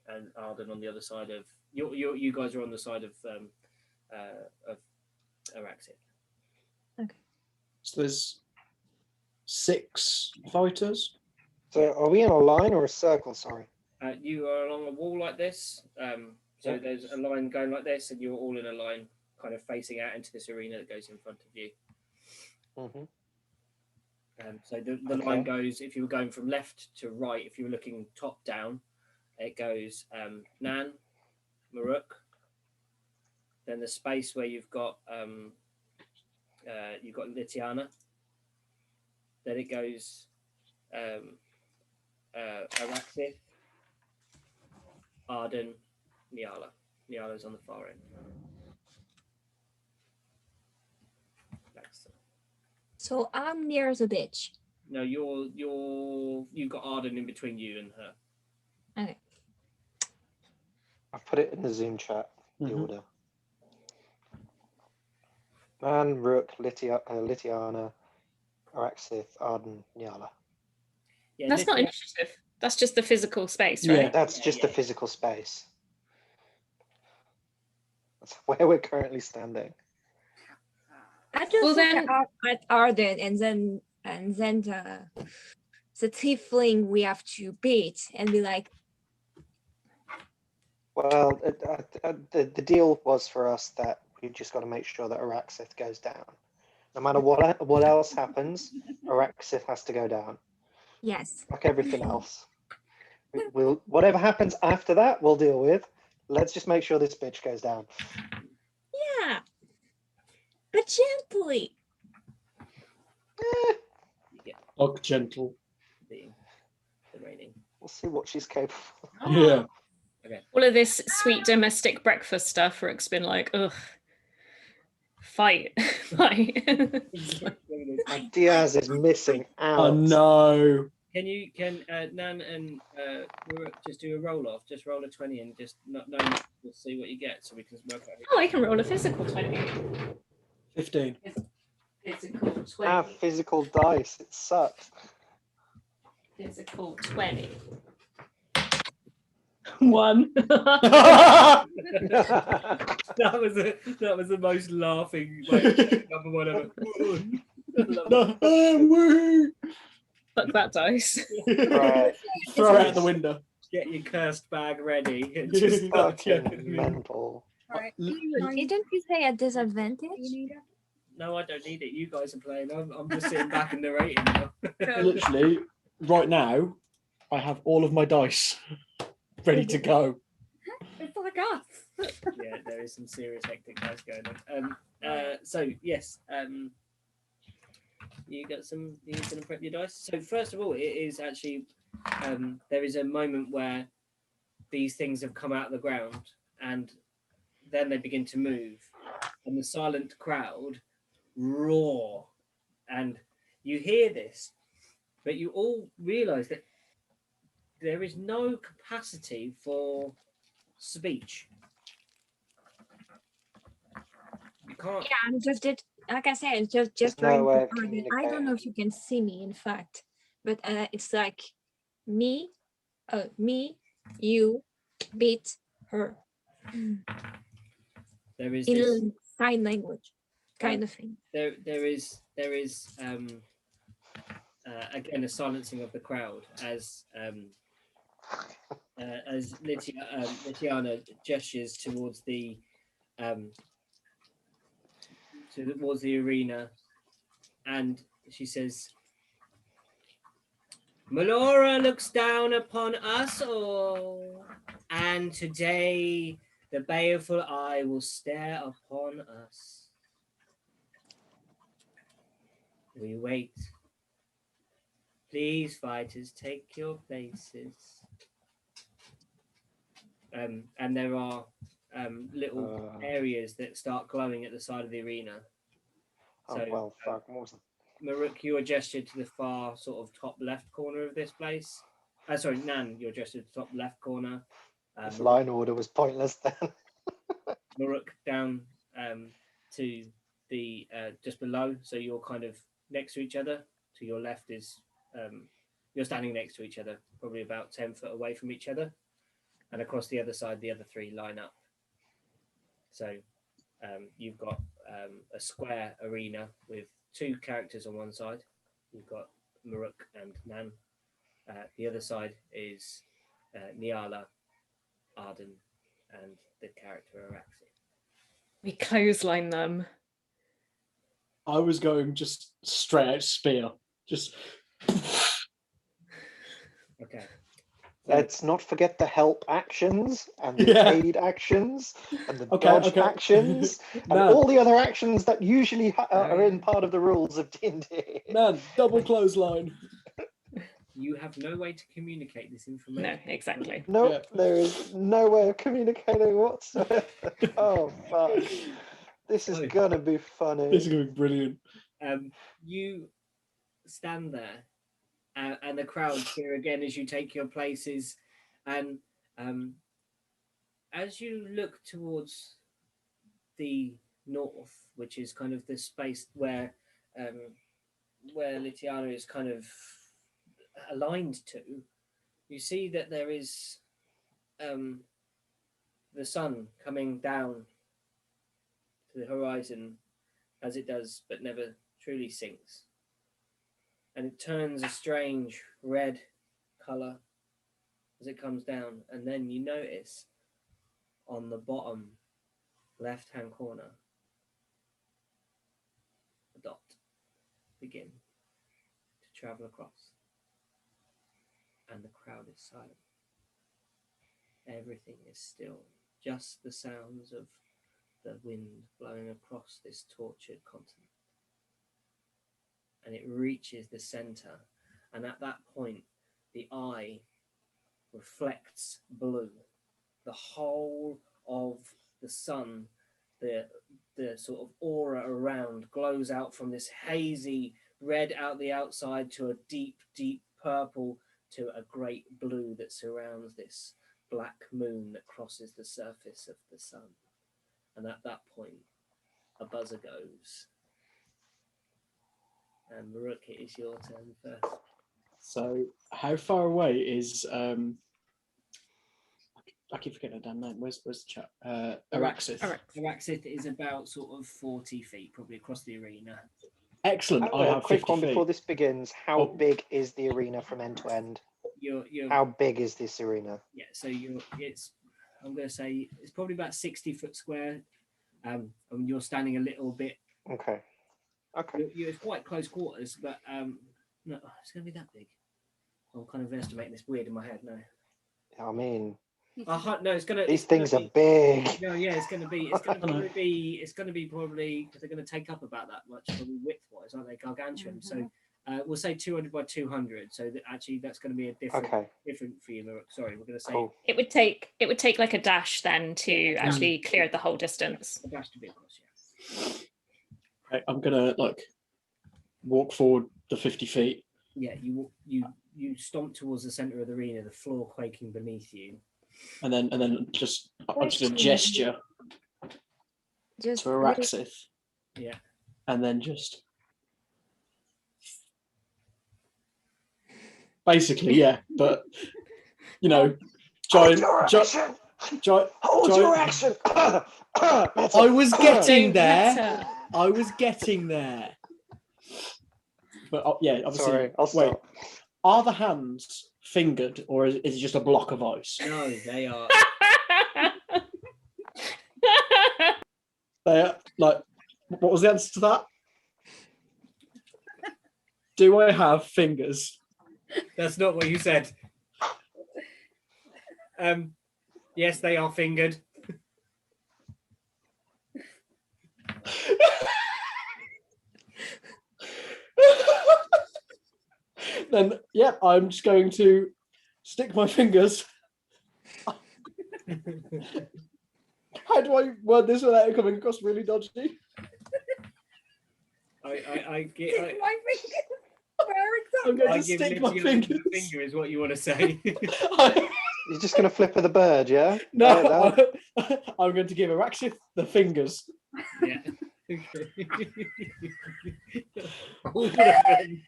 and Arden on the other side of. You guys are on the side of Araxith. Okay. So there's 6 fighters. So are we in a line or a circle? Sorry. You are along a wall like this. So Yep. there's a line going like this, and you're all in a line, kind of facing out into this arena that goes in front of you. Mm-hmm. So the line goes, if you were going from left to right, if you were looking top down, it goes Nan, Maruk, then the space where you've got Litiana, then it goes Araxith, Arden, Niala. Niala's on the far end. So I'm near the bitch. No, you've got Arden in between you and her. Okay. I've put it in the Zoom chat, the Mhm. order. Man, Rook, Litiana, Araxith, Arden, Niala. Yeah, That's not initiative. That's just the physical space, right? Yeah. That's just the physical space. That's where we're currently standing. I just Well, look then- at Arden and then the tiefling we have to beat and be like, Well, the deal was for us that we've just got to make sure that Araxith goes down. No matter what else happens, Araxith has to go down. yes. Like everything else. We'll whatever happens after that, we'll deal with. Let's just make sure this bitch goes down. Yeah. But gently. Like gentle. the remaining. We'll see what she's capable of. Yeah. All of this sweet domestic breakfast stuff, Rook's been like, ugh, fight, fight. Diaz is missing out. Oh no. Can Nan and Maruk just do a roll off? Just roll a 20 and just we'll see what you get, so we can work out. Oh, I can roll a physical 20. 15. Physical 20. Have physical dice. It sucks. Physical 20. 1. That was the most laughing number one ever. Fuck that dice. Right. Throw it out the window. Get your cursed bag ready and just start Fucking chucking me. mental. Right. Didn't you say a disadvantage? No, I don't need it. You guys are playing. I'm just sitting back and narrating now. Literally, right now, I have all of my dice ready to go. It's like us. Yeah, there is some serious hectic dice going on. So yes, you gonna prep your dice. So first of all, it is actually there is a moment where these things have come out of the ground and then they begin to move, and the silent crowd roar, and you hear this, but you all realize that there is no capacity for speech. You can't. Yeah, I'm just like I said, just There's no trying way to of Arden. I don't know if you can see me, in fact, but it's like me, you beat her There is in this, sign language, kind of thing. there is again a silencing of the crowd as Litiana gestures towards the towards the arena, and she says, Melora looks down upon us all, and today the baleful eye will stare upon us. We wait. Please, fighters, take your places. And there are little areas that start glowing at the side of the arena. So, well, fuck. What was the... Maruk, you are gestured to the far sort of top left corner of this place. Sorry, Nan, you're gestured to the top left corner. This line order was pointless then. Maruk down to the just below, so you're kind of next to each other. To your left is you're standing next to each other, probably about 10 foot away from each other, and across the other side, the other three line up. So you've got a square arena with two characters on one side. You've got Maruk and Nan. The other side is Niala, Arden, and the character Araxi. We clothesline them. I was going just straight out spear. Just Okay. Let's not forget the help actions and the Yeah. aid actions and the Okay, dodge okay. actions and Man. all the other actions that usually are in part of the rules of D&D. Man, double clothesline. You have no way to communicate this information. No, exactly. Nope, Yeah. there is no way of communicating whatsoever. Oh, fuck. This is Oh. gonna be funny. This is going to be brilliant. You stand there, and the crowd cheer again as you take your places. And as you look towards the north, which is kind of the space where Litiana is kind of aligned to, you see that there is the sun coming down to the horizon as it does, but never truly sinks. And it turns a strange red color as it comes down. And then you notice on the bottom left-hand corner, a dot begin to travel across. And the crowd is silent. Everything is still, just the sounds of the wind blowing across this tortured continent. And it reaches the center, and at that point, the eye reflects blue. The whole of the sun, the sort of aura around glows out from this hazy red out the outside to a deep, deep purple to a great blue that surrounds this black moon that crosses the surface of the sun. And at that point, a buzzer goes. And Maruk, it is your turn first. So, how far away is I keep forgetting her damn name. Where's the chap? Araxith. Araxith is about sort of 40 feet, probably across the arena. Excellent. I A have quick 50 one feet. before this begins. How Oh. big is the arena from end to end? You're How big is this arena? yeah. So I'm going to say it's probably about 60 foot square. And you're standing a little bit. Okay. Okay. You're quite close quarters, but no, it's going to be that big. I'm kind of estimating this weird in my head now. I mean, No, it's going to. these things are big. No, yeah, it's going to be probably because they're going to take up about that much, probably width-wise, aren't they? Gargantuan. So we'll say 200 by 200. So actually, that's going to be a different, Okay. different for you. Maruk. Sorry, we're going to say Cool. It would take like a dash then to actually clear the whole distance. a dash to be across. Yeah. Okay, I'm gonna walk forward the 50 feet. Yeah, you stomp towards the center of the arena, the floor quaking beneath you. And then I'm just a gesture Just to Araxith. Yeah. And then just basically, yeah. But Hold your action. Hold your action. I was getting there. Matter. I was getting there. But yeah, obviously. Sorry, I'll wait. stop. Are the hands fingered, or is it just a block of ice? No, they are. They are What was the answer to that? Do I have fingers? That's not what you said. Yes, they are fingered. Then, yep, I'm just going to stick my fingers. How do I word this without it coming across really dodgy? I Stick my fingers. Where I'm exactly? going to stick my fingers. Finger is what you want to say. You're just going to flip of the bird, yeah? No, I'm going to give Araxith the fingers. Yeah. All of them.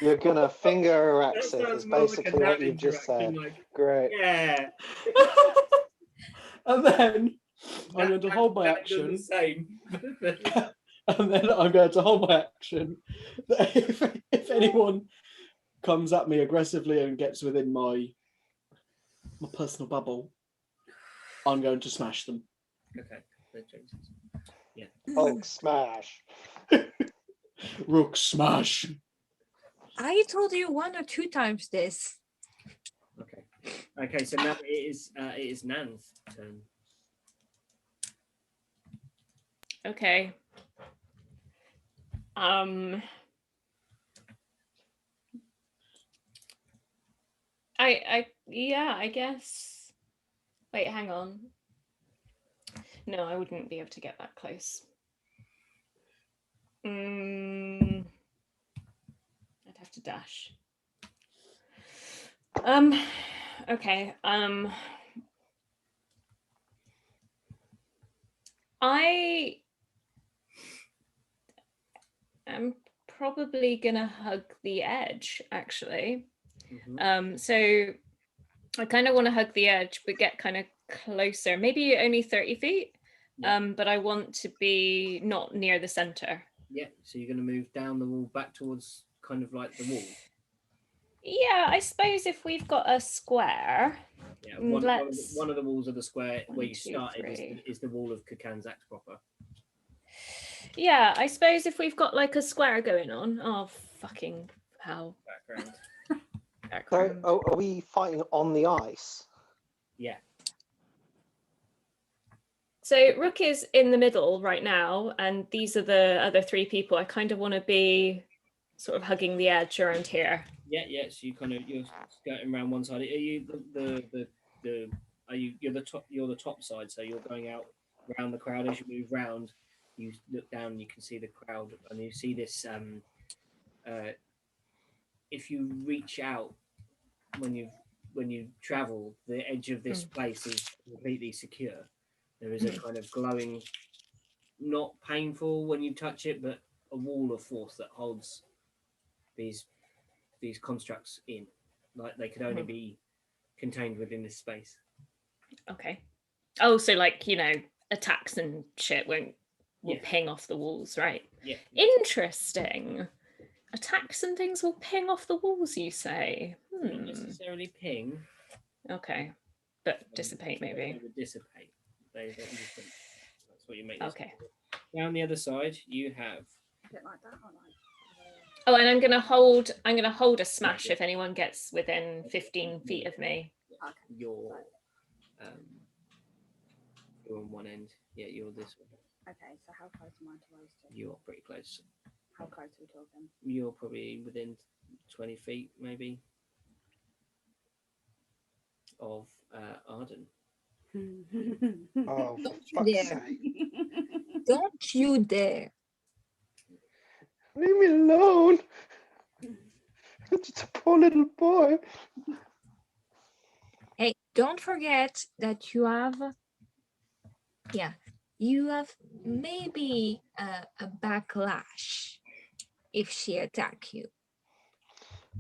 You're going to finger That Araxith sounds is more like a basically what nan you've just said. interaction, like, Great. yeah. And then I'm going to hold my Nan does action. the same. And then I'm going to hold my action. That if anyone comes at me aggressively and gets within my personal bubble, I'm going to smash them. Okay, that changes. Hulk smash. Rook smash. I told you 1 or 2 times this. Okay. Okay, so now it is Nan's turn. Okay. I guess. Wait, hang on. No, I wouldn't be able to get that close. I'd have to dash. Okay. I am probably gonna hug the edge, actually. Mhm. So I kind of want to hug the edge, but get kind of closer, maybe only 30 feet. Yeah. But I want to be not near the center. Yeah, so you're going to move down the wall back towards kind of like the wall. Yeah, I suppose if we've got a square. Yeah, Let's. one of the walls of the square where 1, you 2, started 3. is the wall of Kakanzak's proper. Yeah, I suppose if we've got like a square going on. Oh, fucking hell. Background. So, Background. are we fighting on the ice? Yeah. So Rook is in the middle right now, and these are the other 3 people. I kind of want to be sort of hugging the edge around here. Yeah, yeah. So you're skirting around one side. Are you you're the top side, so you're going out around the crowd. As you move round, you look down and you can see the crowd, and you see this if you reach out when you travel, the edge of this place is completely secure. There is a kind of glowing, not painful when you touch it, but a wall of force that holds these constructs in. Like they could only be contained within this space. Okay. Oh, so like, attacks and shit will Yeah. ping off the walls, right? Yeah. Interesting. Attacks and things will ping off the walls, you say? Not necessarily ping. Okay. But dissipate, maybe. They would dissipate. That's what you make this. Okay. Down the other side, you have. A bit like that, or like. Oh, and I'm gonna hold a smash if anyone gets within 15 feet of me. Okay. You're on one end. Yeah, you're this one. Okay, so how close am I to those 2? You're pretty close. How close are we talking? You're probably within 20 feet, maybe, of Arden. Oh, for Don't fuck's you dare. sake. Don't you dare. Leave me alone. I'm just a poor little boy. Hey, don't forget that you have maybe a backlash if she attack you.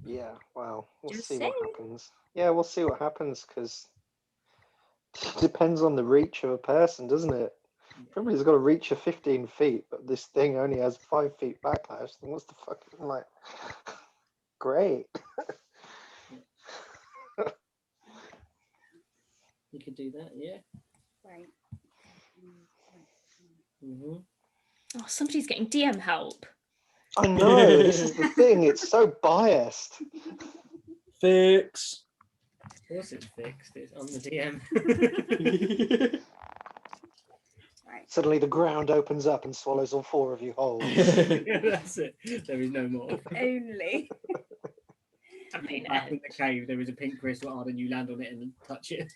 Yeah, well, we'll Just see saying. what happens. Yeah, we'll see what happens because it depends on the reach of a person, doesn't it? Everybody's got to reach a 15 feet, but this thing only has 5 feet backlash. Then what's the fuck? I'm like, great. You could do that, yeah. Right. Mm-hmm. Oh, somebody's getting DM help. I know, this is the thing. It's so biased. Fix. Of course it's fixed. It's on the DM. Right. Suddenly the ground opens up and swallows all 4 of you whole. Yeah, that's it. There is no more. Only. Back in the cave, there is a pink crystal art, and you land on it and touch it.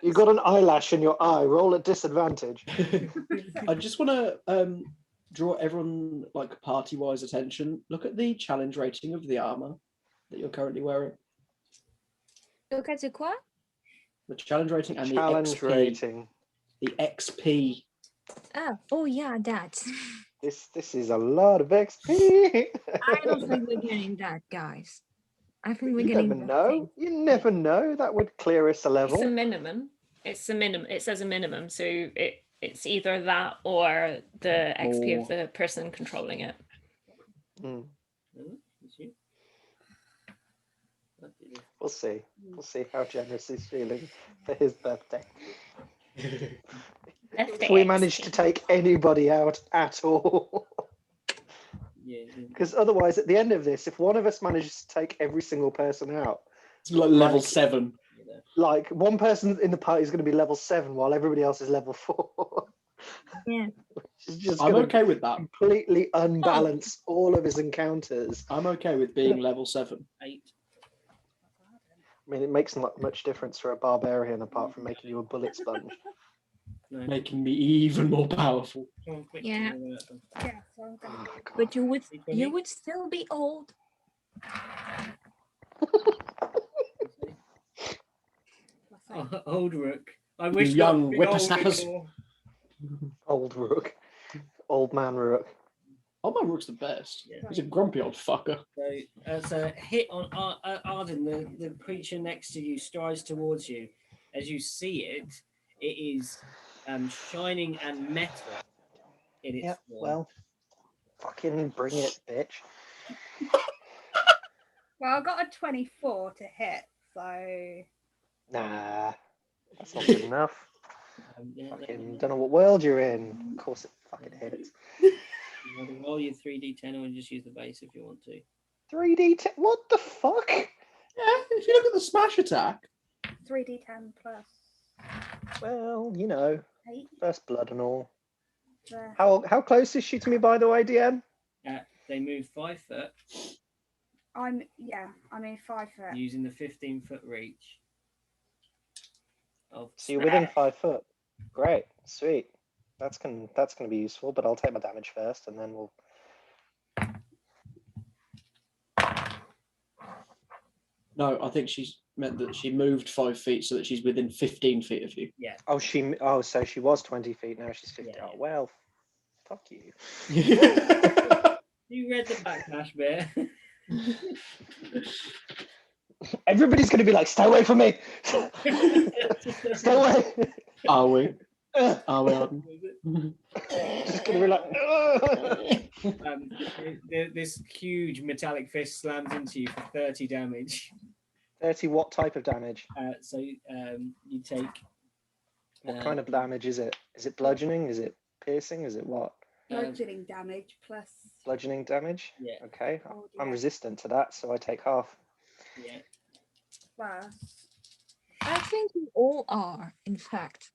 You got an eyelash in your eye. Roll at disadvantage. I just want to draw everyone, like, party-wise attention. Look at the challenge rating of the armor that you're currently wearing. Look at the quoi? The challenge rating and Challenge the XP. rating. The XP. Oh yeah, that. This is a lot of XP. I don't think we're getting that, guys. I think we're You getting never that know. thing. You never know. That would clear us a level. It's a minimum. It's a minimum. It says a minimum, so it's either that or the XP of the person controlling it. Mm. It's you. We'll see. We'll see how generous he's feeling for his birthday. If we manage to take anybody out at all. Yeah. Because otherwise, at the end of this, if one of us manages to take every single person out, It's like level 7. like one person in the party is going to be level 7 while everybody else is level 4. Yeah. Which is just I'm gonna okay with that. completely unbalance all of his encounters. I'm okay with being level 7. 8. I mean, it makes not much difference for a barbarian apart from making you a bullet sponge. No. Making me even more powerful. Come on, quick. Yeah. Yeah, so I'm gonna Oh, God. But you D20. would still be old. Oh, old Rook. I wish You young Rook could be old whippersnappers. anymore. Old Rook. Old man Rook. Oh, my Rook's the best. Yeah. He's a grumpy old fucker. So as a hit on Arden, the creature next to you strides towards you. As you see it, it is shining and metal in its Yeah, form. well, fucking bring it, bitch. Well, I got a 24 to hit, so Nah, that's not good enough. Yeah, Fucking don't know what world you're in. Of course it fucking hits. you want to roll your 3d10 or just use the base if you want to. 3D10? What the fuck? Yeah, if you look at the smash attack. 3d10 plus Well, you know, 8. first blood and all. There. How close is she to me, by the way, DM? They move 5 foot I'm in 5 foot. using the 15-foot reach. So you're within 5 foot. Great, sweet. That's gonna be useful, but I'll take my damage first, and then we'll. No, I think she's meant that she moved 5 feet so that she's within 15 feet of you. Yeah. Oh, so she was 20 feet. Now she's 50. Yeah. Oh, well, fuck you. You read the backlash bit. Everybody's gonna be like, "Stay away from me! Stay away!" Are we? Are we, Arden? Just gonna be like. This huge metallic fist slams into you for 30 damage. 30. What type of damage? So you take. What kind of damage is it? Is it bludgeoning? Is it piercing? Is it what? Bludgeoning damage plus. Bludgeoning damage? Yeah. Okay. Oh, I'm yeah. resistant to that, so I take half. Yeah. Plus. I think we all are, in fact.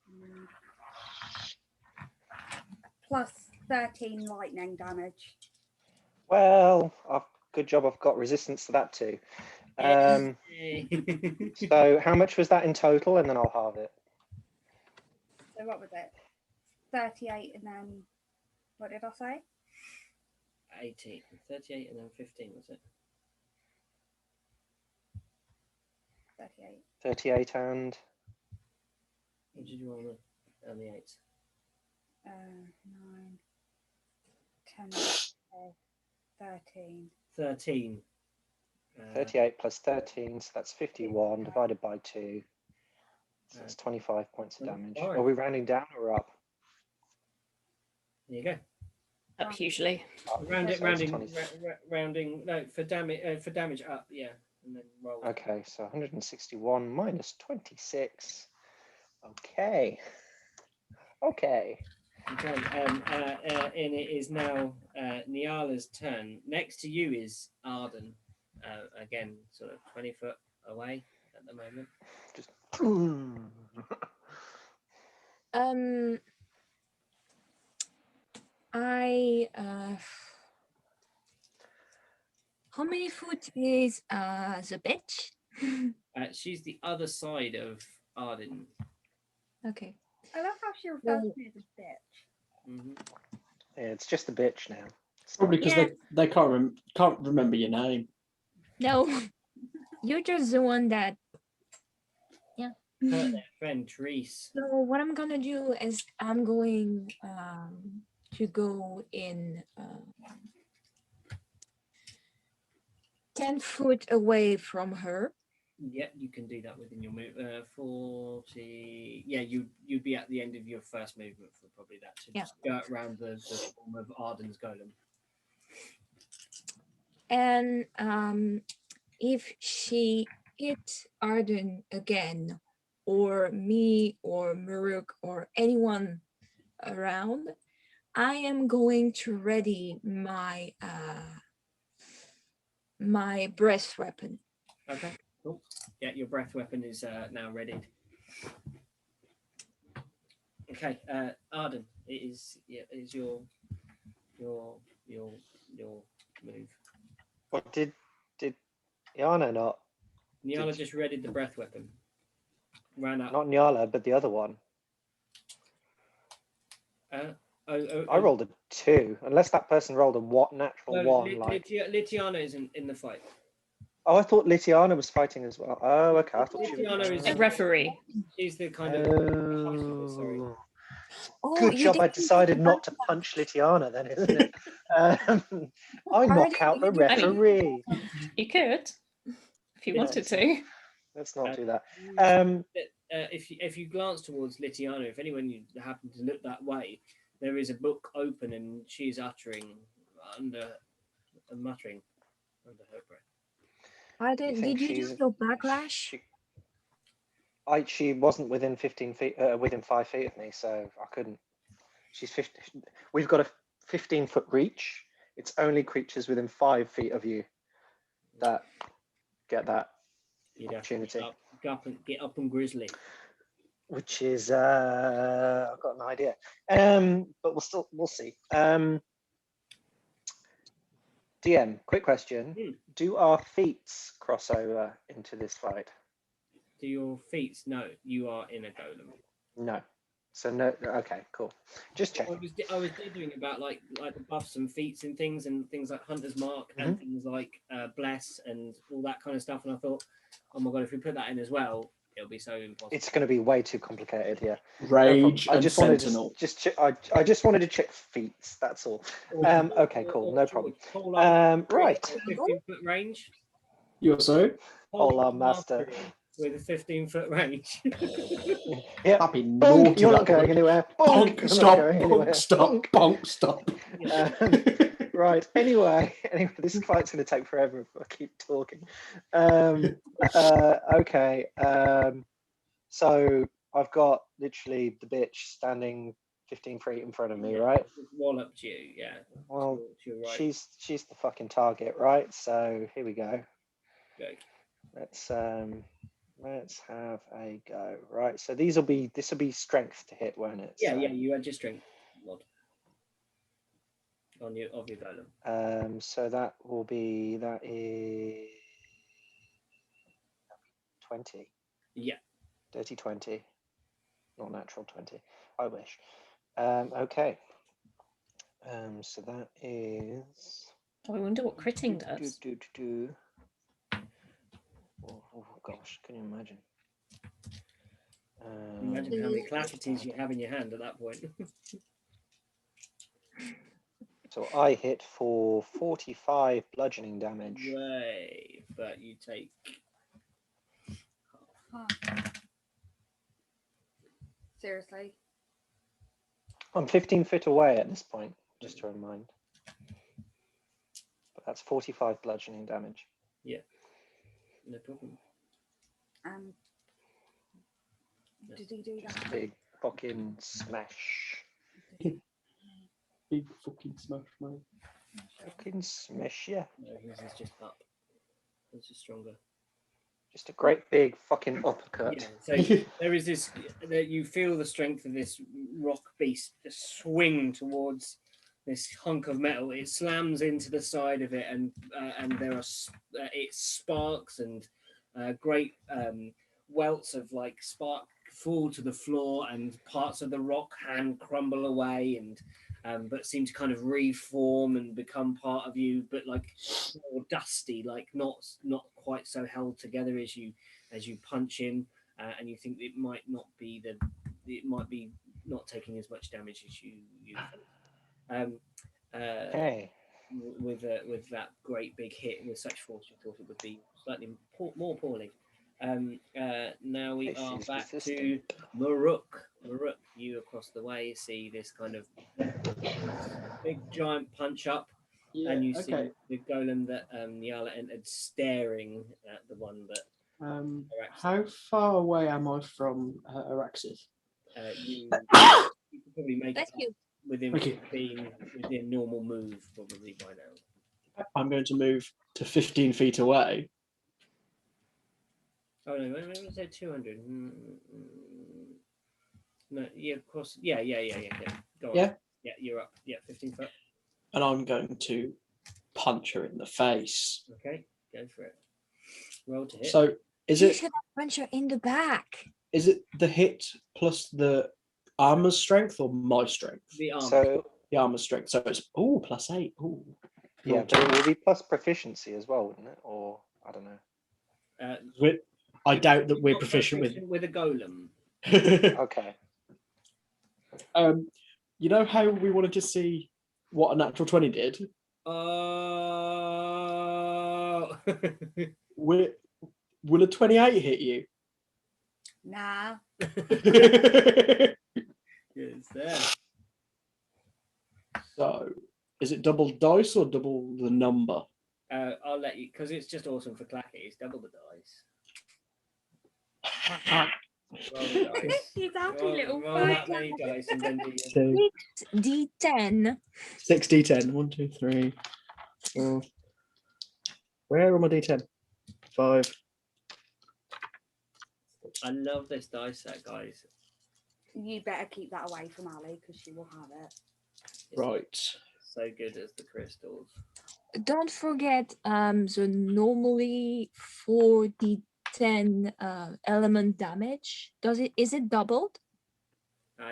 Plus 13 lightning damage. Well, good job I've got resistance to that too. So how much was that in total? And then I'll halve it. So what was it? 38 and then, what did I say? 18, 38 and then 15, was it? 38. 38 and. What did you roll on the 8? 9, 10, 13. 13. 38 plus 13, so that's 51 divided by 2. So that's 25 points of damage. Are we rounding down or up? There you go. Up usually. Rounding. No, for damage up. Yeah, and then roll. Okay, so 161 minus 26. Okay. Okay, and it is now Niala's turn. Next to you is Arden. Again, sort of 20 foot away at the moment. Just. I how many foot is the bitch? She's the other side of Arden. Okay. I love how she refers Well- to me as a bitch. Mhm. Yeah, it's just a bitch now. It's Probably not- because Yeah. they can't remember your name. No, you're just the one that. Yeah. Hurt their friend Therese. So what I'm gonna do is I'm going to go in 10 foot away from her. Yeah, you can do that within your move. 40. Yeah, you'd be at the end of your first movement for probably that to Yeah. just skirt around the form of Arden's golem. And if she hits Arden again, or me, or Maruk, or anyone around, I am going to ready my my breath weapon. Okay, cool. Yeah, your breath weapon is now readied. Okay, Arden, it is your move. What did Yana not? Niala just readied the breath weapon. Ran up. Not Nyala, but the other one. I rolled a 2. Unless that person rolled a natural No, 1. Litiana isn't in the fight. Oh, I thought Litiana was fighting as well. Oh, okay. I thought she was. Litiana is A referee. She's the kind of sorry. Oh. Oh, Good you job I didn't decided do not to punch Litiana then, isn't it? I knock Arden, out you the didn't- referee. You could, if you wanted to. Let's not do that. If you glance towards Litiana, if anyone you happen to look that way, there is a book open and she's muttering under her breath. Arden, think did you do she's- your backlash? She wasn't within 15 feet, within 5 feet of me, so I couldn't. She's 50. We've got a 15-foot reach. It's only creatures within 5 feet of you that get that You'd have to opportunity. get up and grizzly. Which is I've got an idea, but we'll see. DM, quick question: do our feats cross over into this fight? Do your feet? No, you are in a golem. No. So no. Okay, cool. Just check. I was doing about like the buffs and feats and things like Hunter's Mark and things like Bless and all that kind of stuff. And I thought, oh my god, if we put that in as well, it'll be so impossible. It's going to be way too complicated. Yeah. Rage I and just wanted Sentinel. to just check, I just wanted to check feats. That's all. Okay, cool. No problem. Right. 15-foot range. You're sorry? Hola, master. With a 15-foot range. Yeah. Happy Bonk, naughty. you're not going anywhere. Bonk, Bonk, you're stop, not going bonk, anywhere. stop, bonk, stop. Right. Anyway, this fight's going to take forever if I keep talking. Okay. So I've got literally the bitch standing 15 feet in front of me, right? Walloped you, yeah. Well, you're right. she's the fucking target, right? So here we go. Go. Let's have a go. Right. So this will be strength to hit, won't it? Yeah, So, you had your strength mod of your golem. So that is 20. Yeah. Dirty 20. Not natural 20. I wish. Okay. So that is. I wonder what critting does. Oh gosh, can you imagine? Imagine how many clackities you have in your hand at that point. So I hit for 45 bludgeoning damage. Way, but you take. Seriously. I'm 15 feet away at this point, just to remind. But that's 45 bludgeoning damage. Yeah. No problem. Did he do that? Big fucking smash. Big fucking smash, man. Fucking smash ya. No, his is just up. His is stronger. Just a great big fucking uppercut. Yeah, so there is this that you feel the strength of this rock beast just swing towards this hunk of metal. It slams into the side of it, and there are it sparks and great welts of like spark fall to the floor, and parts of the rock hand crumble away, and but seem to kind of reform and become part of you, but like more dusty, like not quite so held together as you punch him, and you think it might be not taking as much damage as you Okay. with that great big hit with such force. You thought it would be slightly more poorly. Now we are She's back to resistant. Maruk. Maruk, you across the way see this kind of big giant punch up, and you see the golem that Yala entered staring at the one that How far away am I from Araxis? you could probably make Thank it you. within Thank you. within normal move probably by now. I'm going to move to 15 feet away. Oh no, when was that 200? No, yeah, of course. Yeah. Go on. Yeah? Yeah, you're up. Yeah, 15 foot. And I'm going to punch her in the face. Okay, go for it. Roll to hit. So is You it should have punched her in the back. the hit plus the armor strength or my strength? The armor. So The armor strength. So it's +8. Ooh. yeah, but it will be plus proficiency as well, wouldn't it? Or I don't know. I doubt that we're Not proficient with a golem. with. Okay. You know how we wanted to see what a natural 20 did? Oh. Will a 28 hit you? Nah. It's there. So, is it double dice or double the number? I'll let you, because it's just awesome for clacking. It's double the dice. Roll the dice. He's happy roll, little roll that many dice and then do your... 6d10. 6d10. 1, 2, 3, 4. Where are my d10? 5. I love this dice set, guys. You better keep that away from Ali because she will have it. It's Right. so good as the crystals. Don't forget the normally 4d10 element damage. Is it doubled?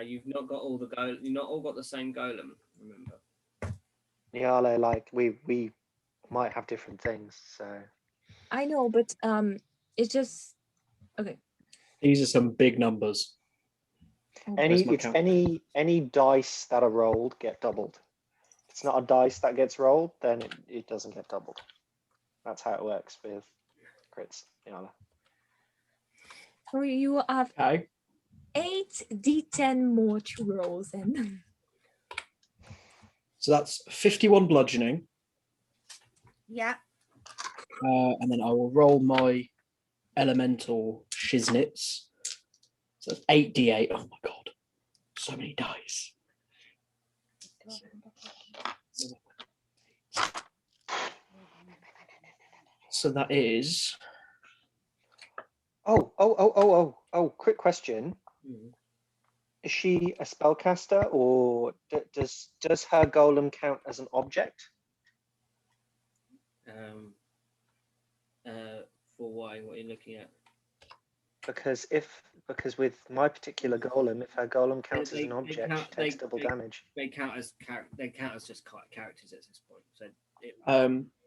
You've not got all the you've not all got the same golem, remember. Niale, like we might have different things, so I know, but it's just okay. These are some big numbers. Where's my count? any dice that are rolled get doubled. If it's not a dice that gets rolled, then it doesn't get doubled. That's how it works with crits, Niale. So you have Okay. 8d10 more to roll then. So that's 51 bludgeoning. Yeah. And then I will roll my elemental shiznits. So that's 8d8. Oh my god. So many dice. So that is... Oh, quick question. Mhm. Is she a spellcaster, or does her golem count as an object? For why? What are you looking at? Because with my particular golem, if her golem counts as They an object, count- she takes double damage. They count as just characters at this point. So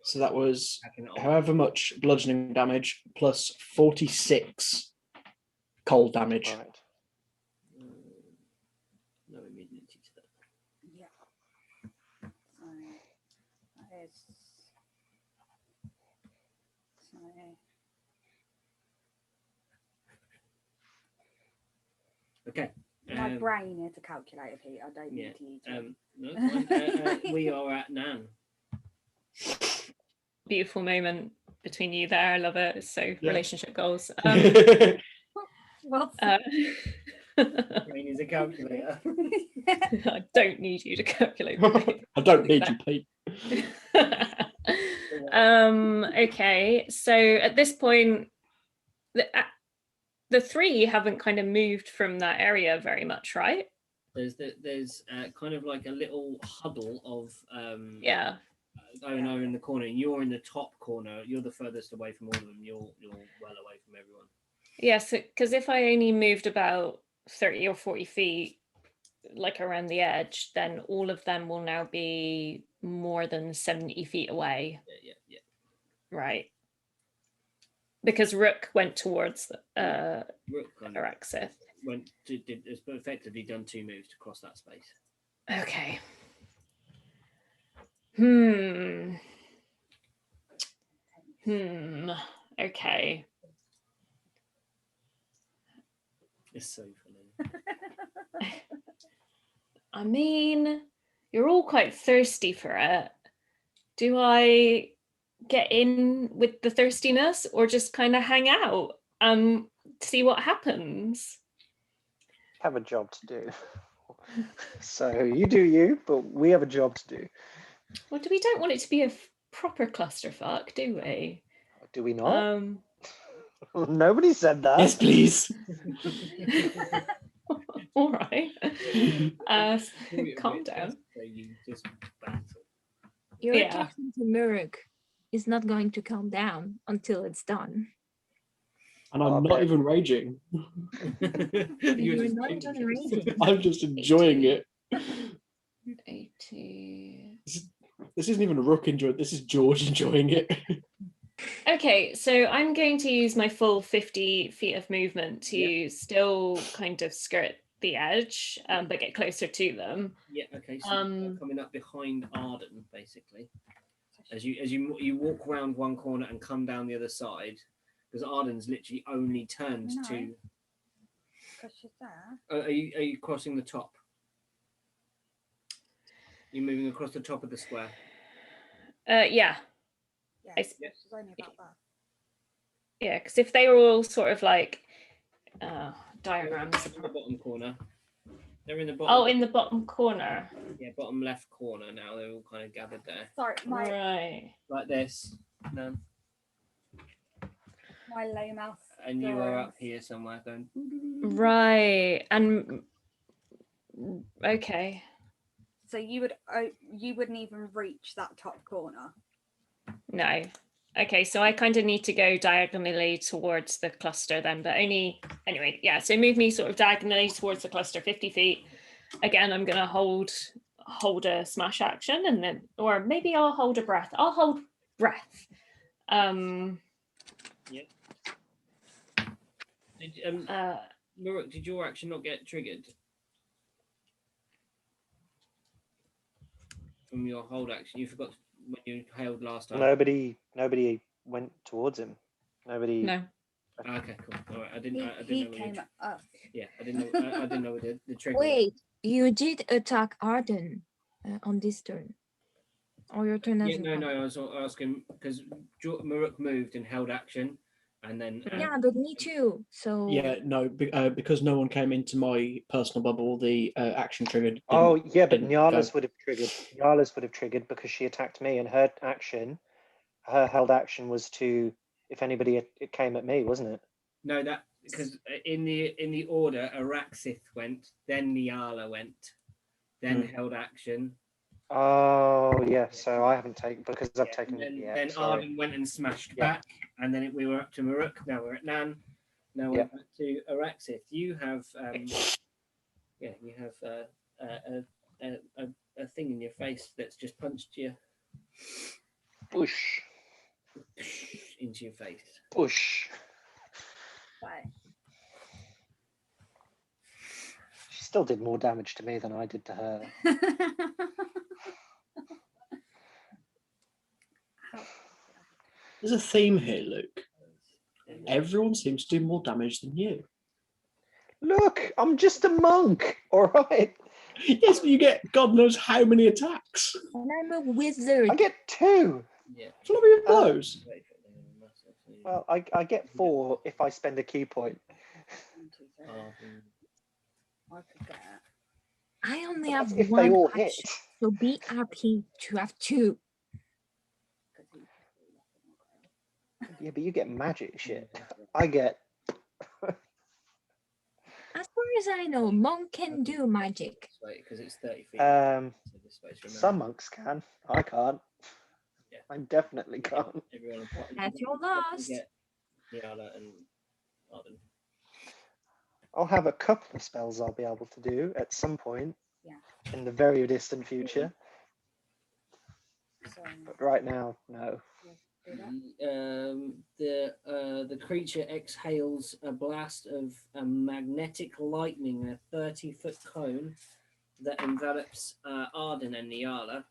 So that was attacking it on- however much bludgeoning damage plus 46 cold damage. Right. No immunity to that. Yeah. So that is. So. Okay. My brain is a calculator, Pete. I don't Yeah. need to use it. No, it's fine. We are at Nan. Beautiful moment between you there. I love it. It's so Yeah. relationship goals. Well, Uh, Brain is a calculator. I don't need you to calculate. me. I don't need you, Pete. Okay, so at this point, the three haven't kind of moved from that area very much, right? There's kind of like a little huddle of Yeah. Owen in the corner, and you're in the top corner. You're the furthest away from all of them. You're well away from everyone. Yeah, so because if I only moved about 30 or 40 feet, like around the edge, then all of them will now be more than 70 feet away. Yeah. Right. Because Rook went towards Rook kind of Araxith. has effectively done 2 moves to cross that space. Okay. Okay. It's so funny. I mean, you're all quite thirsty for it. Do I get in with the thirstiness or just kind of hang out and see what happens? Have a job to do. So you do you, but we have a job to do. Well, we don't want it to be a proper clusterfuck, do we? Do we not? Nobody said that. Yes, please. All right. Calm down. So you just battle. Your Yeah. talking to Muruk is not going to calm down until it's done. And I'm not even raging. You're not even raging. I'm just enjoying it. 80. This isn't even a Rook enjoying it. This is George enjoying it. Okay, so I'm going to use my full 50 feet of movement to still kind of skirt the edge, but get closer to them. Yeah. Okay. So you're coming up behind Arden, basically, as you walk around one corner and come down the other side, because Arden's literally only turned to. Because she's there. Are you crossing the top? You're moving across the top of the square. Yeah. Yeah, I- she's only about that. Yeah, because if they were all sort of like diagrams. In the bottom corner. They're in the bottom. Oh, in the bottom corner. Yeah, bottom left corner now. They're all kind of gathered there. Sorry, my Right. Like this. No. my lame mouth. And you are up here somewhere going. Right. And okay. So you wouldn't even reach that top corner. No. Okay, so I kind of need to go diagonally towards the cluster then, but only anyway, yeah. So move me sort of diagonally towards the cluster, 50 feet. Again, I'm gonna hold a smash action, and then, or maybe I'll hold a breath. I'll hold breath. Muruk, did your action not get triggered from your hold action? You forgot when you held last time. Nobody went towards him. Nobody. No. Okay, cool. All right, I didn't He know. came up. Yeah, I didn't know. I didn't know the trigger. Wait, you did attack Arden on this turn. Or your turn as Yeah, no. I was asking because Muruk moved and held action, and then. Yeah, but me too. So Yeah, no, because no one came into my personal bubble, the action triggered. Oh yeah, but didn't Nyala's go. would have triggered. Nyala's would have triggered because she attacked me, and her held action was to if anybody it came at me, wasn't it? No, that because in the order, Araxith went, then Nyala went, then held action. Oh yeah, so I haven't taken because I've taken Then, yeah. then Sorry. Arden went and smashed Yeah. back, and then we were up to Muruk. Now we're at Nan. Now we're back to Araxith. You have you have a thing in your face that's just punched you Push. into your face. Push. Right. She still did more damage to me than I did to her. There's a theme here, Luke. Everyone seems to do more damage than you. Look, I'm just a monk, all right? Yes, but you get God knows how many attacks. and I'm a wizard. I get 2. Yeah. Flurry of blows. Well, I get 4 if I spend a key point. I could get. I only But have that's if one they all action, hit. so be happy to have two. 'Cause he- Yeah, but you get magic shit. I get. As far as I know, monk can do magic. Wait, because it's 30 feet. Um, So this way, so remember. some monks can. I can't. Yeah. I definitely can't. Everyone That's your you last. get Niala and Arden. I'll have a couple of spells I'll be able to do at some point Yeah. in the very distant future. So But right now, no. do that. The creature exhales a blast of a magnetic lightning, a 30-foot cone that envelops Arden and Niala,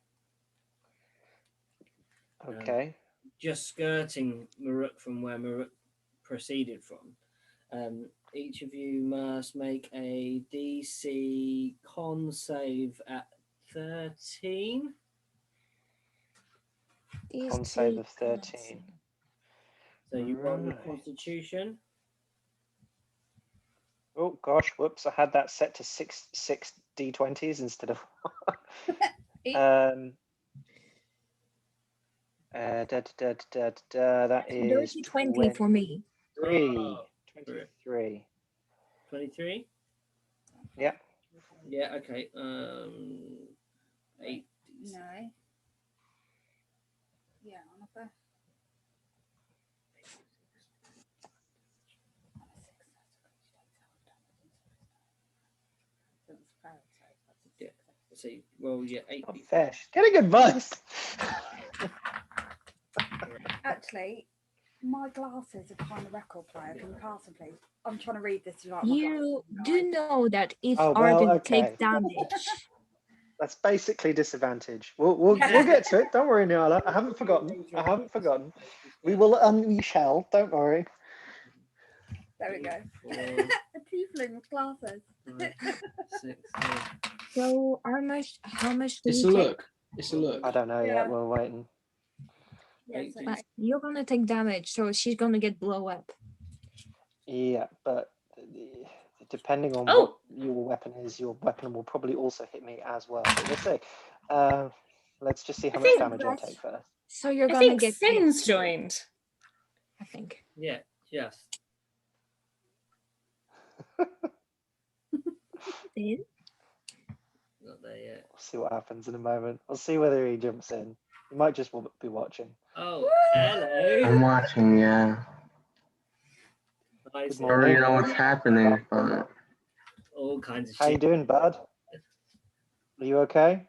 Okay. just skirting Maruk from where Maruk proceeded from. Each of you must make a DC con save at 13. Con save of 13. So you roll your Right. Constitution. Oh gosh, whoops! I had that set to six d20s instead of. That is Dirty 20 for me. 23. 23. Yeah. Yeah. Okay. 8. No. Yeah, on a birth. Yeah. So you roll your 8. Not fair. She's getting advice. Actually, my glasses are kind of record player. Can you pass them, please? I'm trying to read this without my You glasses. do know that if Oh, well, Arden okay. takes damage, That's basically disadvantage. We'll get to it. Don't worry, Niala. I haven't forgotten. We will we shall. Don't worry. There we go. 4, A tiefling with glasses. 5, 6, 7. so how much do It's you a take? look. It's a look. I don't know Yeah. yet. We're waiting. Yeah, so But you're gonna take damage, so she's gonna get blow up. Yeah, but depending on Oh. what your weapon is, your weapon will probably also hit me as well. But we'll see. Let's just see how much think- damage I take first. So you're I gonna think get Finn's joined. I think. Yeah. Yes. Finn? Not there yet. We'll see what happens in a moment. We'll see whether he jumps in. He might just be watching. Oh, hello. I'm watching, yeah. Nice. Good I already morning. know what's happening, but All kinds of How you shit. doing, bud? Are you okay?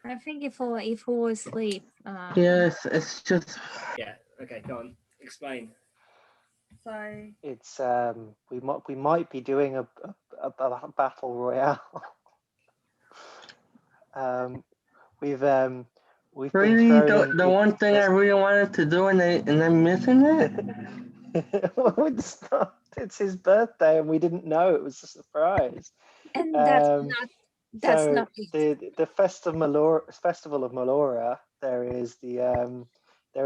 I think if he fall asleep, yes, it's just Yeah. Okay. Go on. Explain. So It's we might be doing a battle royale. We've been really thrown the in one thing I really wanted to do, and I'm missing it. It's his birthday, and we didn't know it was a surprise. and that's So not the Festival of Melora. There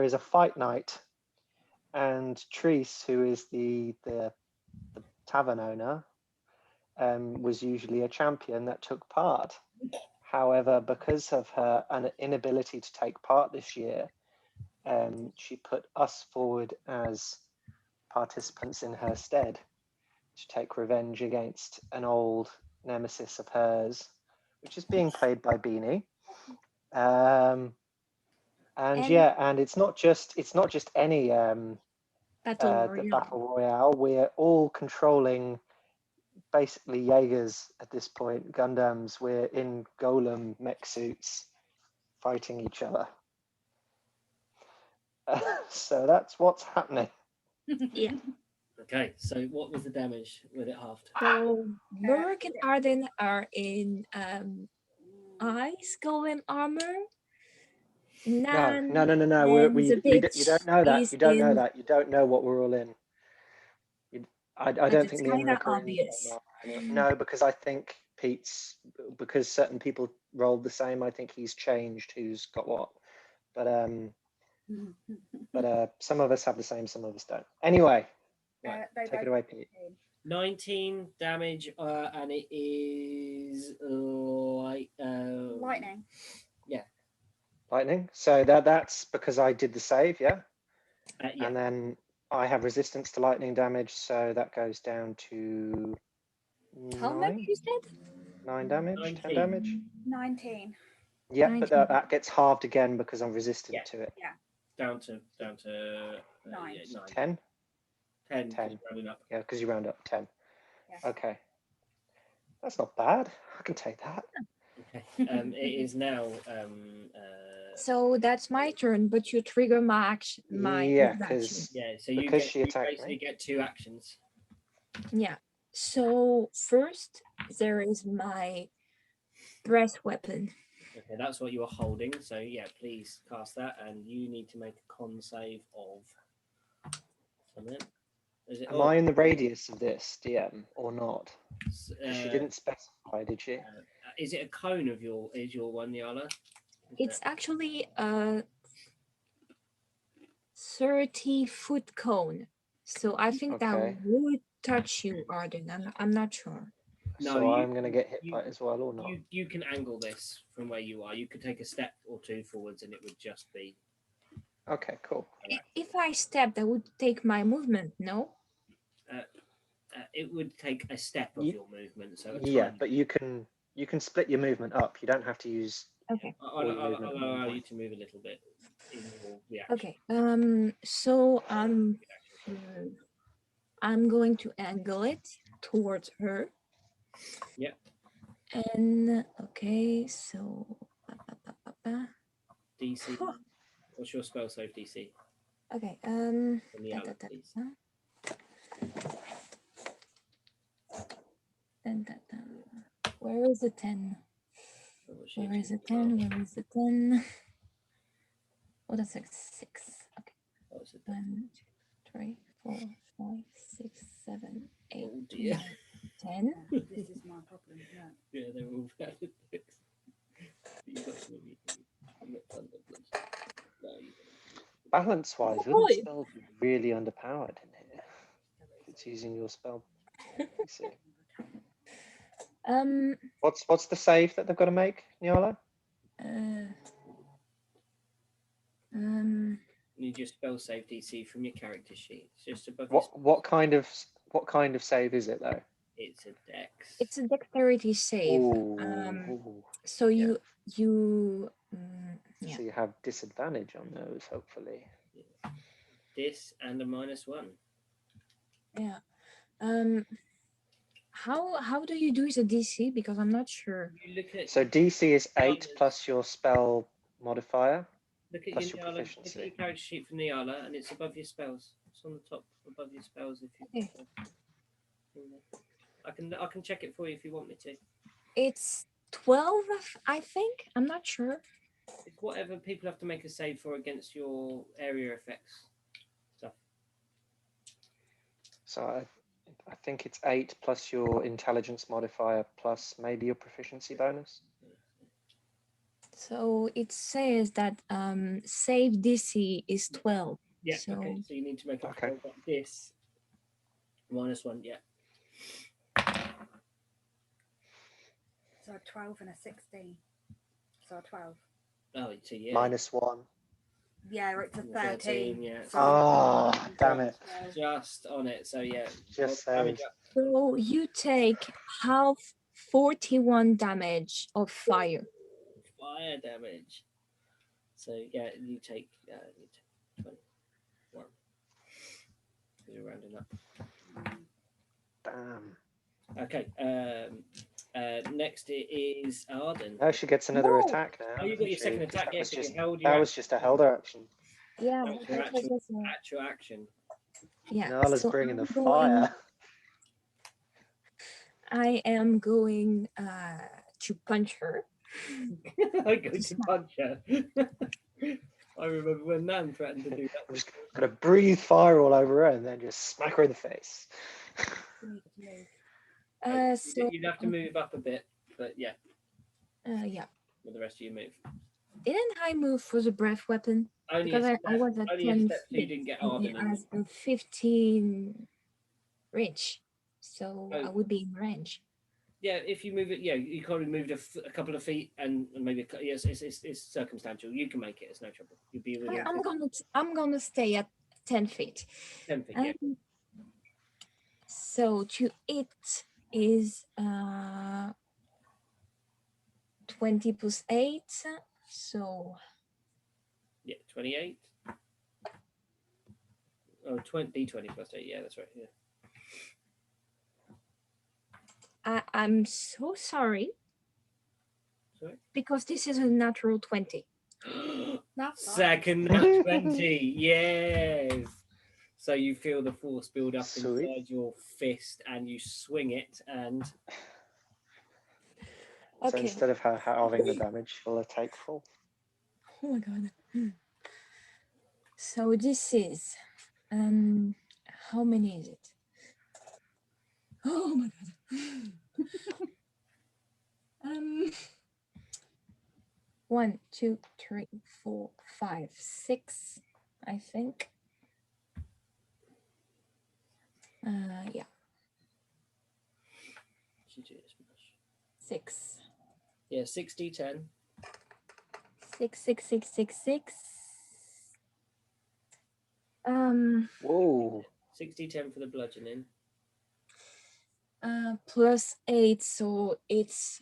is a fight night, and Treese, who is the tavern owner, was usually a champion that took part. However, because of her inability to take part this year, she put us forward as participants in her stead to take revenge against an old nemesis of hers, which is being played by Beanie. And it's not just any battle the royale. battle royale. We're all controlling basically Jaegers at this point, Gundams. We're in Golem mech suits fighting each other. So that's what's happening. Yeah. Okay. So what was the damage with it halved? So Burke and Arden are in ice golem armor. No. And You don't know that. You don't know that. You don't know what we're all in. I don't think me and Rick are in the obvious. same armor. No, because I think because certain people rolled the same. I think he's changed who's got what. But some of us have the same, some of us don't. Anyway, Right. They Take both it away, Pete. 19 damage, and it is like lightning. Lightning. So that's because I did the save, yeah? Yeah. And then I have resistance to lightning damage, so that goes down to How many 9, you said? 9 damage, 10 19. damage. 19. Yeah, but 19. that gets halved again because I'm resistant Yeah. to it. Down to 9. yeah, 9. 10? 10. 10. Rounding up. Yeah, because you round up 10. Yes. Okay. That's not bad. I can take that. Okay. It is now. So that's my turn, but you trigger my action. Yeah, move action. because Yeah. So you because get, she you attacked basically me. get 2 actions. Yeah. So first there is my breath weapon. Okay, that's what you are holding. So yeah, please cast that, and you need to make a con save of something. Is it? Am I in the radius of this, DM, or not? 'Cause she Uh, didn't specify, did she? is it a cone of your? Is your one, Nyala? It's actually a 30-foot cone. So I think that Okay. would touch you, Arden. I'm not sure. No, So you- I'm going to get hit you- by it as well, or not? You can angle this from where you are. You could take a step or 2 forwards, and it would just be. Okay, cool. If I step, that would take my movement, no? It would take a step of Ye- your movement. So Yeah, tiny. but you can split your movement up. You don't have to use. Okay. I'll all your movement at one allow you point. to move a little bit in your reaction. Okay. So I'm going to angle it towards her. Yeah. And okay, so DC. What's your spell save DC? okay. From Nyala, please. Where is the 10? What was she Where is the expecting? 10? Where is the 10? Oh, that's like 6. Okay. What was it? 1, 2, 3, 4, 5, 6, 7, 8, Oh dear. 9, 10. This is my problem. Yeah. Yeah, they're all bad at this. You've got some of you. I'm not done with this. No, you Balance-wise, Oh, wouldn't boy. spells be really underpowered in here? If it's using your spell. PC. What's the save that they've got to make, Nyala? need your spell save DC from your character sheet. It's just above your What kind of save is it though? It's a dex. It's a dexterity save. Ooh. So yeah. you So you have disadvantage on those, hopefully. This and a -1. yeah. How do you do the DC? Because I'm not sure. You look at So DC is 8 Nyala's- plus your spell modifier. Look at plus your your Nyala, look at proficiency. your character sheet from Nyala, and it's above your spells. It's on the top above your spells. If you, Okay. I can check it for you if you want me to. It's 12, I think. I'm not sure. It's whatever people have to make a save for against your area effects stuff. So I think it's 8 plus your intelligence modifier plus maybe your proficiency bonus. So it says that save DC is 12. Yeah. So Okay. So you need to make a Okay. roll like this. -1. Yeah. So a 12 and a 16. So a 12. Oh, so yeah. -1. Yeah, it's a 13, 13. yeah. So Ah, damn it. Just on it. So yeah. Just roll damage saved. up. So you take half 41 damage of fire. Fire damage. So yeah, you take 21. You're rounding up. Damn. Okay. Next it is Arden. Now she gets another No. attack now. Oh, you got your doesn't second she? 'Cause attack. that Yeah, was 'cause you just held your that was just a helder action. Yeah, That was your that was also- actual action. yeah. Nala's so bringing the I'm going- fire. I am going to punch her. I go to punch her. I remember when Nan threatened to do that. I'm just gonna breathe fire all over her and then just smack her in the face. you need to move. So You'd have to move up a bit, but yeah, yeah. with the rest of your move. Didn't I move for the breath weapon? Only Because a I step, was at only 10 a step, so you feet, didn't get and Arden it in. has a 15. reach, so Oh. I would be in range. Yeah, if you move it, yeah, you probably moved a couple of feet, and maybe yes, it's circumstantial. You can make it. It's no trouble. You'll be within I'm gonna stay at 10 feet. 10 feet. Yeah. So to it is 20 plus 8, so Yeah, 28. Oh, 20 plus 8. Yeah, that's right. Yeah. I'm so sorry Sorry? because this is a natural 20. That's fine. Second nat 20. Yes. So you feel the force build up Sweet. inside your fist, and you swing it, and So Okay. instead of her halving the damage, she'll take full. Oh my god. So this is how many is it? Oh my god. 1, 2, 3, 4, 5, 6, I think. Yeah, 6. yeah, 6d10. 6, 6, 6, 6, 6. Whoa. 6d10 for the bludgeoning. Plus 8, so it's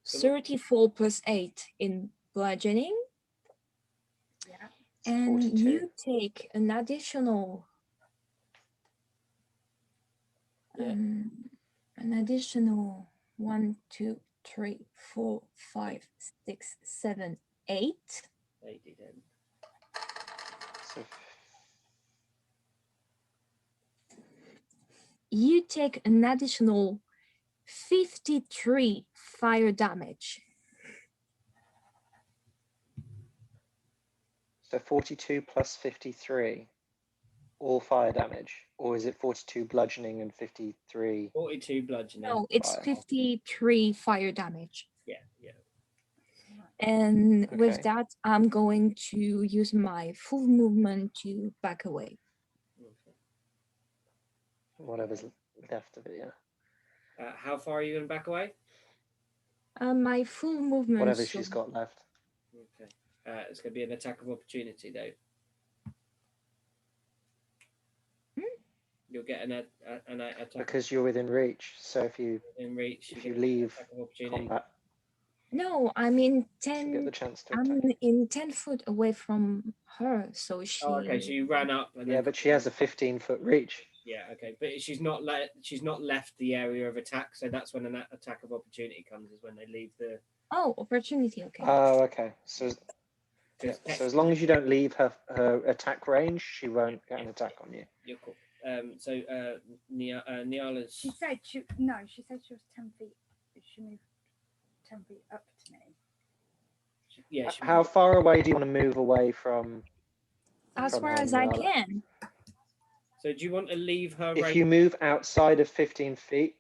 34 plus 8 in bludgeoning. Yeah. And 42. you take an additional Yeah. an additional 1, 2, 3, 4, 5, 6, 7, 8. 8d10. So You take an additional 53 fire damage. So 42 plus 53, all fire damage, or is it 42 bludgeoning and 53? 42 bludgeoning. No, it's Fire. 53 fire damage. Yeah, yeah. And with Okay. that, I'm going to use my full movement to back away. Okay. Whatever's left of it, yeah. How far are you going to back away? My full movement. Whatever so she's got left. Okay. It's going to be an attack of opportunity, though. You'll get an attack Because you're within reach. So if you in reach. if get you an leave attack of opportunity. combat, No, I'm in she'll get 10. the chance to I'm attack. in 10 foot away from her, so she. Oh, okay. So you ran up, and Yeah, then but she has a 15-foot reach. yeah, okay, but she's not left the area of attack, so that's when an attack of opportunity comes. Is when they leave the. Oh, opportunity. Okay. Oh, okay. So yeah, Because so as long as you don't leave her attack range, she won't get an attack on you. you're cool. So Niala's. She said she was 10 feet. She moved 10 feet up to me. Yeah. How far away do you want to move away from? As from far her, as I Niala? can. So do you want to leave her? If you move outside of 15 feet,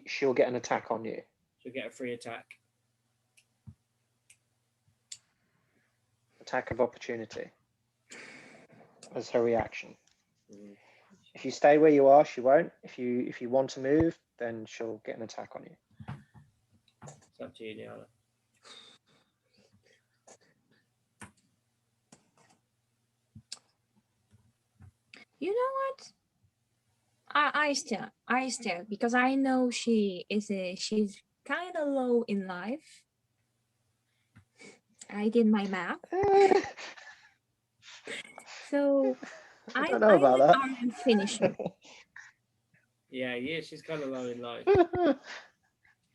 she'll get an attack on you. she'll get a free attack. Attack of opportunity as her reaction. Mm. If you stay where you are, she won't. If you want to move, then she'll get an attack on you. It's up to you, Niala. You know what? I still because I know she's kind of low in life. I did my math, so I don't know about that. Arden finish her. Yeah, she's kind of low in life.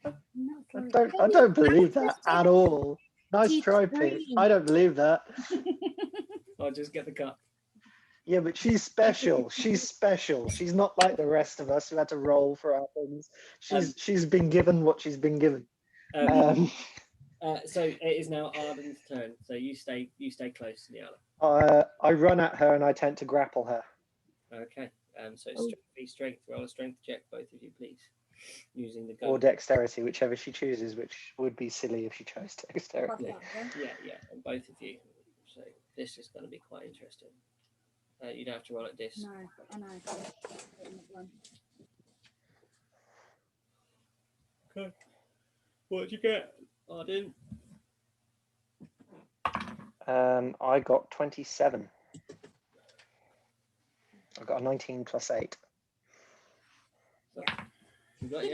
I don't believe that at all. Nice try, Pete. I don't believe that. I'll just get the cup. Yeah, but she's special. She's special. She's not like the rest of us who had to roll for our things. She's been given what she's been given. So it is now Arden's turn. So you stay close, Niala. I run at her and I tend to grapple her. Okay. So it's strength. Roll a strength check, both of you, please. Using the gun. Or dexterity, whichever she chooses, which would be silly if she chose dexterity. Yeah, and both of you. So this is going to be quite interesting. You don't have to roll at this. No, I know. Okay. What did you get? I didn't. I got 27. I got a 19 plus 8. You got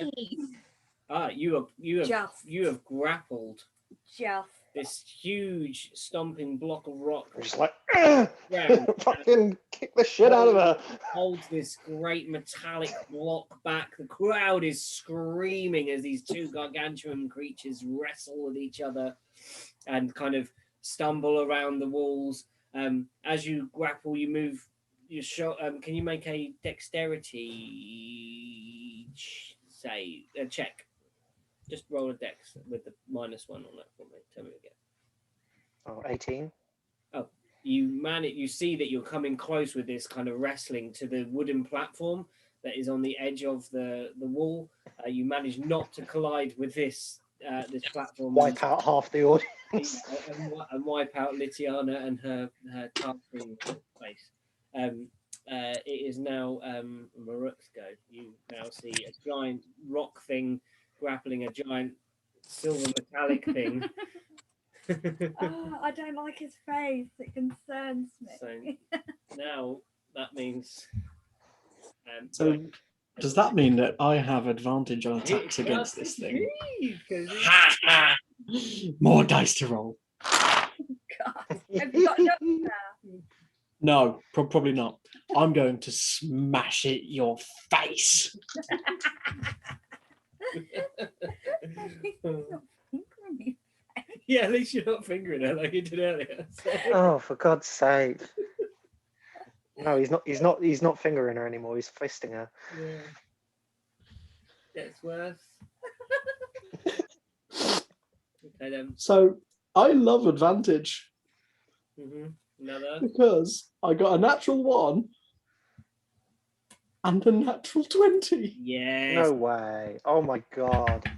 you? You have grappled Just. this huge stomping block of rock. I'm just like, Ground. fucking kick the shit out of her. Holds this great metallic block back. The crowd is screaming as these two gargantuan creatures wrestle with each other and kind of stumble around the walls. As you grapple, you move. You show. Can you make a dexterity check? Just roll a dex with the -1 on that for me. Tell me again. Oh, 18. You see that you're coming close with this kind of wrestling to the wooden platform that is on the edge of the wall. You manage not to collide with this platform. Wipe out half the audience. and wipe out Litiana and her targeting face. It is now Maruk's go. You now see a giant rock thing grappling a giant silver metallic thing. Oh, I don't like his face. It concerns me. So now that means. So does that mean that I have advantage on attacks against this thing? More dice to roll. God. Have you got enough now? No, probably not. I'm going to smash it your face. Yeah, at least you're not fingering her like you did earlier. So. Oh, for God's sake! No, he's not fingering her anymore. He's fisting her. Yeah. Gets worse. Okay then. So I love advantage Another. because I got a natural 1 and a natural 20. Yes. No way! Oh my God!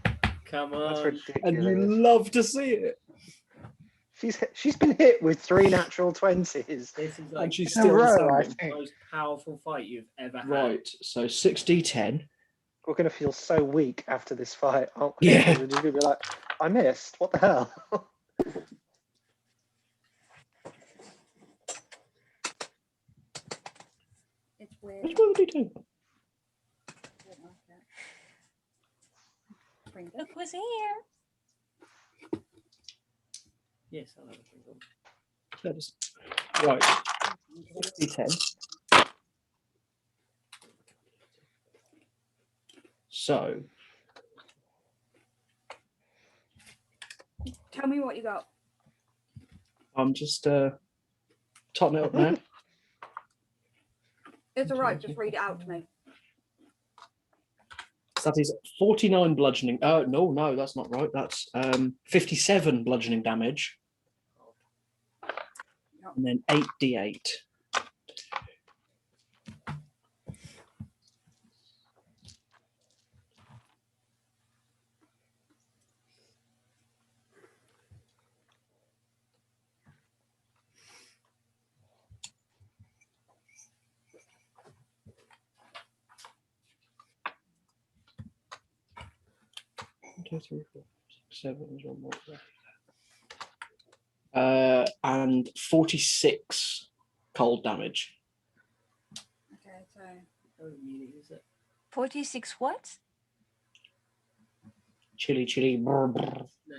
Come That's on. ridiculous. And you love to see it. She's been hit with 3 natural 20s. This is like And she's in a still row, I standing. the think. most powerful fight you've ever had. Right, so 6d10. We're gonna feel so weak after this fight, aren't we? Yeah. We're just gonna be like, I missed. What the hell? It's weird. Which one did he do? I don't like it. Bring it. Look who's here. Yes, I'll have a drink. That is- Right, 6d10. So, Tell me what you got. I'm just totting it up now. It's all right. Just read it out to me. So that is 49 bludgeoning. No, that's not right. That's 57 bludgeoning damage. And then 8d8. One, 2, 3, 4, 6, 7. There's one more there. And 46 cold damage. Okay, so How immune is it? 46 what? Chilly, chilly. Brr, brr. No.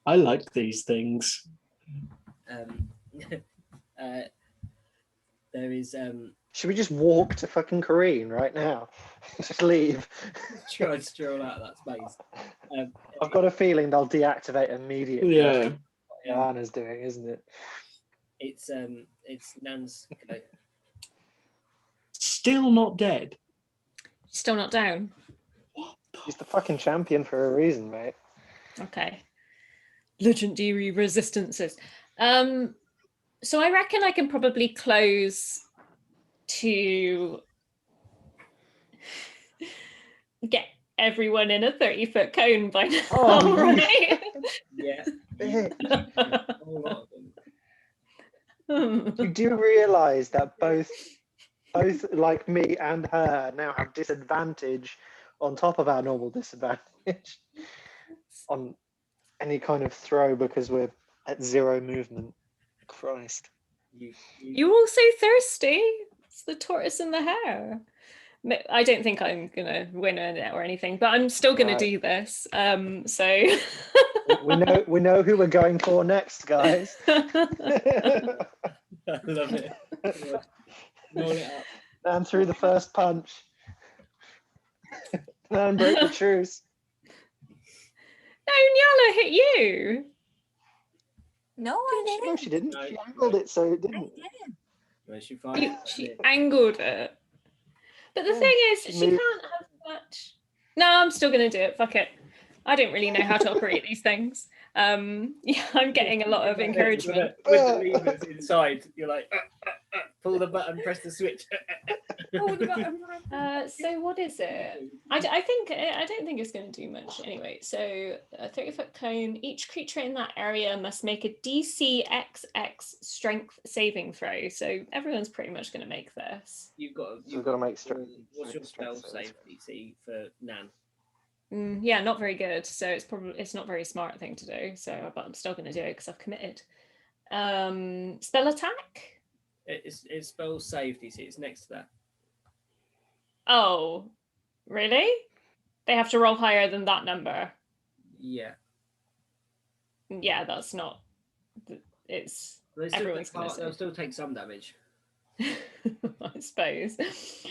I like these things. There is Should we just walk to fucking Kareen right now? Just leave. try and stroll out of that space. I've got a feeling they'll deactivate immediately. Yeah. What Anna's doing, isn't it? It's Nan's go. Still not dead. Still not down. He's the fucking champion for a reason, mate. Okay. Legendary resistances. So I reckon I can probably close to get everyone in a 30-foot cone by now, Oh, you right? Yeah. bitch. A whole lot of them. You do realise that both like me and her now have disadvantage on top of our normal disadvantage on any kind of throw because we're at 0 movement. Christ. You're all so thirsty. It's the tortoise and the hare. I don't think I'm gonna win it or anything, but I'm still gonna Right. do this. So We know who we're going for next, guys. I love it. Roll it up. Dan threw the first punch. Dan broke the truce. No, Nyala hit you. No, I No, didn't. she didn't. No, She angled it so it I didn't. didn't. Well, she finds She angled it. But the Yeah, thing is, she she moved. can't have much. No, I'm still gonna do it. Fuck it. I don't really know how to operate these things. Yeah, I'm getting a lot of encouragement. With the levers inside, you're like, pull the button, press the switch. Oh, the button. So what is it? I don't think it's going to do much anyway. So a 30-foot cone. Each creature in that area must make a DC XX strength saving throw. So everyone's pretty much going to make this. You've got to make strength. What's your spell save DC for Nan? Yeah, not very good. So it's not a very smart thing to do. So, but I'm still going to do it because I've committed. Spell attack. It's spell save DC. It's next to that. Oh, really? They have to roll higher than that number. Yeah. Yeah, that's not. It's They'll still, everyone's going to they'll still take some damage. I suppose. It's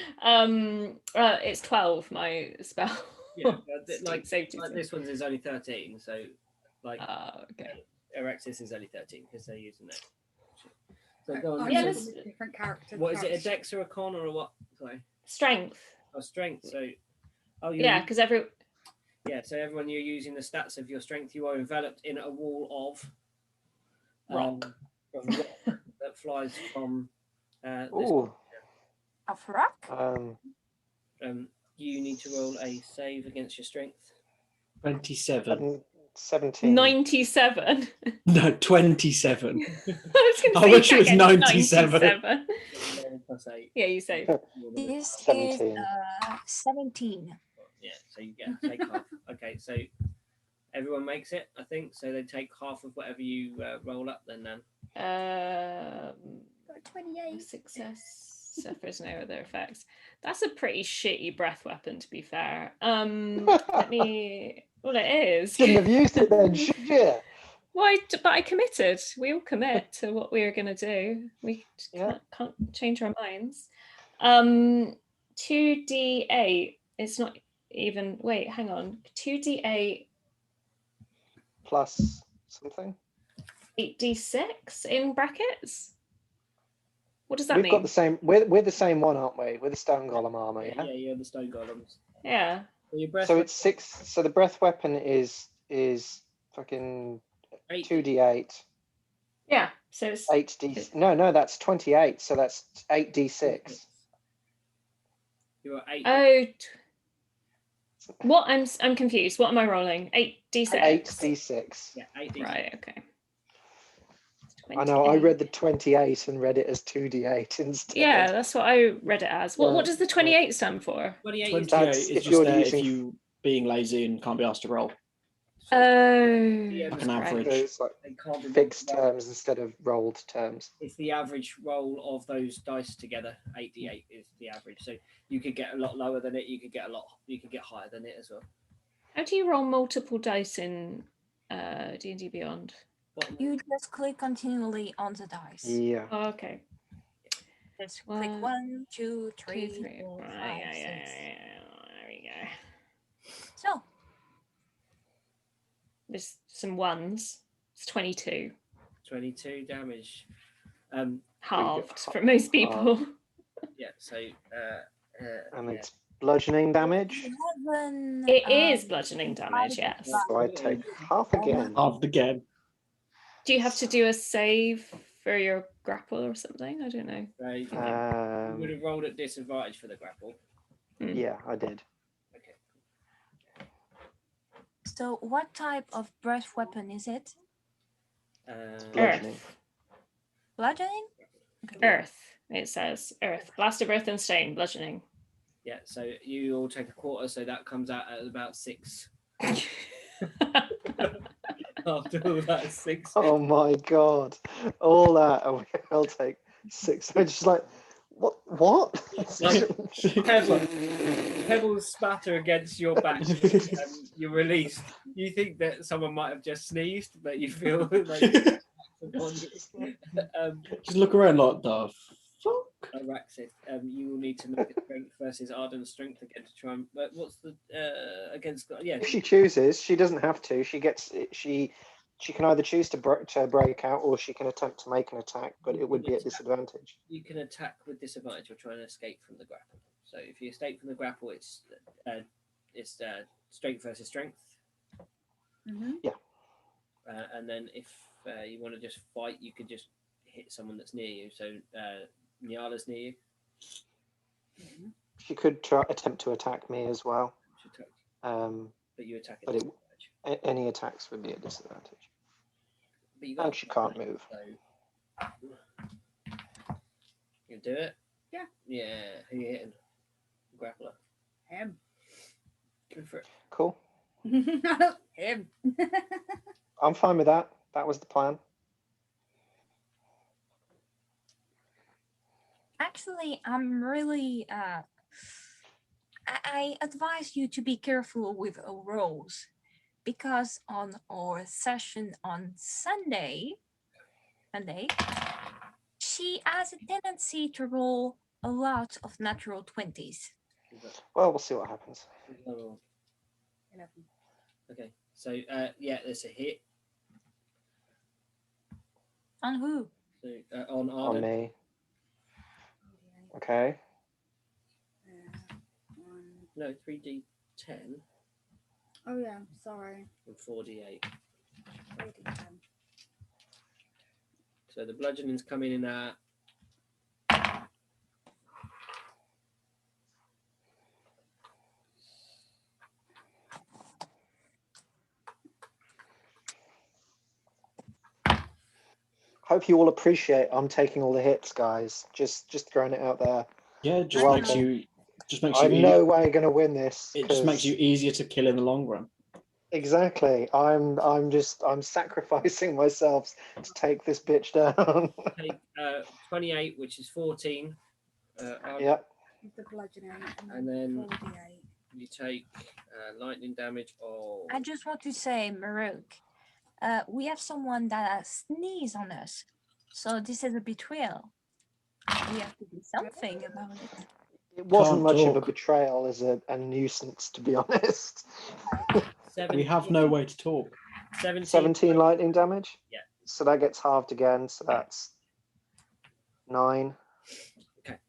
12. My spell. Yeah, like safety. Like this one's is only 13, so like okay. Erexis is only 13 because they're using that. So go on. Yeah, so there's different characters. what is it? A dex or a con or a what? Sorry. Strength. Oh, strength. So yeah, because so everyone you're using the stats of your strength, you are enveloped in a wall of rock, of rock that flies from this. Ooh. A rock? You need to roll a save against your strength. 27. 17. 97. No, 27. I wish it was 97. 97. Plus 8. Yeah, you say. This 17. is 17. Yeah, so you take half. Okay, so everyone makes it, I think. So they take half of whatever you roll up then. Got 28. Success suffers no other effects. That's a pretty shitty breath weapon, to be fair. Let me. Well, it is. Shouldn't have used it then, should you? Why? But I committed. We all commit to what we are going to do. We can't change our minds. 2d8. It's not even. Wait, hang on. 2d8 Plus something. 8d6 in brackets. What does that We've mean? got the same. We're the same one, aren't we? We're the stone golem armor. Yeah. Yeah, you're the stone golems. Yeah. So your breath. So it's 6. So the breath weapon is fucking 2d8. Yeah. So it's 8d. No, that's 28. So that's 8d6. You're 8. Oh. What? I'm confused. What am I rolling? 8d6. 8d6. Yeah, 8. Right. Okay. I know. I read the 28 and read it as 2d8 instead. Yeah, that's what I read it as. What Yeah. does the 28 stand for? 28 28 That's is if just you're there using- if you being lazy and can't be asked to roll. Oh, Like an right. average. So it's like they can't be fixed rolled. terms instead of rolled terms. It's the average roll of those dice together. 8d8 is the average. So you could get a lot lower than it. You could get higher than it as well. How do you roll multiple dice in D&D Beyond? You just click continually on the dice. Yeah. Oh, okay. Just click 1, 2, 3, 3. 4, 5, Right, 6. There we go. So, There's some ones. It's 22. 22 damage. Halved for most people. Yeah. So. And it's bludgeoning damage. 11. It is bludgeoning damage, yes. So I take half again. Halved again. Do you have to do a save for your grapple or something? I don't know. So you would have rolled at disadvantage for the grapple. Yeah, I did. Okay. So what type of breath weapon is it? Bludgeoning. Bludgeoning? Earth. It says earth. Blast of earth and stone. Bludgeoning. Yeah, so you all take a quarter, so that comes out at about 6. After all that, 6. Oh my god. All that, and we'll take 6. I'm just like, what? Pebbles spatter against your back. You're released. You think that someone might have just sneezed, but you feel like Just look around like the fuck. Araxid. You will need to make a strength versus Arden's strength again to try and. But what's the against? Yeah, If she chooses, she doesn't have to. She can either choose to break out, or she can attempt to make an attack, but it would be at disadvantage. you can attack with disadvantage or try and escape from the grapple. So if you escape from the grapple, it's strength versus strength. Yeah. And then if you want to just fight, you could just hit someone that's near you. So Nyala's near you. She could attempt to attack me as well. But you attack at any attacks would be at disadvantage. But you and she can't move. So you do it? Yeah. Yeah. Who you hitting? Grappler. Him. Go for it. Cool. Him. I'm fine with that. That was the plan. Actually, I'm really I advise you to be careful with rolls, because on our session on Sunday, she has a tendency to roll a lot of natural 20s. Well, we'll see what happens. 11. Okay, so yeah, there's a hit. On who? So on Arden. On me. Okay. No, 3d10 Oh yeah, sorry. and 4d8. 3d10. So the bludgeoning's coming in at Hope you all appreciate I'm taking all the hits, guys. Just throwing it out there. Yeah, makes you I'm no way going to win this. It just makes you easier to kill in the long run. Exactly. I'm sacrificing myself to take this bitch down. take 28, which is 14. Yep. The bludgeoning, and then 48. you take lightning damage of. I just want to say, Maruk, we have someone that has sneezed on us, so this is a betrayal. We have to do something about it. It wasn't Can't much of a talk. betrayal as a nuisance, to be honest. We have no way to talk. 17 lightning damage? Yeah. So that gets halved again, so that's 9. Okay.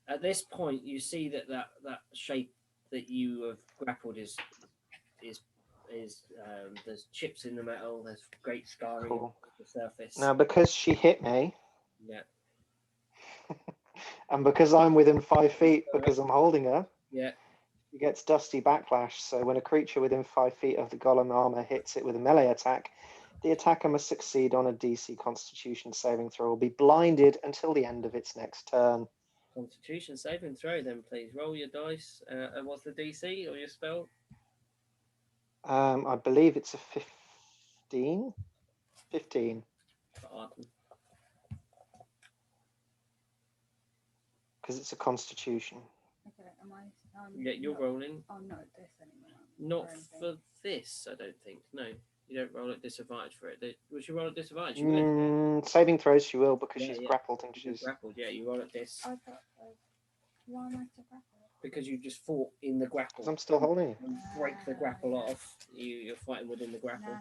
At this point, you see that shape that you have grappled is there's chips in the metal. There's great scarring Cool. on the surface. Now, because she hit me, Yeah. and because I'm within 5 feet, because I'm holding her, Yeah. she gets Dusty Backlash. So when a creature within 5 feet of the golem armor hits it with a melee attack, the attacker must succeed on a DC Constitution saving throw or be blinded until the end of its next turn. Constitution saving throw, then please roll your dice. And what's the DC or your spell? I believe it's a 15. 15. For Arden. Because it's a Constitution. Okay, am I? Yeah, you're rolling. I'm not at this anymore. Not for this, I don't think. No, you don't roll at disadvantage for it. Would you roll at disadvantage? You will. Saving throws she will, because Yeah, she's yeah. grappled and She's she's grappled. Yeah, you roll at this I thought, why am I still grappled? because you just fought in the grapple. I'm still holding you. And break the grapple off. You're fighting within the grapple. Nah.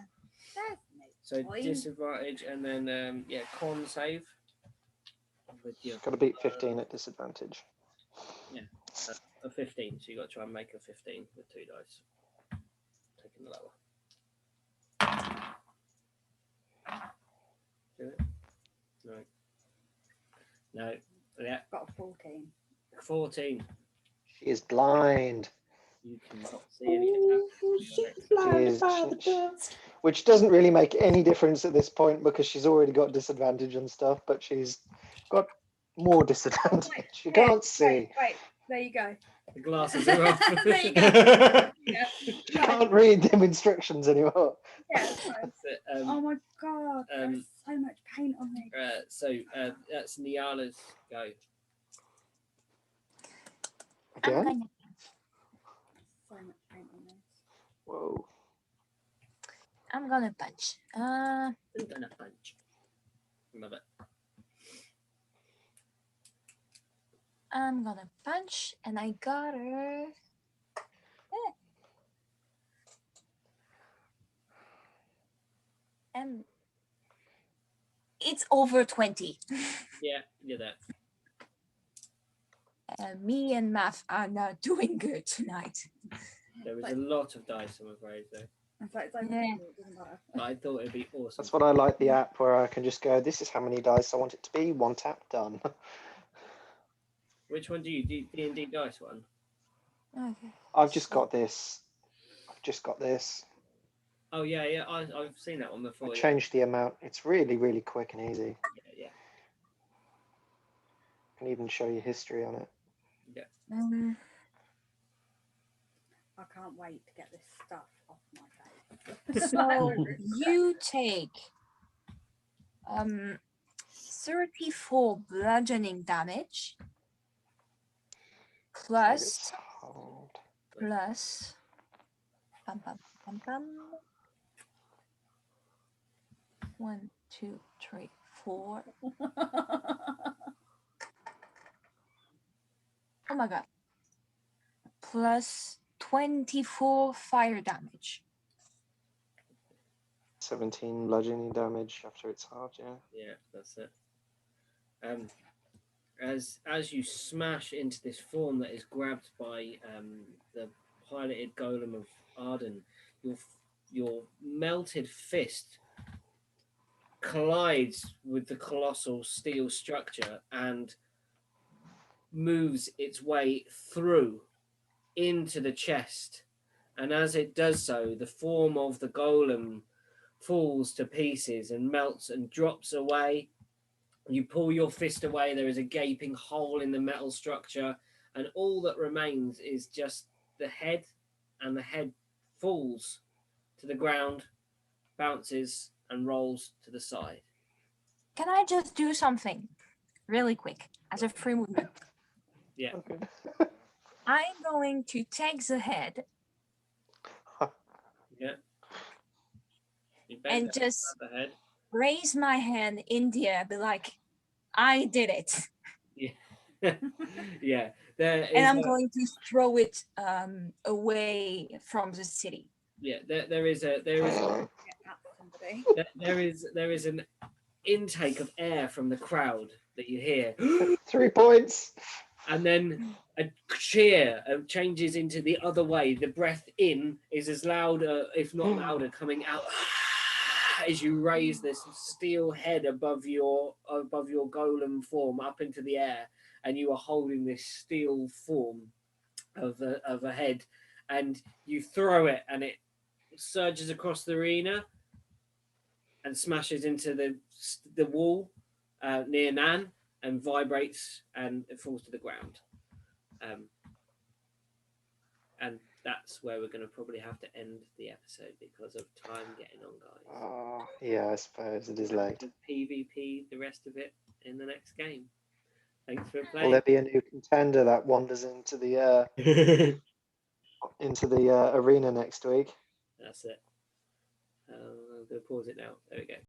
That's So fine. disadvantage, and then con save. With your Got to beat 15 at disadvantage. a 15, so you got to try and make a 15 with 2 dice. Taking the lower. Do it? No. Yeah. Got a 14. 14. She is blind. You cannot see any attacks. Which doesn't really make any difference at this point because she's already got disadvantage and stuff, but she's got more disadvantage. You can't see. Wait, there you go. The glasses are off. There you go. Yeah. She can't read them instructions anymore. Yeah, that's fine. That's it. Oh my god, there's so much paint on me. So that's Niala's go. Again? So much paint on this. Whoa. I'm gonna punch. I'm gonna punch. Love it. I'm gonna punch, and I got her. And it's over 20. Yeah, you're there. Me and Math are not doing good tonight. There was a lot of dice, I'm afraid, though. It's like, Yeah. it doesn't matter. But I thought it'd be awesome. That's what I like the app where I can just go, this is how many dice I want it to be, one tap, done. Which one do you do? D&D dice one? Okay. I've just got this. Oh yeah, I've seen that one I before. changed the amount. It's really, really quick and easy. Yeah. I can even show you history on it. I can't wait to get this stuff off my face. So you take 34 bludgeoning damage plus Hold. pam, pam, pam, pam. 1, 2, 3, 4. Oh my god. Plus 24 fire damage. 17 bludgeoning damage after it's halved, yeah. Yeah, that's it. As you smash into this form that is grabbed by the piloted golem of Arden, your melted fist collides with the colossal steel structure and moves its way through into the chest. And as it does so, the form of the golem falls to pieces and melts and drops away. You pull your fist away, there is a gaping hole in the metal structure, and all that remains is just the head, and the head falls to the ground, bounces, and rolls to the side. Can I just do something really quick as a free movement? Yeah. Okay. I'm going to take the head Yeah. You bend and down, just grab the head. raise my hand in the air, be like, I did it. Yeah. There is And I'm going to throw it away from the city. Yeah, there is Get at somebody. there is an intake of air from the crowd that you hear, 3 points. and then a cheer changes into the other way. The breath in is as loud, if not louder, coming out as you raise this steel head above your golem form up into the air, and you are holding this steel form of a head, and you throw it, and it surges across the arena and smashes into the wall near Nan and vibrates, and it falls to the ground. And that's where we're going to probably have to end the episode because of time getting on, guys. Oh, yeah, I suppose it is late. PvP the rest of it in the next game. Thanks for Will playing. there be a new contender that wanders into the arena next week? That's it. I'm going to pause it now. There we go.